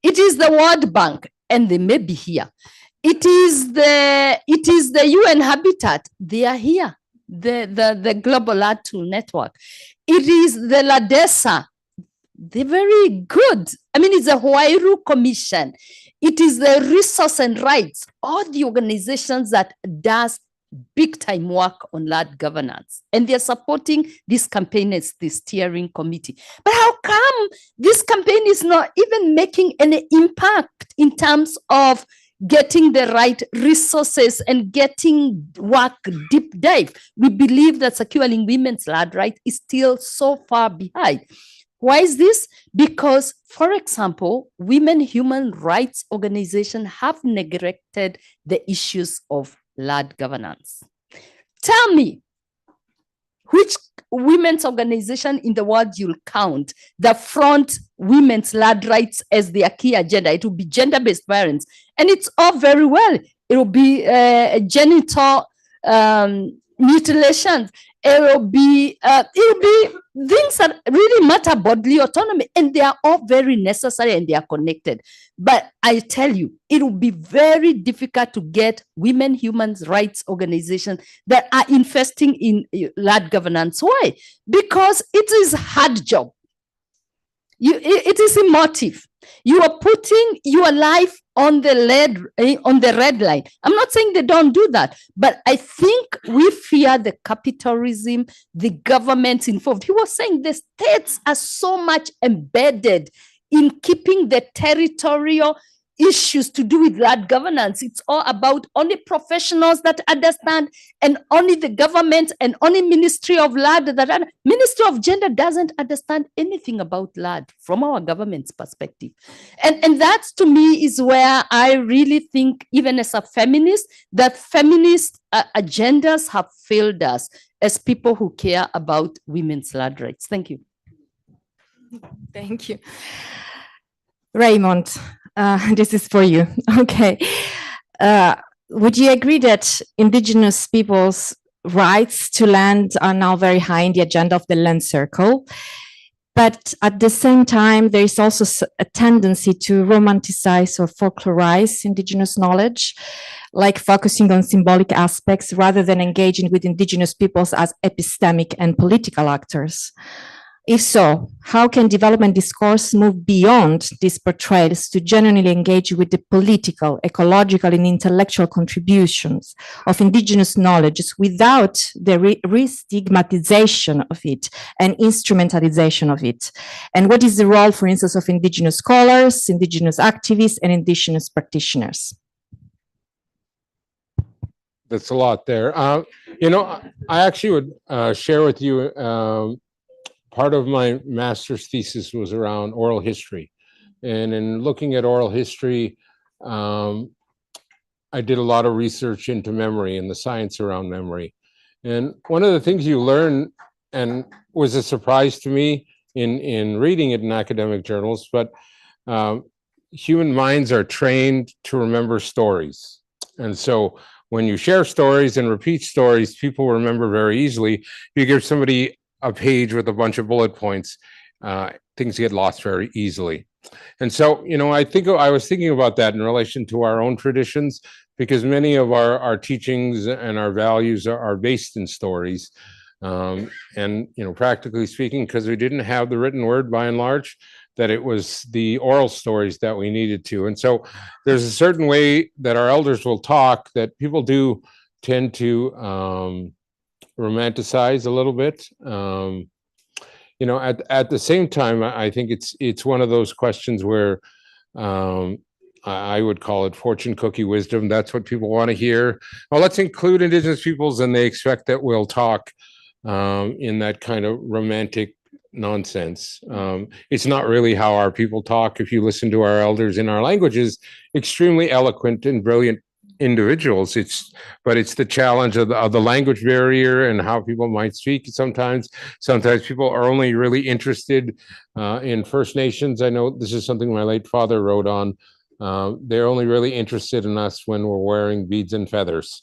Speaker 5: It is the World Bank, and they may be here. It is the UN Habitat, they are here. The Global Land Tool Network. It is the LADESA. They're very good. I mean, it's a Huairu Commission. It is the Resource and Rights, all the organizations that does big time work on land governance. And they're supporting this campaign as the steering committee. But how come this campaign is not even making any impact in terms of getting the right resources and getting work deep dive? We believe that securing women's land right is still so far behind. Why is this? Because, for example, women human rights organizations have neglected the issues of land governance. Tell me, which women's organization in the world you'll count that front women's land rights as their key agenda? It will be gender-based violence. And it's all very well. It will be genital mutilations. It will be things that really matter, bodily autonomy, and they are all very necessary and they are connected. But I tell you, it will be very difficult to get women human rights organizations that are investing in land governance. Why? Because it is a hard job. It is emotive. You are putting your life on the red line. I'm not saying they don't do that, but I think we fear the capitalism, the government involved. He was saying the states are so much embedded in keeping the territorial issues to do with land governance. It's all about only professionals that understand, and only the government and only Ministry of Land that Ministry of Gender doesn't understand anything about land from our government's perspective. And that to me is where I really think, even as a feminist, that feminist agendas have failed us as people who care about women's land rights. Thank you.
Speaker 4: Thank you. Raymond, this is for you. Okay. Would you agree that indigenous people's rights to land are now very high in the agenda of the Land Circle? But at the same time, there is also a tendency to romanticize or folklorize indigenous knowledge, like focusing on symbolic aspects rather than engaging with indigenous peoples as epistemic and political actors. If so, how can development discourse move beyond these portrayals to genuinely engage with the political, ecological, and intellectual contributions of indigenous knowledge without the re-stigmatization of it and instrumentalization of it? And what is the role, for instance, of indigenous scholars, indigenous activists, and indigenous practitioners?
Speaker 6: That's a lot there. You know, I actually would share with you part of my master's thesis was around oral history. And in looking at oral history, I did a lot of research into memory and the science around memory. And one of the things you learn, and was a surprise to me in reading it in academic journals, but human minds are trained to remember stories. And so when you share stories and repeat stories, people remember very easily. If you give somebody a page with a bunch of bullet points, things get lost very easily. And so, you know, I was thinking about that in relation to our own traditions, because many of our teachings and our values are based in stories. And, you know, practically speaking, because we didn't have the written word by and large, that it was the oral stories that we needed to. And so there's a certain way that our elders will talk that people do tend to romanticize a little bit. You know, at the same time, I think it's one of those questions where I would call it fortune cookie wisdom. That's what people want to hear. Well, let's include indigenous peoples, and they expect that we'll talk in that kind of romantic nonsense. It's not really how our people talk. If you listen to our elders in our languages, extremely eloquent and brilliant individuals. But it's the challenge of the language barrier and how people might speak. Sometimes people are only really interested in First Nations. I know this is something my late father wrote on. They're only really interested in us when we're wearing beads and feathers.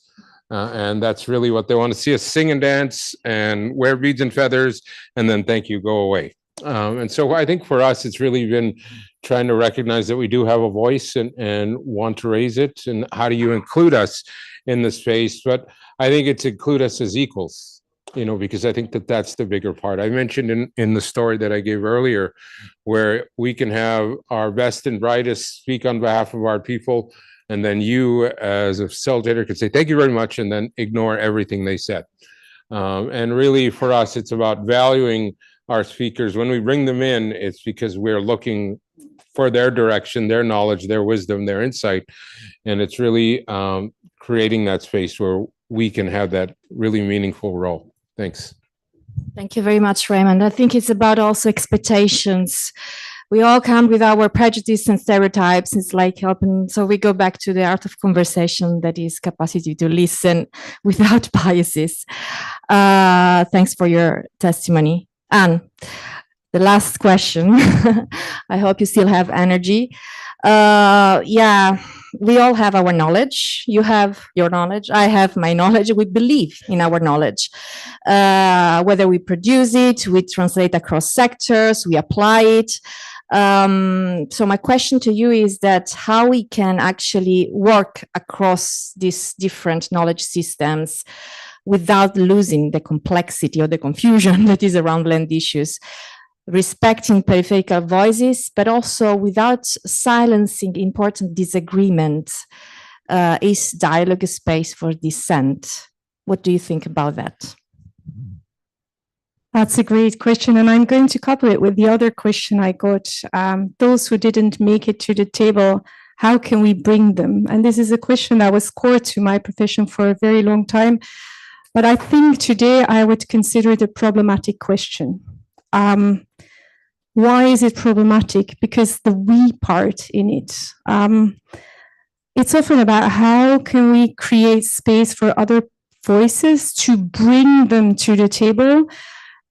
Speaker 6: And that's really what they want to see us sing and dance and wear beads and feathers, and then thank you, go away. And so I think for us, it's really been trying to recognize that we do have a voice and want to raise it. And how do you include us in the space? But I think it's include us as equals, you know, because I think that that's the bigger part. I mentioned in the story that I gave earlier, where we can have our best and brightest speak on behalf of our people, and then you as a facilitator could say, thank you very much, and then ignore everything they said. And really for us, it's about valuing our speakers. When we bring them in, it's because we're looking for their direction, their knowledge, their wisdom, their insight. And it's really creating that space where we can have that really meaningful role. Thanks.
Speaker 4: Thank you very much, Raymond. I think it's about also expectations. We all come with our prejudice and stereotypes. It's like helping. So we go back to the art of conversation, that is capacity to listen without biases. Thanks for your testimony. Anne, the last question. I hope you still have energy. Yeah, we all have our knowledge. You have your knowledge. I have my knowledge. We believe in our knowledge. Whether we produce it, we translate across sectors, we apply it. So my question to you is that how we can actually work across these different knowledge systems without losing the complexity or the confusion that is around land issues, respecting peripheral voices, but also without silencing important disagreements. Is dialogue a space for dissent? What do you think about that?
Speaker 7: That's a great question, and I'm going to couple it with the other question I got. Those who didn't make it to the table, how can we bring them? And this is a question that was core to my profession for a very long time. But I think today I would consider it a problematic question. Why is it problematic? Because the we part in it. It's often about how can we create space for other voices to bring them to the table.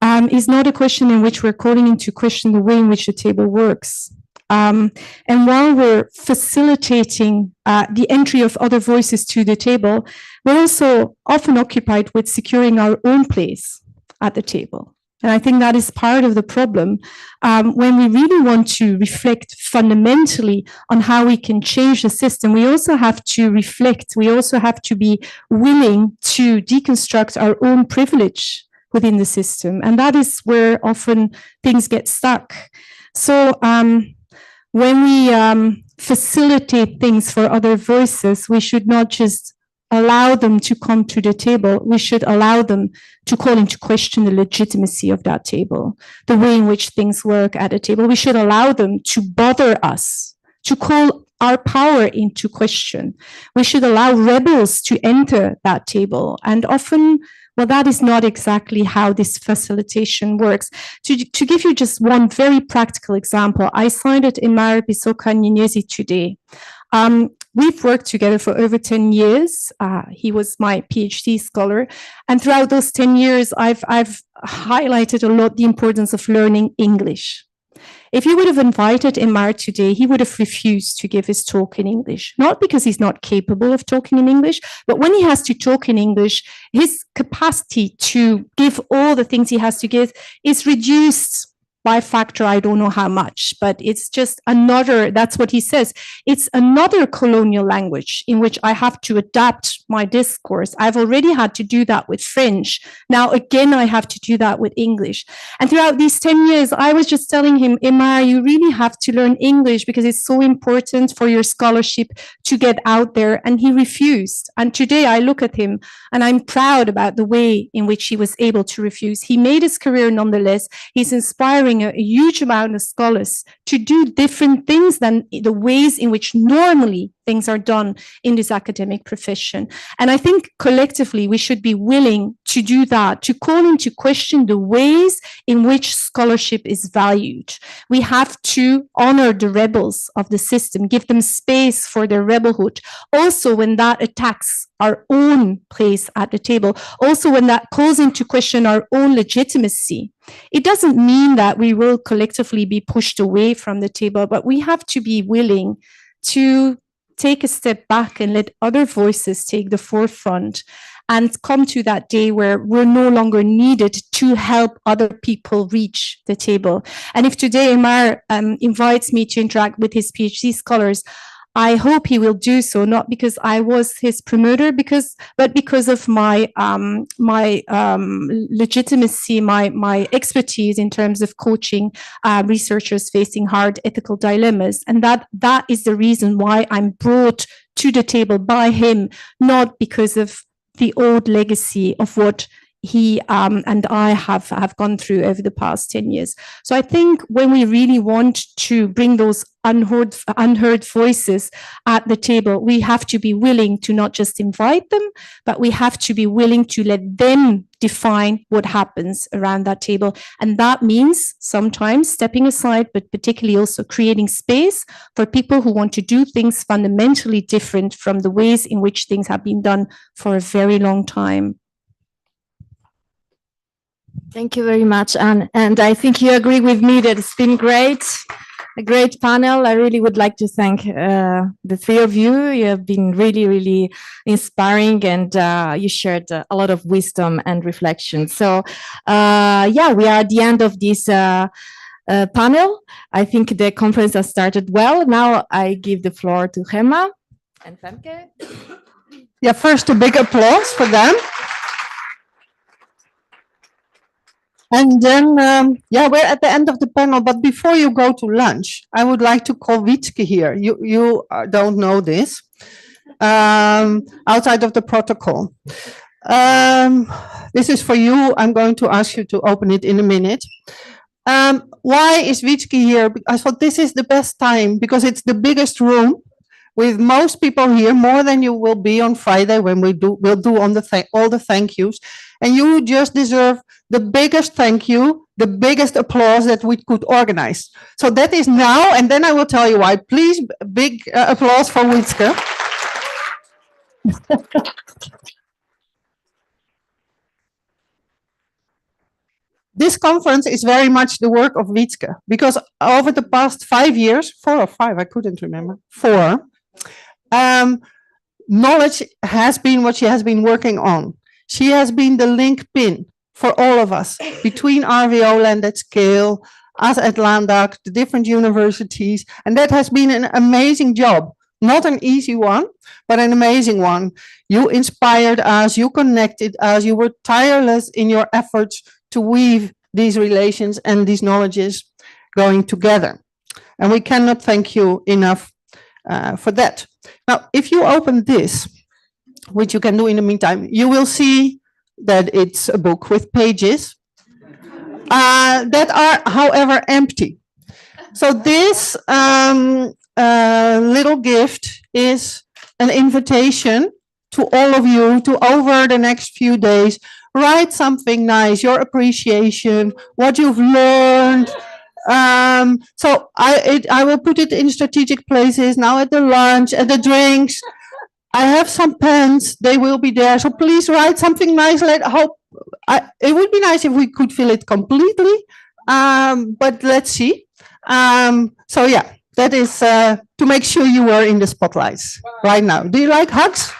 Speaker 7: Is not a question in which we're calling into question the way in which the table works. And while we're facilitating the entry of other voices to the table, we're also often occupied with securing our own place at the table. And I think that is part of the problem. When we really want to reflect fundamentally on how we can change the system, we also have to reflect, we also have to be willing to deconstruct our own privilege within the system. And that is where often things get stuck. So when we facilitate things for other voices, we should not just allow them to come to the table. We should allow them to call into question the legitimacy of that table, the way in which things work at a table. We should allow them to bother us, to call our power into question. We should allow rebels to enter that table. And often, well, that is not exactly how this facilitation works. To give you just one very practical example, I signed it in Imara Bisoka Nyenyezi today. We've worked together for over 10 years. He was my PhD scholar. And throughout those 10 years, I've highlighted a lot the importance of learning English. If you would have invited Imar today, he would have refused to give his talk in English, not because he's not capable of talking in English, but when he has to talk in English, his capacity to give all the things he has to give is reduced by a factor, I don't know how much, but it's just another, that's what he says. It's another colonial language in which I have to adapt my discourse. I've already had to do that with French. Now, again, I have to do that with English. And throughout these 10 years, I was just telling him, Imar, you really have to learn English because it's so important for your scholarship to get out there. And he refused. And today I look at him and I'm proud about the way in which he was able to refuse. He made his career nonetheless. He's inspiring a huge amount of scholars to do different things than the ways in which normally things are done in this academic profession. And I think collectively we should be willing to do that, to call into question the ways in which scholarship is valued. We have to honor the rebels of the system, give them space for their rebelhood. Also, when that attacks our own place at the table, also when that calls into question our own legitimacy. It doesn't mean that we will collectively be pushed away from the table, but we have to be willing to take a step back and let other voices take the forefront and come to that day where we're no longer needed to help other people reach the table. And if today Imar invites me to interact with his PhD scholars, I hope he will do so, not because I was his promoter, but because of my legitimacy, my expertise in terms of coaching researchers facing hard ethical dilemmas. And that is the reason why I'm brought to the table by him, not because of the old legacy of what he and I have gone through over the past 10 years. So I think when we really want to bring those unheard voices at the table, we have to be willing to not just invite them, but we have to be willing to let them define what happens around that table. And that means sometimes stepping aside, but particularly also creating space for people who want to do things fundamentally different from the ways in which things have been done for a very long time.
Speaker 4: Thank you very much, Anne. And I think you agree with me that it's been great, a great panel. I really would like to thank the three of you. You have been really, really inspiring, and you shared a lot of wisdom and reflection. So yeah, we are at the end of this panel. I think the conference has started well. Now I give the floor to Gemma and Femke.
Speaker 3: Yeah, first a big applause for them. And then, yeah, we're at the end of the panel, but before you go to lunch, I would like to call Wietske here. You don't know this, outside of the protocol. This is for you. I'm going to ask you to open it in a minute. Why is Wietske here? I thought this is the best time because it's the biggest room. with most people here, more than you will be on Friday when we'll do on all the thank yous. And you just deserve the biggest thank you, the biggest applause that we could organize. So that is now, and then I will tell you why. Please, big applause for Wietske. This conference is very much the work of Wietske, because over the past 5 years, 4 or 5, I couldn't remember, 4, knowledge has been what she has been working on. She has been the link pin for all of us between RVO, LANDac, Scale, us at LANDac, the different universities, and that has been an amazing job. Not an easy one, but an amazing one. You inspired us, you connected us, you were tireless in your efforts to weave these relations and these knowledges going together. And we cannot thank you enough for that. Now, if you open this, which you can do in the meantime, you will see that it's a book with pages that are, however, empty. So this little gift is an invitation to all of you to, over the next few days, write something nice, your appreciation, what you've learned. So I will put it in strategic places now at the lunch, at the drinks. I have some pens, they will be there. So please write something nice. It would be nice if we could fill it completely, but let's see. So yeah, that is to make sure you were in the spotlights right now. Do you like hugs?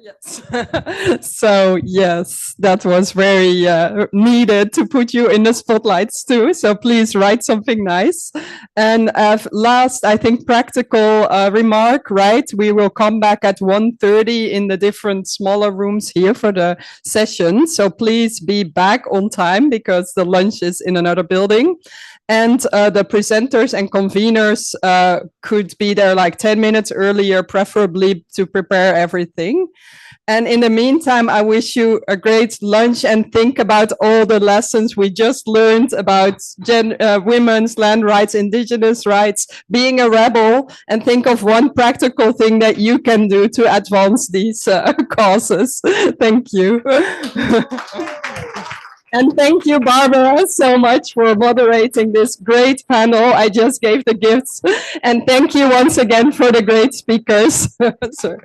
Speaker 1: Yes. So yes, that was very needed to put you in the spotlights too. So please write something nice. And last, I think practical remark, right? We will come back at 1:30 in the different smaller rooms here for the session. So please be back on time because the lunch is in another building. And the presenters and conveners could be there like 10 minutes earlier, preferably to prepare everything. And in the meantime, I wish you a great lunch and think about all the lessons we just learned about women's land rights, indigenous rights, being a rebel, and think of one practical thing that you can do to advance these causes. Thank you. And thank you, Barbara, so much for moderating this great panel. I just gave the gifts. And thank you once again for the great speakers. Sorry.